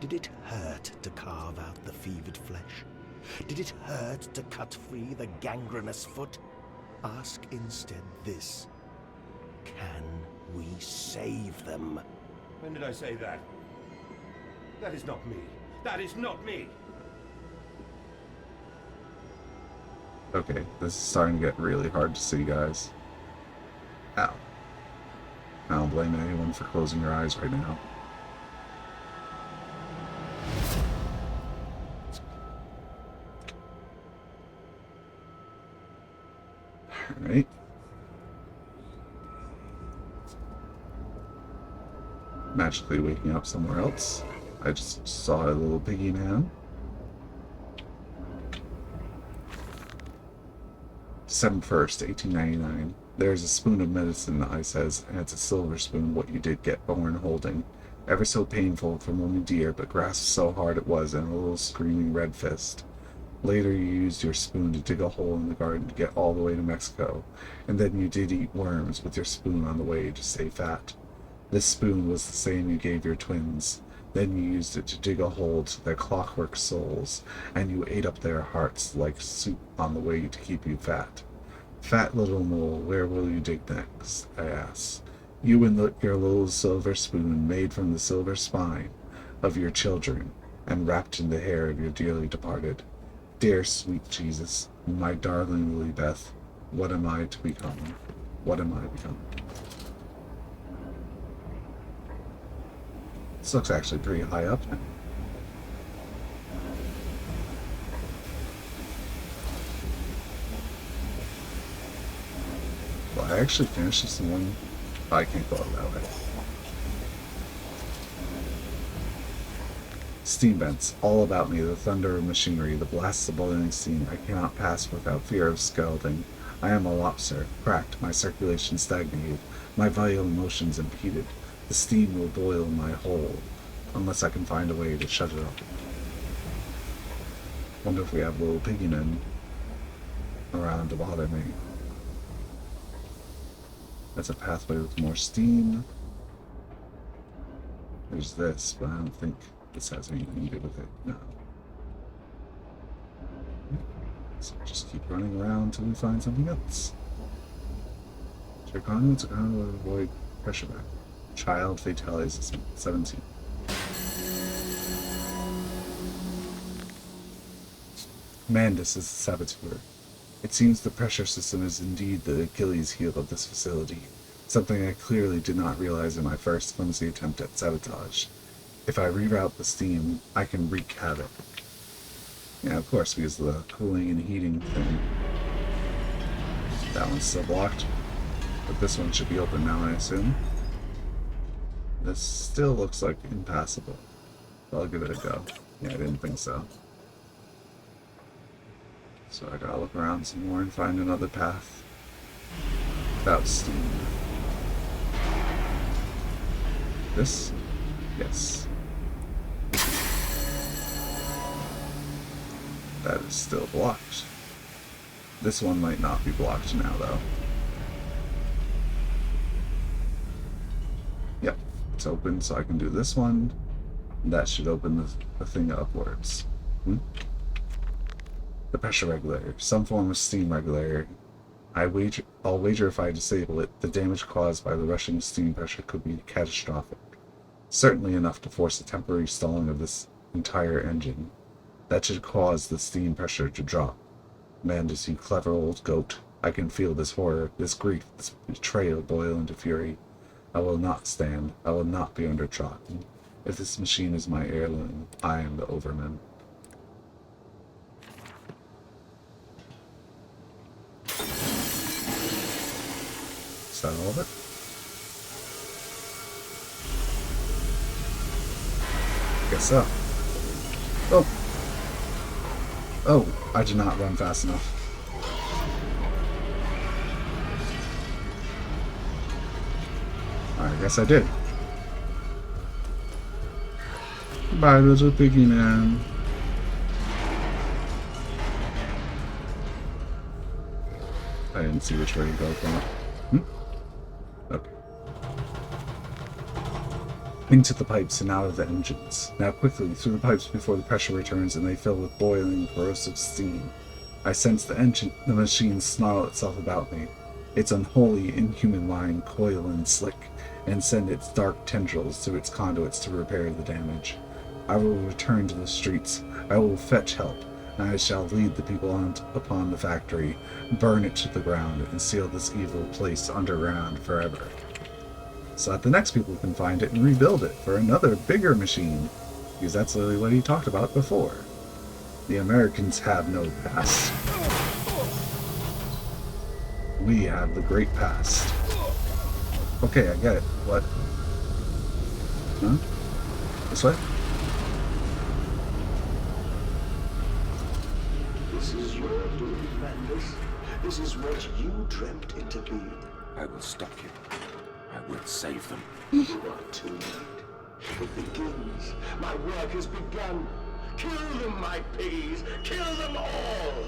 Did it hurt to carve out the fevered flesh? Did it hurt to cut free the gangrenous foot? Ask instead this. Can we save them? When did I say that? That is not me. That is not me. Okay, this is starting to get really hard to see, guys. Ow. I don't blame anyone for closing your eyes right now. Alright. Magically waking up somewhere else. I just saw a little piggy man. December 1st, 1899. There's a spoon of medicine, I says, and it's a silver spoon, what you did get born holding. Ever so painful from only dear, but grasped so hard it was in a little screaming red fist. Later you used your spoon to dig a hole in the garden to get all the way to Mexico, and then you did eat worms with your spoon on the way to stay fat. This spoon was the same you gave your twins. Then you used it to dig a hole to their clockwork souls, and you ate up their hearts like soup on the way to keep you fat. Fat little mole, where will you dig next? I ask. You and your little silver spoon made from the silver spine of your children, and wrapped in the hair of your dearly departed. Dear sweet Jesus, my darling Lily Beth, what am I to become? What am I becoming? This looks actually pretty high up now. Well, I actually finished this in one... I can't go out that way. Steam vents, all about me, the thunder of machinery, the blasts of boiling steam. I cannot pass without fear of scalding. I am a lobster, cracked, my circulation stagnated, my vital motions impeded. The steam will boil my hole, unless I can find a way to shut it off. Wonder if we have little piggy men around to bother me. That's a pathway with more steam. There's this, but I don't think this has anything to do with it. No. So just keep running around until we find something else. Check conduits to avoid pressure back. Child fatalities 17. Mandus is the saboteur. It seems the pressure system is indeed the Achilles heel of this facility. Something I clearly did not realize in my first clumsy attempt at sabotage. If I reroute the steam, I can wreak havoc. Yeah, of course, because of the cooling and heating thing. That one's still blocked. But this one should be open now, I assume. This still looks like impassable. I'll give it a go. Yeah, I didn't think so. So I gotta look around some more and find another path. Without steam. This? Yes. That is still blocked. This one might not be blocked now, though. Yep, it's open, so I can do this one. That should open the thing upwards. The pressure regulator. Some form of steam regulator. I'll wager if I disable it, the damage caused by the rushing steam pressure could be catastrophic. Certainly enough to force a temporary stalling of this entire engine. That should cause the steam pressure to drop. Mandus, you clever old goat. I can feel this horror, this grief, this betrayal boil into fury. I will not stand. I will not be undertrodden. If this machine is my heirloom, I am the overman. Is that all of it? Guess so. Oh! Oh, I did not run fast enough. I guess I did. Bye, little piggy man. I didn't see which way to go from it. Okay. Into the pipes and out of the engines. Now quickly, through the pipes before the pressure returns and they fill with boiling, corrosive steam. I sense the machine snarl itself about me. Its unholy, inhuman line coil and slick, and send its dark tendrils to its conduits to repair the damage. I will return to the streets. I will fetch help, and I shall lead the people upon the factory, burn it to the ground, and seal this evil place underground forever. So that the next people can find it and rebuild it for another bigger machine, because that's literally what he talked about before. The Americans have no past. We have the great past. Okay, I get it. What? Huh? This way? This is your doing, Mandus. This is what you dreamt it to be. I will stop you. I will save them. You are too late. It begins. My work has begun. Kill them, my piggies. Kill them all.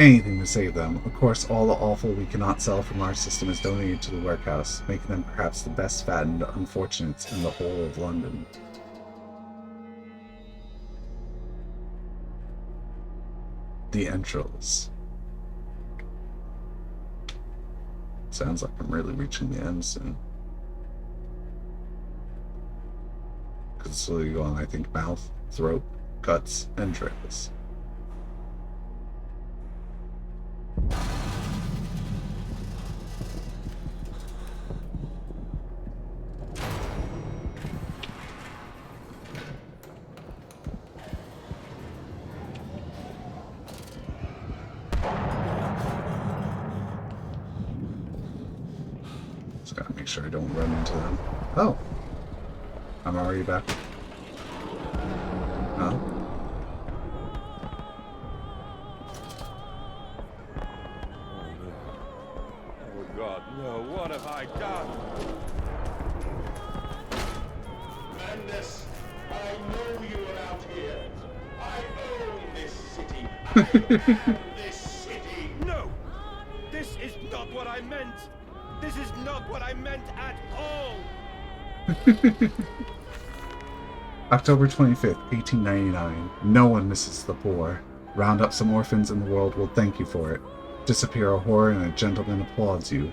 Anything to save them. Of course, all the awful we cannot sell from our system is donated to the workhouse, making them perhaps the best fattened unfortunates in the whole of London. The entrails. Sounds like I'm really reaching the end soon. Because it's literally going, I think, mouth, throat, guts, entrails. Just gotta make sure I don't run into them. Oh! I'm already back. Oh. Oh God, no, what have I done? Mandus, I know you are out here. I own this city. I am this city. No! This is not what I meant! This is not what I meant at all! October 25th, 1899. No one misses the poor. Round up some orphans and the world will thank you for it. Disappear a whore and a gentleman applauds you.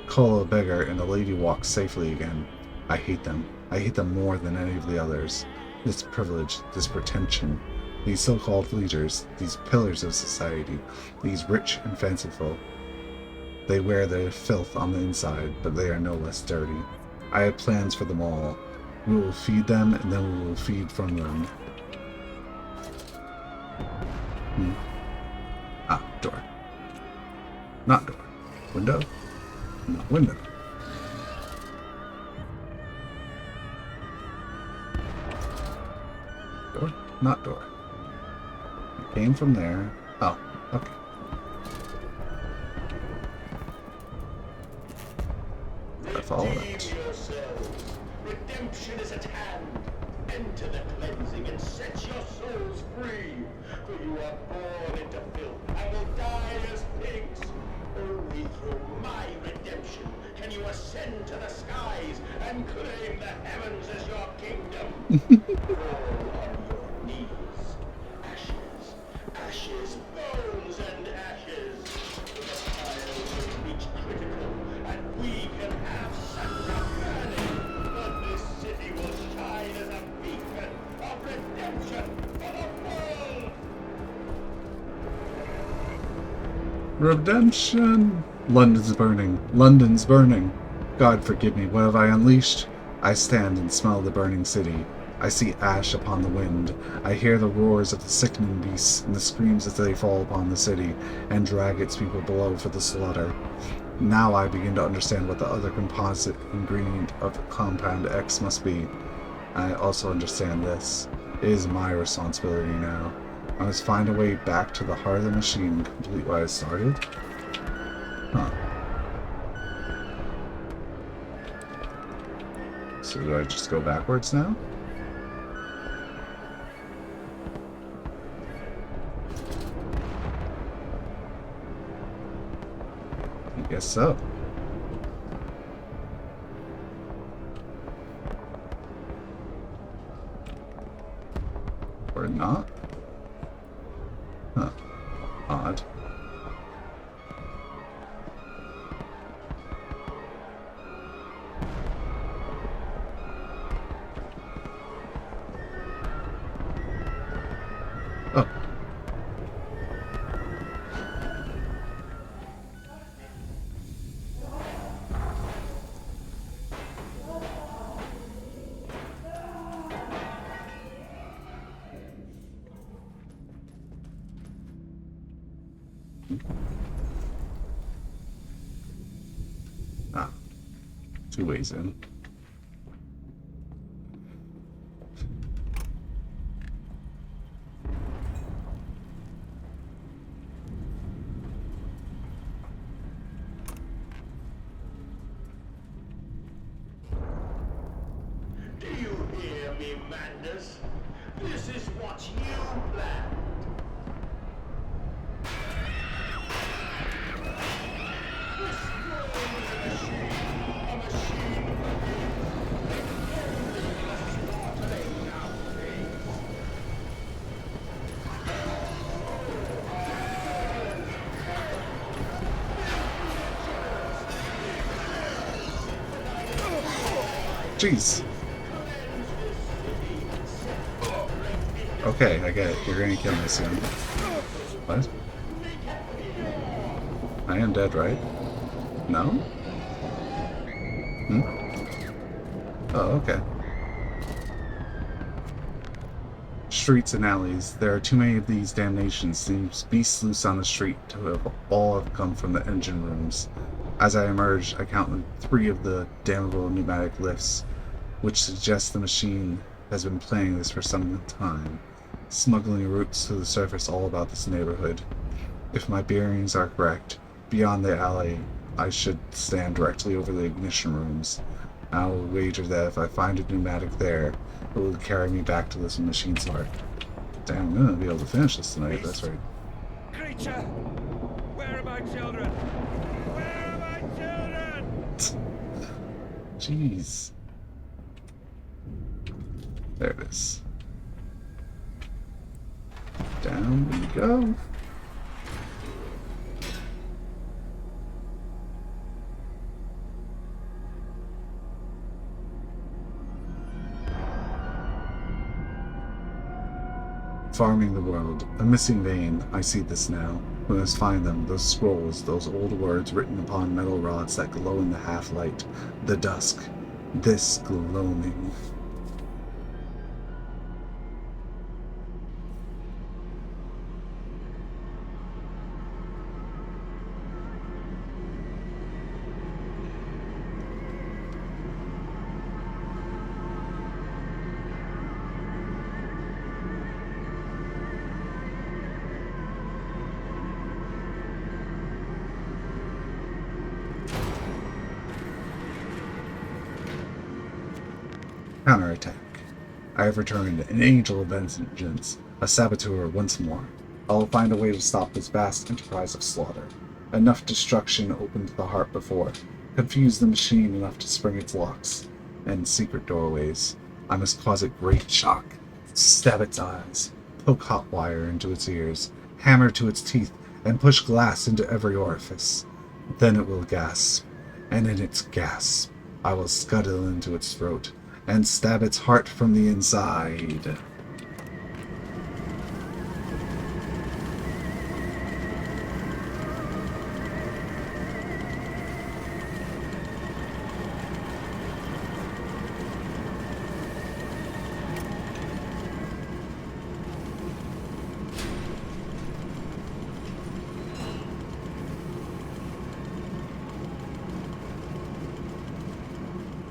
Call a beggar and a lady walks safely again. I hate them. I hate them more than any of the others. This privilege, this pretension. These so-called leaders, these pillars of society, these rich and fanciful, they wear their filth on the inside, but they are no less dirty. I have plans for them all. We will feed them, and then we will feed from them. Ah, door. Not door. Window? Not window. Door? Not door. It came from there. Oh, okay. I follow that. Redeem yourselves. Redemption is at hand. Enter the cleansing and set your souls free. For you are born into filth and will die as pigs. Only through my redemption can you ascend to the skies and claim the heavens as your kingdom. Fall on your knees. Ashes, ashes, bones and ashes. The piles have reached critical, and we can have such a burning. But this city will shine as a beacon of redemption for the world. Redemption! London's burning. London's burning. God forgive me, what have I unleashed? I stand and smell the burning city. I see ash upon the wind. I hear the roars of the sickening beasts and the screams as they fall upon the city and drag its people below for the slaughter. Now I begin to understand what the other composite ingredient of Compound X must be. I also understand this. It is my responsibility now. I must find a way back to the heart of the machine and complete what I started. Huh. So do I just go backwards now? I guess so. Or not? Huh. Odd. Oh. Ah. 2 ways in. Do you hear me, madness? This is what you planned. This world is a machine for pigs. Only a slaughtering now, pigs. Jeez. Okay, I get it. You're gonna kill me soon. What? I am dead, right? No? Hmm? Oh, okay. Streets and alleys. There are too many of these damnations. Seems beasts loose on the street to have all have come from the engine rooms. As I emerged, I counted 3 of the damnable pneumatic lifts, which suggests the machine has been planning this for some time, smuggling routes to the surface all about this neighborhood. If my bearings are correct, beyond the alley, I should stand directly over the ignition rooms. I will wager that if I find a pneumatic there, it will carry me back to this machine's heart. Damn, I'm gonna be able to finish this tonight, that's right. Creature! Where are my children? Where are my children? Jeez. There it is. Down we go. Farming the world, a missing vein, I see this now. We must find them, those scrolls, those old words written upon metal rods that glow in the half-light, the dusk. This gloaming. Counterattack. I have returned, an angel of vengeance, a saboteur once more. I will find a way to stop this vast enterprise of slaughter. Enough destruction opened the heart before, confuse the machine enough to spring its locks and secret doorways. I must cause it great shock, stab its eyes, poke hot wire into its ears, hammer to its teeth, and push glass into every orifice. Then it will gasp, and in its gasp, I will scuttle into its throat and stab its heart from the inside.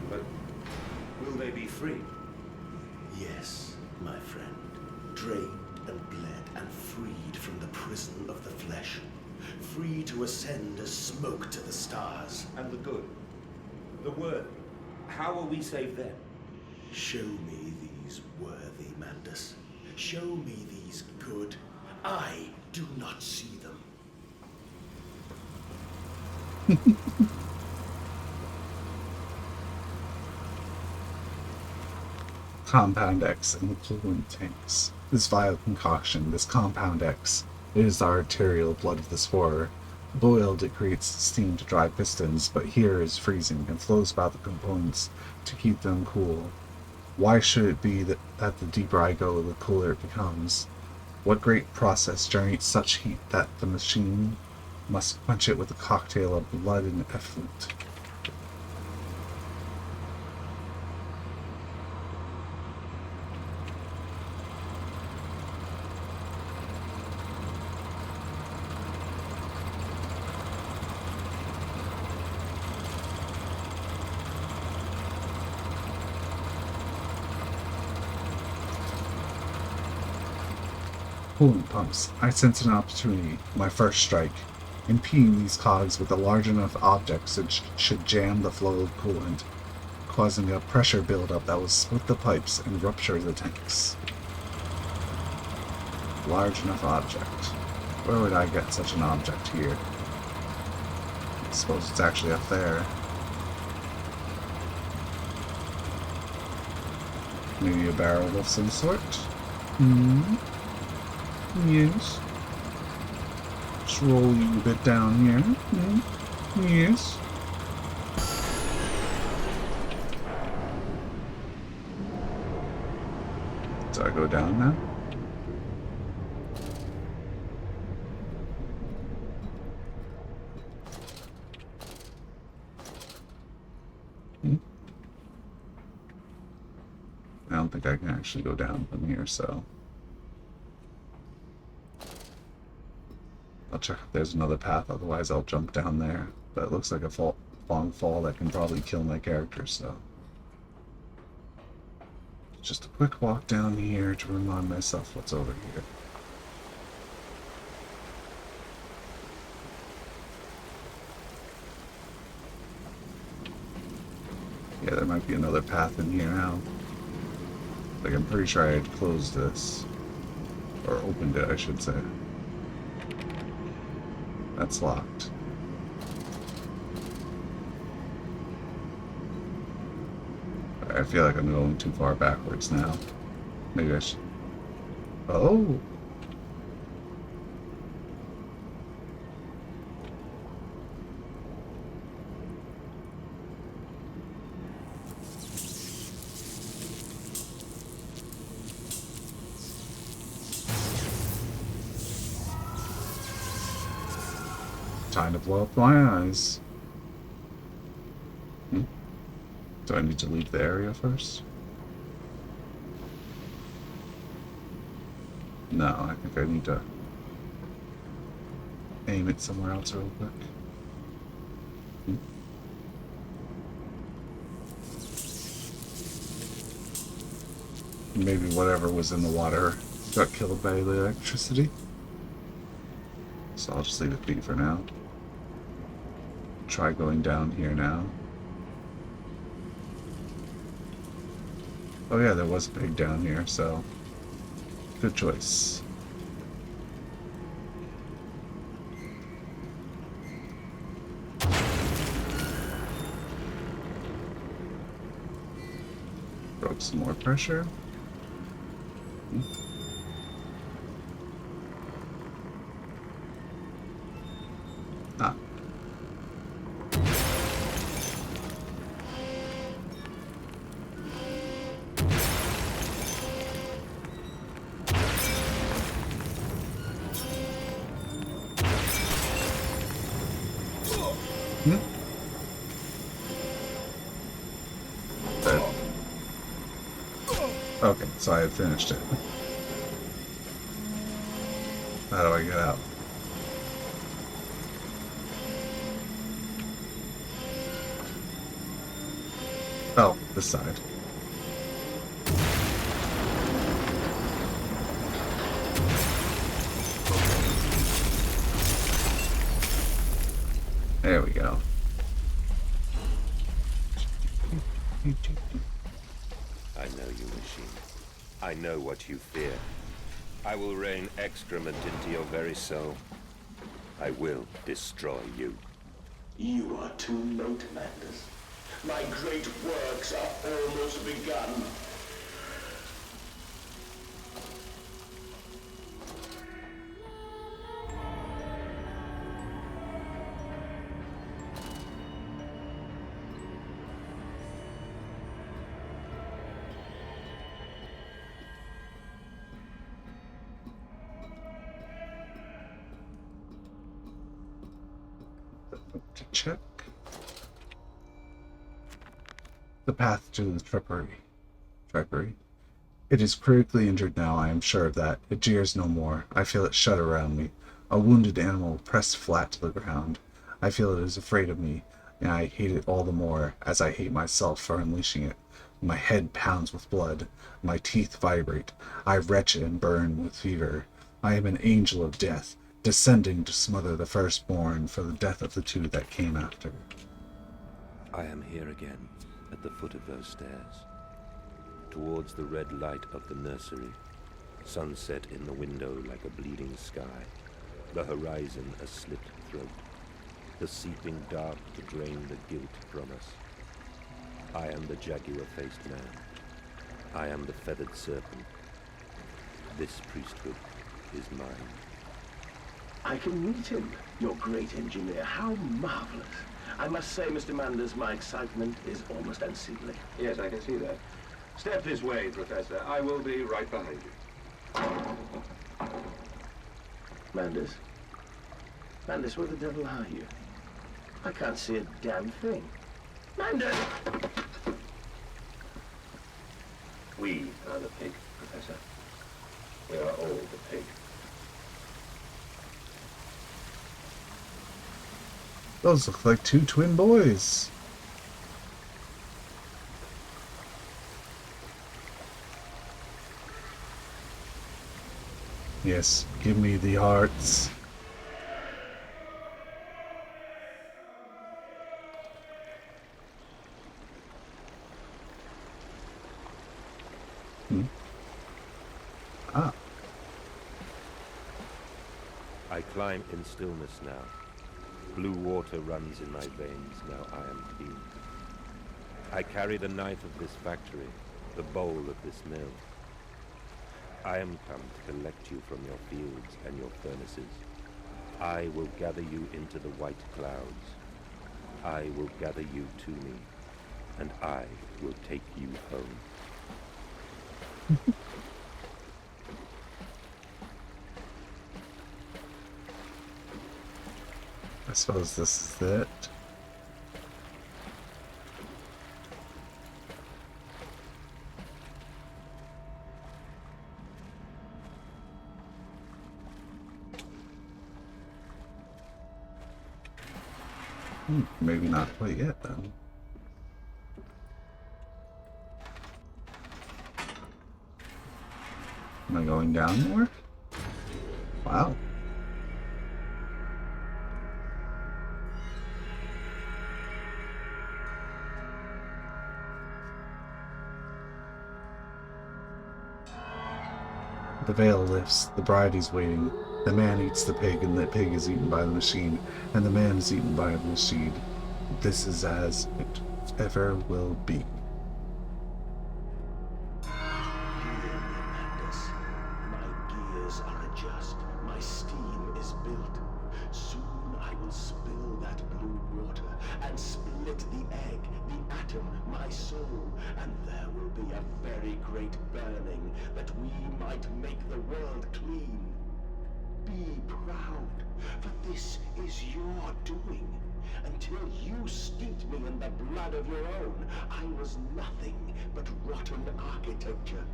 But will they be free? Yes, my friend. Drained and bled and freed from the prison of the flesh. Free to ascend as smoke to the stars. And the good? The worthy? How will we save them? Show me these worthy, Mandus. Show me these good. I do not see them. Compound X in the coolant tanks. This vile concoction, this Compound X, it is the arterial blood of this horror. Boiled, it creates steam to drive pistons, but here is freezing and flows about the components to keep them cool. Why should it be that the deeper I go, the cooler it becomes? What great process generates such heat that the machine must quench it with a cocktail of blood and effluent? Coolant pumps. I sense an opportunity, my first strike. Impeding these cogs with a large enough object should jam the flow of coolant, causing a pressure buildup that will split the pipes and rupture the tanks. Large enough object. Where would I get such an object here? I suppose it's actually up there. Maybe a barrel of some sort? Yes. Just roll you a bit down here. Yes. Do I go down now? I don't think I can actually go down from here, so I'll check if there's another path, otherwise I'll jump down there. But it looks like a long fall that can probably kill my character, so just a quick walk down here to remind myself what's over here. Yeah, there might be another path in here now. Like, I'm pretty sure I had closed this. Or opened it, I should say. That's locked. I feel like I'm going too far backwards now. Maybe I should... Oh! time to blow up my eyes. Do I need to leave the area first? No, I think I need to aim it somewhere else real quick. Maybe whatever was in the water got killed by the electricity. So I'll just leave it be for now. Try going down here now. Oh yeah, there was a pig down here, so good choice. Broke some more pressure. Ah. There. Okay, so I had finished it. How do I get out? Oh, this side. There we go. I know you, machine. I know what you fear. I will rain excrement into your very soul. I will destroy you. You are too late, Mandus. My great works are almost begun. To check the path to the trepery. It is critically injured now, I am sure of that. It jeers no more. I feel it shudder around me. A wounded animal pressed flat to the ground. I feel it is afraid of me, and I hate it all the more, as I hate myself for unleashing it. My head pounds with blood. My teeth vibrate. I retch and burn with fever. I am an angel of death, descending to smother the firstborn for the death of the two that came after. I am here again, at the foot of those stairs. Towards the red light of the nursery. Sunset in the window like a bleeding sky. The horizon a slit throat. The seeping dark to drain the guilt from us. I am the jaguar-faced man. I am the feathered serpent. This priesthood is mine. I can meet him, your great engineer. How marvelous. I must say, Mr. Manders, my excitement is almost unseemly. Yes, I can see that. Step this way, Professor. I will be right behind you. Manders? Manders, where the devil are you? I can't see a damn thing. Manders! We are the pig, Professor. We are all the pig. Those look like two twin boys. Yes, give me the hearts. Ah. I climb in stillness now. Blue water runs in my veins, now I am clean. I carry the knife of this factory, the bowl of this mill. I am come to collect you from your fields and your furnaces. I will gather you into the white clouds. I will gather you to me, and I will take you home. I suppose this is it. Maybe not quite yet then. Am I going down more? Wow. The veil lifts, the bride is waiting. The man eats the pig, and the pig is eaten by the machine, and the man is eaten by the machine. This is as it ever will be. My gears are adjust, my steam is built. Soon I will spill that blue water and split the egg, the atom, my soul, and there will be a very great burning that we might make the world clean. Be proud, for this is your doing. Until you steeped me in the blood of your own, I was nothing but rotten architecture.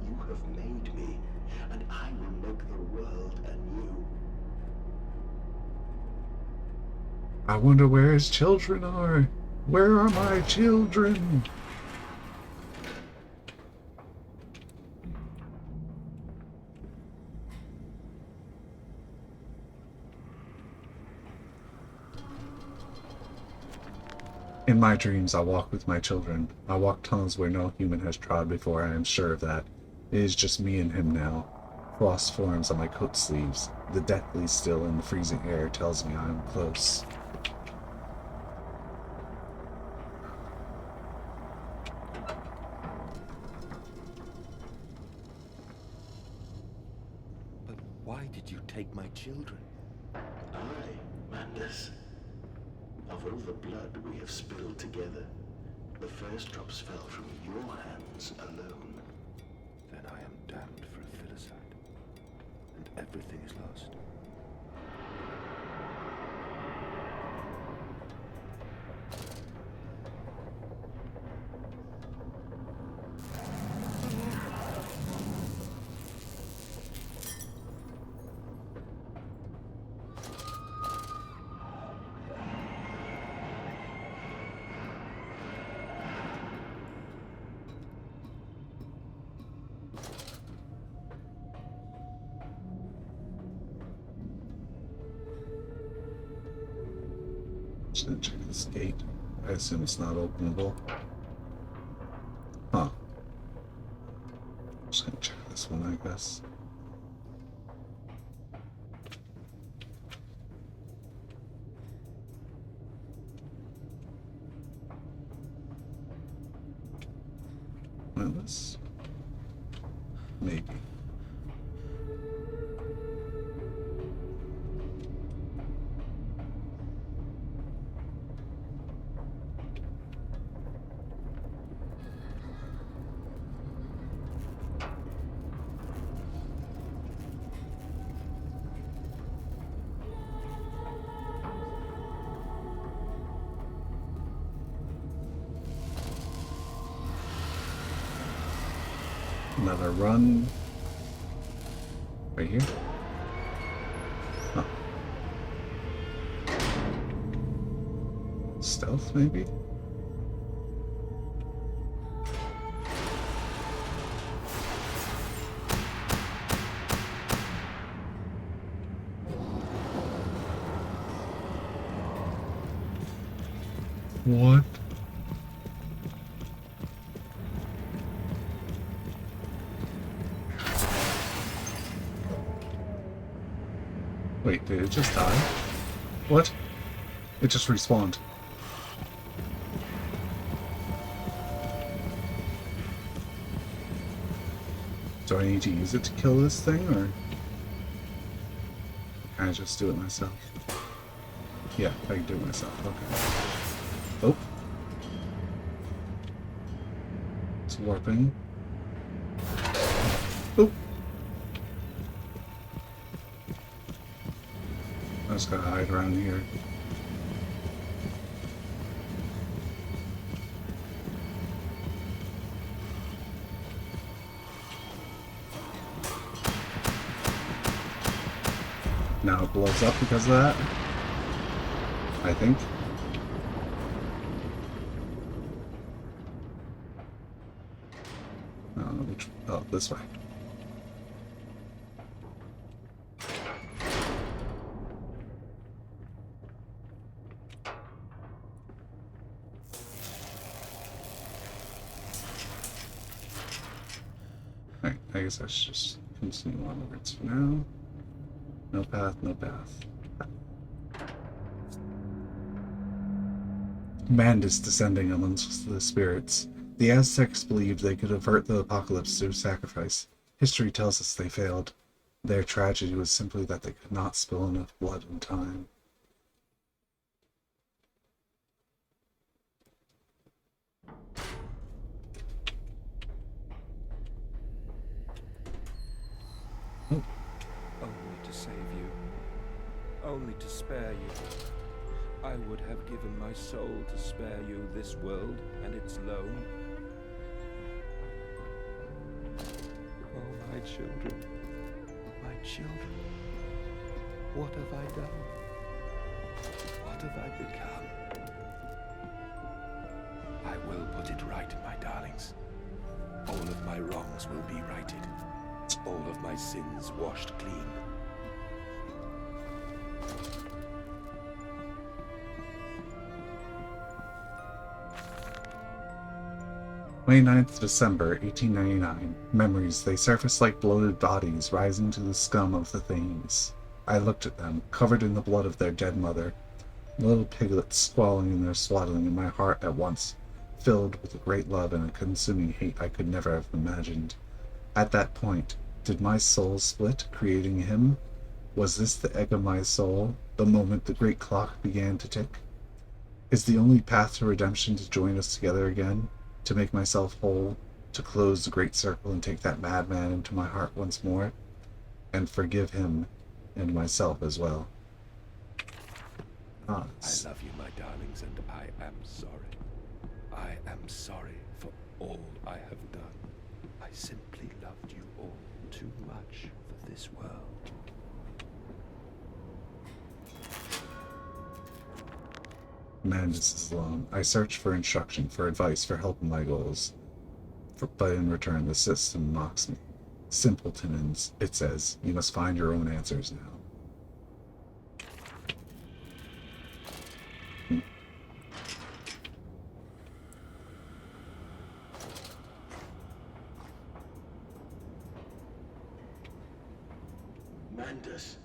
You have made me, and I will make the world anew. I wonder where his children are. Where are my children? In my dreams, I walk with my children. I walk tunnels where no human has trod before, I am sure of that. It is just me and him now. Frost forms on my coat sleeves. The deathly still in the freezing air tells me I am close. But why did you take my children? I, Mandus. Of all the blood we have spilled together, the first drops fell from your hands alone. Then I am damned for a filicide, and everything is lost. Just gonna check this gate. I assume it's not openable. Huh. Just gonna check this one, I guess. Well, this. Maybe. Another run. Right here. Huh. Stealth, maybe? What? Wait, did it just die? What? It just respawned. Do I need to use it to kill this thing, or can I just do it myself? Yeah, I can do it myself. Okay. Oh. It's warping. Oh. just gotta hide around here. Now it blows up because of that, I think. I don't know which. Oh, this way. Alright, I guess I should just continue onwards for now. No path, no path. Madness descending amongst the spirits. The Aztecs believed they could avert the apocalypse through sacrifice. History tells us they failed. Their tragedy was simply that they could not spill enough blood in time. Oh. Only to save you. Only to spare you. I would have given my soul to spare you this world and its loan. Oh, my children. My children. What have I done? What have I become? I will put it right, my darlings. All of my wrongs will be righted. All of my sins washed clean. December 1899. Memories, they surface like bloated bodies rising to the scum of the Thames. I looked at them, covered in the blood of their dead mother, little piglets squalling in their swaddling, and my heart at once filled with a great love and a consuming hate I could never have imagined. At that point, did my soul split, creating him? Was this the egg of my soul, the moment the great clock began to tick? Is the only path to redemption to join us together again? To make myself whole, to close the great circle and take that madman into my heart once more, and forgive him and myself as well. I love you, my darlings, and I am sorry. I am sorry for all I have done. I simply loved you all too much for this world. Madness is long. I search for instruction, for advice, for help in my goals. But in return, the system mocks me. Simpleton, it says, you must find your own answers now. Mandus,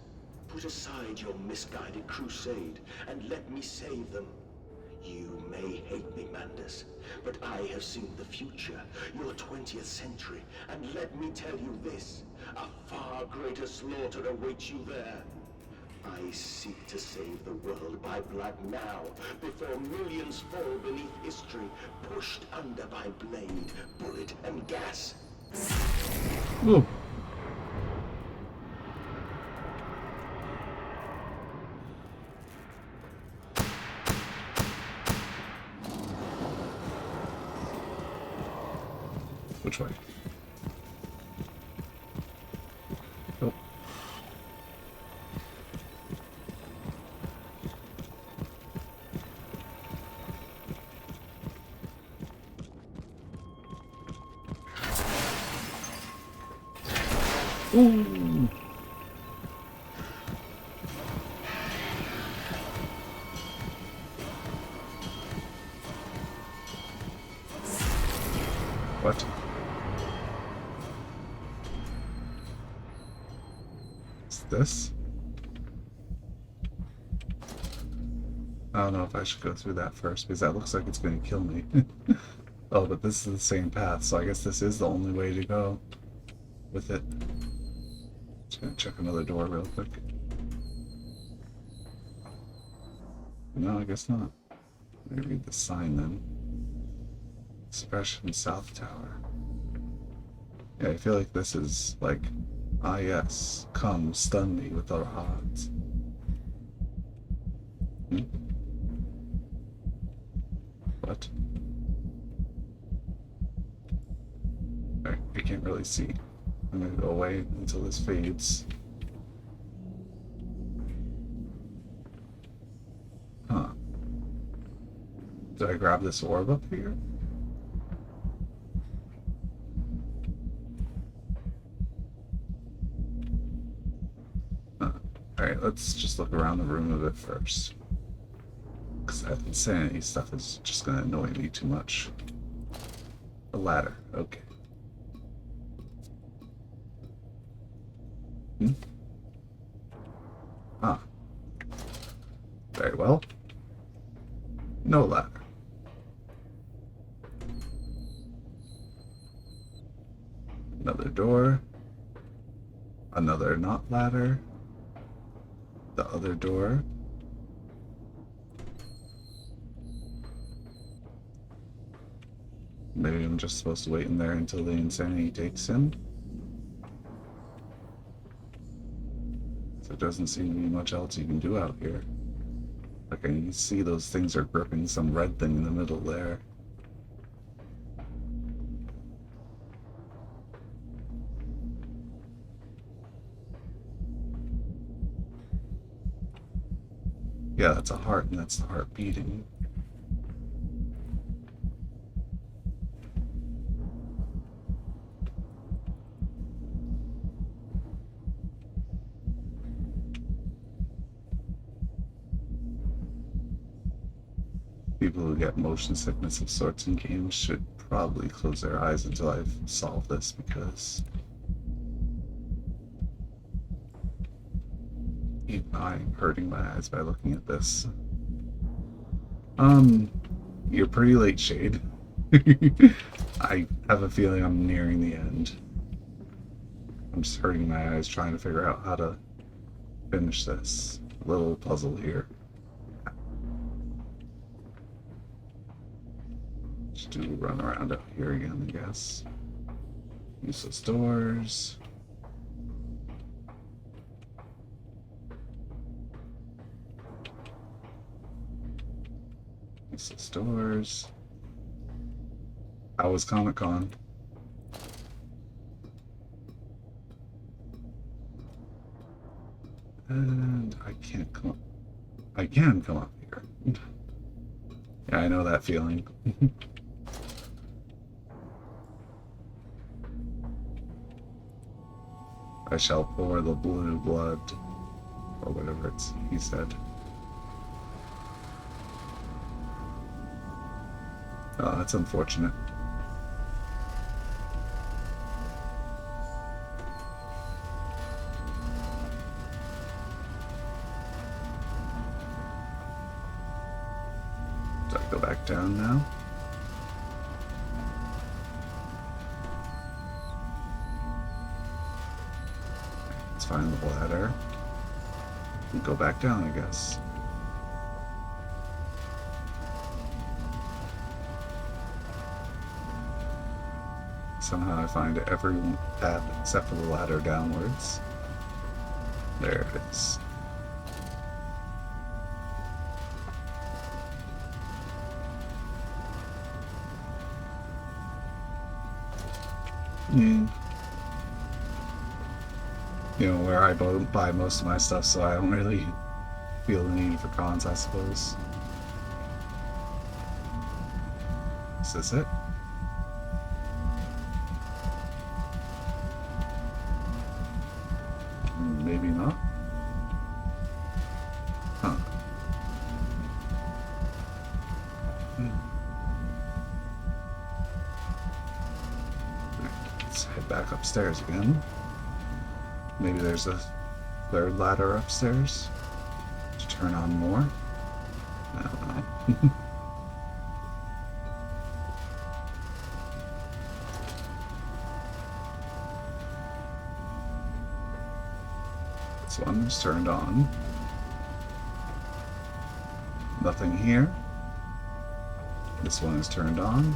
put aside your misguided crusade and let me save them. You may hate me, Mandus, but I have seen the future, your 20th century, and let me tell you this, a far greater slaughter awaits you there. I seek to save the world by blood now, before millions fall beneath history, pushed under by blade, bullet, and gas. Ooh. Which way? Oh. Ooh. What? This? I don't know if I should go through that first because that looks like it's going to kill me. Oh, but this is the same path, so I guess this is the only way to go with it. Just gonna check another door real quick. No, I guess not. Let me read the sign then. Suppression South Tower. Yeah, I feel like this is like, ah yes, come stun me with our odds. What? Alright, I can't really see. I'm gonna go away until this fades. Huh. Did I grab this orb up here? Huh. Alright, let's just look around the room a bit first. Because that insanity stuff is just gonna annoy me too much. A ladder, okay. Ah. Very well. No ladder. Another door. Another not ladder. The other door. Maybe I'm just supposed to wait in there until the insanity takes him. There doesn't seem to be much else you can do out here. Like, I can see those things are gripping some red thing in the middle there. Yeah, that's a heart, and that's the heart beating. People who get motion sickness of sorts in games should probably close their eyes until I've solved this, because even I'm hurting my eyes by looking at this. You're pretty late, Shade. I have a feeling I'm nearing the end. I'm just hurting my eyes trying to figure out how to finish this little puzzle here. Just do run around up here again, I guess. Useless doors. Useless doors. How was Comic-Con? And I can't come up. I can come up here. Yeah, I know that feeling. I shall pour the blue blood, or whatever he said. Oh, that's unfortunate. Do I go back down now? Let's find the ladder and go back down, I guess. Somehow I find every path except for the ladder downwards. There it is. You know, where I buy most of my stuff, so I don't really feel the need for cons, I suppose. Is this it? Maybe not. Huh. Let's head back upstairs again. Maybe there's a third ladder upstairs to turn on more. I don't know. This one's turned on. Nothing here. This one is turned on.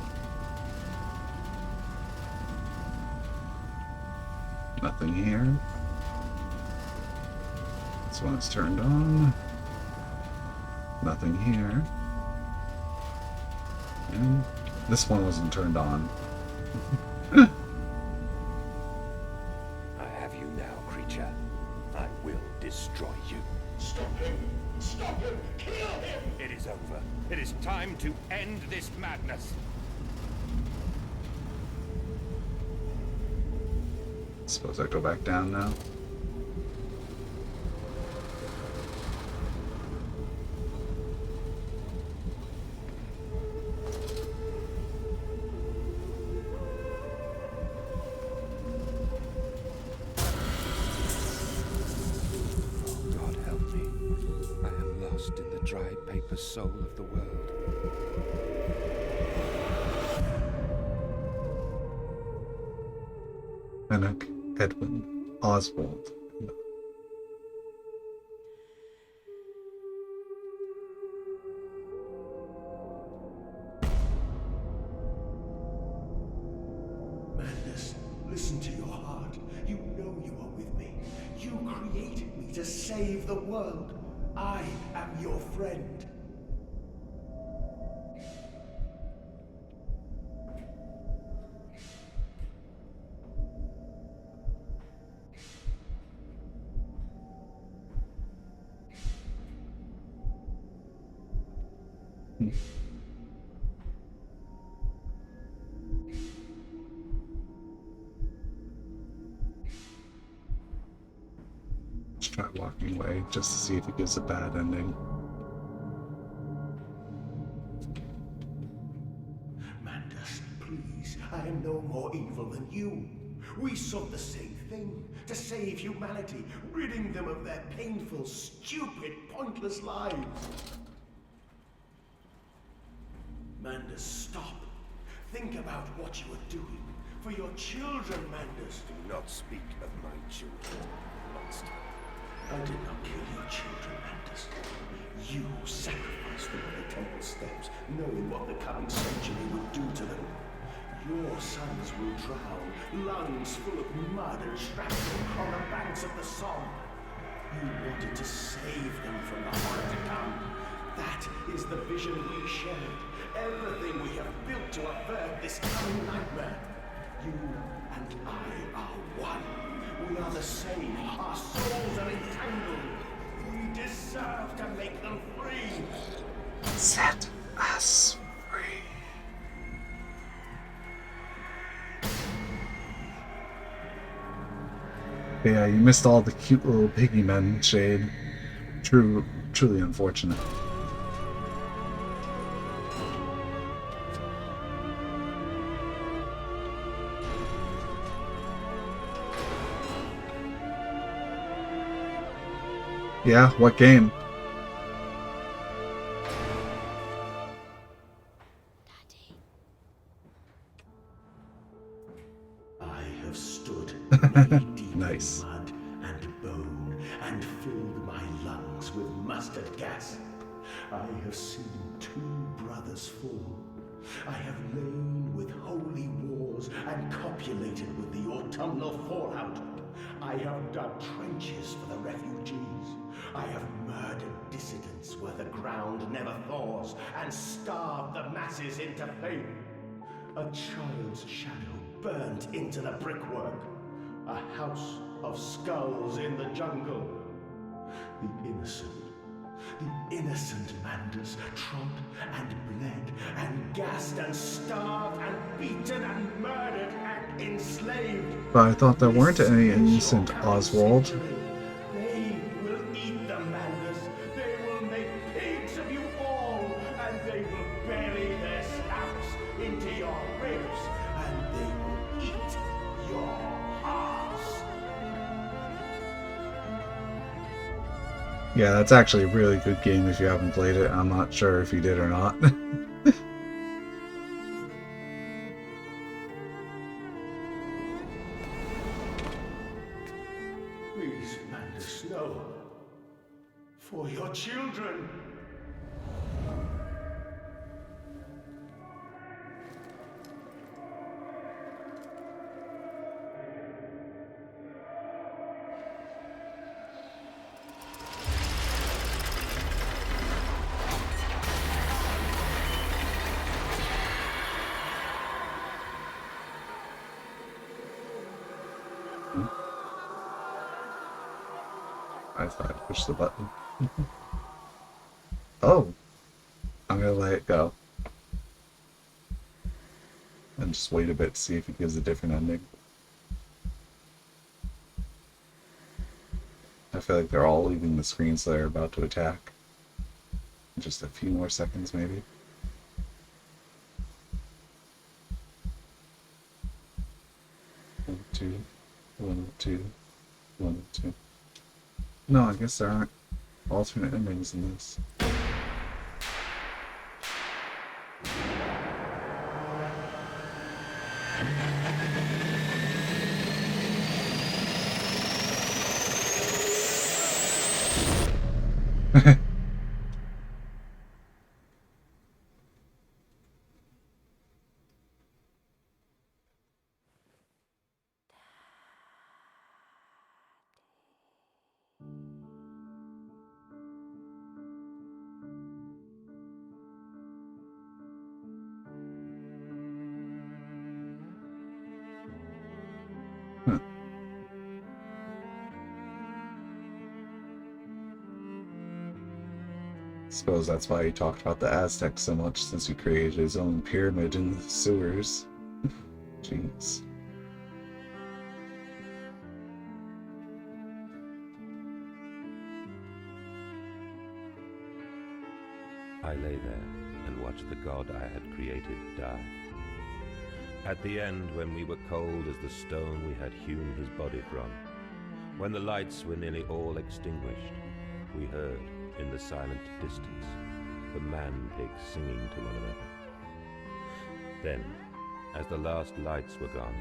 Nothing here. This one is turned on. Nothing here. And this one wasn't turned on. I have you now, creature. I will destroy you. Stop him! Stop him! Kill him! It is over. It is time to end this madness. Suppose I go back down now. God help me. I am lost in the dry paper soul of the world. Enoch, Edwin, Oswald. Madness, listen to your heart. You know you are with me. You created me to save the world. I am your friend. Let's try walking away just to see if it gives a bad ending. Mandus, please, I am no more evil than you. We sought the same thing, to save humanity, ridding them of their painful, stupid, pointless lives. Mandus, stop. Think about what you are doing. For your children, Mandus. Do not speak of my children, monster. I did not kill your children, Mandus. You sacrificed them on the temple steps, knowing what the coming century would do to them. Your sons will drown, lungs full of mud and shrapnel on the banks of the Somme. You wanted to save them from the horror to come. That is the vision we shared. Everything we have built to avert this coming nightmare. You and I are one. We are the same. Our souls are entangled. We deserve to make them free. Set us free. Yeah, you missed all the cute little piggy men, Shade. Truly unfortunate. Yeah, what game? Daddy. I have stood knee-deep Nice. in mud and bone and filled my lungs with mustard gas. I have seen 2 brothers fall. I have lain with holy wars and copulated with the autumnal fallout. I have dug trenches for the refugees. I have murdered dissidents where the ground never thaws and starved the masses into faith. A child's shadow burnt into the brickwork. A house of skulls in the jungle. The innocent Mandus trod and bled and gassed and starved and beaten and murdered and enslaved. But I thought there weren't any innocent Oswald. They will eat the Mandus. They will make pigs of you all, and they will bury their snouts into your ribs, and they will eat your hearts. Yeah, that's actually a really good game if you haven't played it. I'm not sure if you did or not. Please, Mandus, no. For your children. I thought I pushed the button. Oh! I'm gonna let it go. And just wait a bit to see if it gives a different ending. I feel like they're all leaving the screen, so they're about to attack. Just a few more seconds, maybe. One, two, one, two, one, two. No, I guess there aren't alternate endings in this. Huh. Suppose that's why he talked about the Aztecs so much, since he created his own pyramid in the sewers. Jeez. I lay there and watched the god I had created die. At the end, when we were cold as the stone we had hewn his body from, when the lights were nearly all extinguished, we heard, in the silent distance, the man-pigs singing to one another. Then, as the last lights were gone,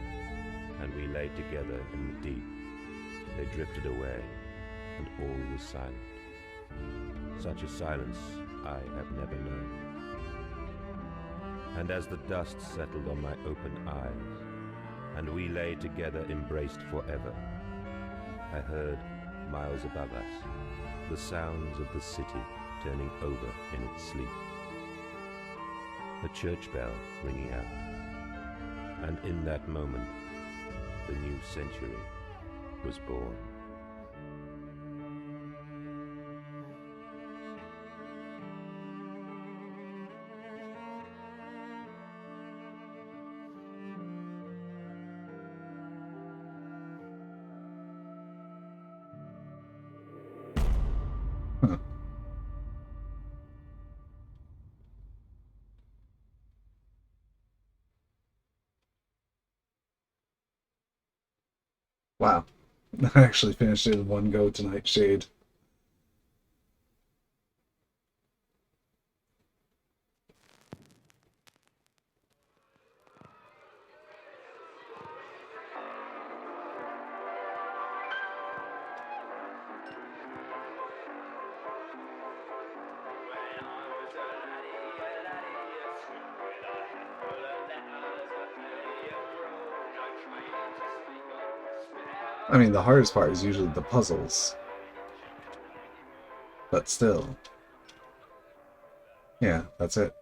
and we lay together in the deep, they drifted away, and all was silent. Such a silence I have never known. And as the dust settled on my open eyes, and we lay together embraced forever, I heard, miles above us, the sounds of the city turning over in its sleep. A church bell ringing out, and in that moment, the new century was born. Huh. Wow. I actually finished it in one go tonight, Shade. I mean, the hardest part is usually the puzzles. But still. Yeah, that's it.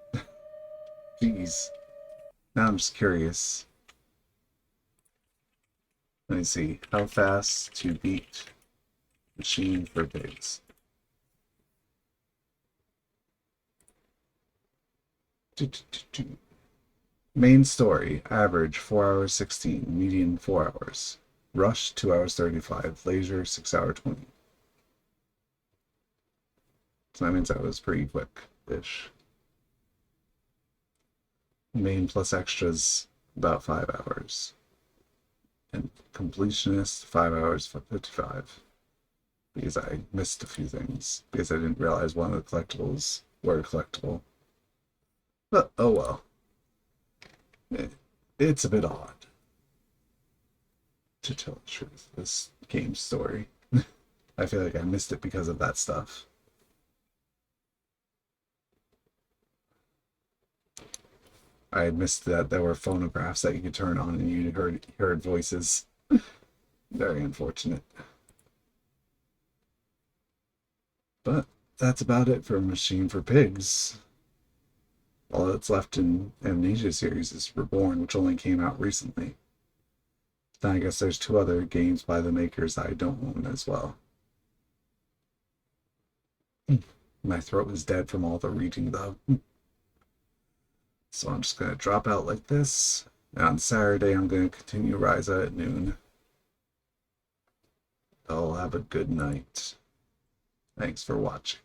Jeez. Now I'm just curious. Let me see. How fast to beat Machine for Pigs. Main story. Average 4 hours 16. Median 4 hours. Rush 2 hours 35. Leisure 6 hours 20. So that means that was pretty quick-ish. Main plus extras about 5 hours. And completionist 5 hours 55. Because I missed a few things. Because I didn't realize one of the collectibles were collectible. But oh well. It's a bit odd, to tell the truth, this game's story. I feel like I missed it because of that stuff. I missed that there were phonographs that you could turn on and you heard voices. Very unfortunate. But that's about it for Machine for Pigs. All that's left in Amnesia series is Reborn, which only came out recently. Then I guess there's 2 other games by the makers that I don't own as well. My throat is dead from all the reading, though. So I'm just going to drop out like this. And on Saturday, I'm going to continue Ryza at noon. Y'all have a good night. Thanks for watching.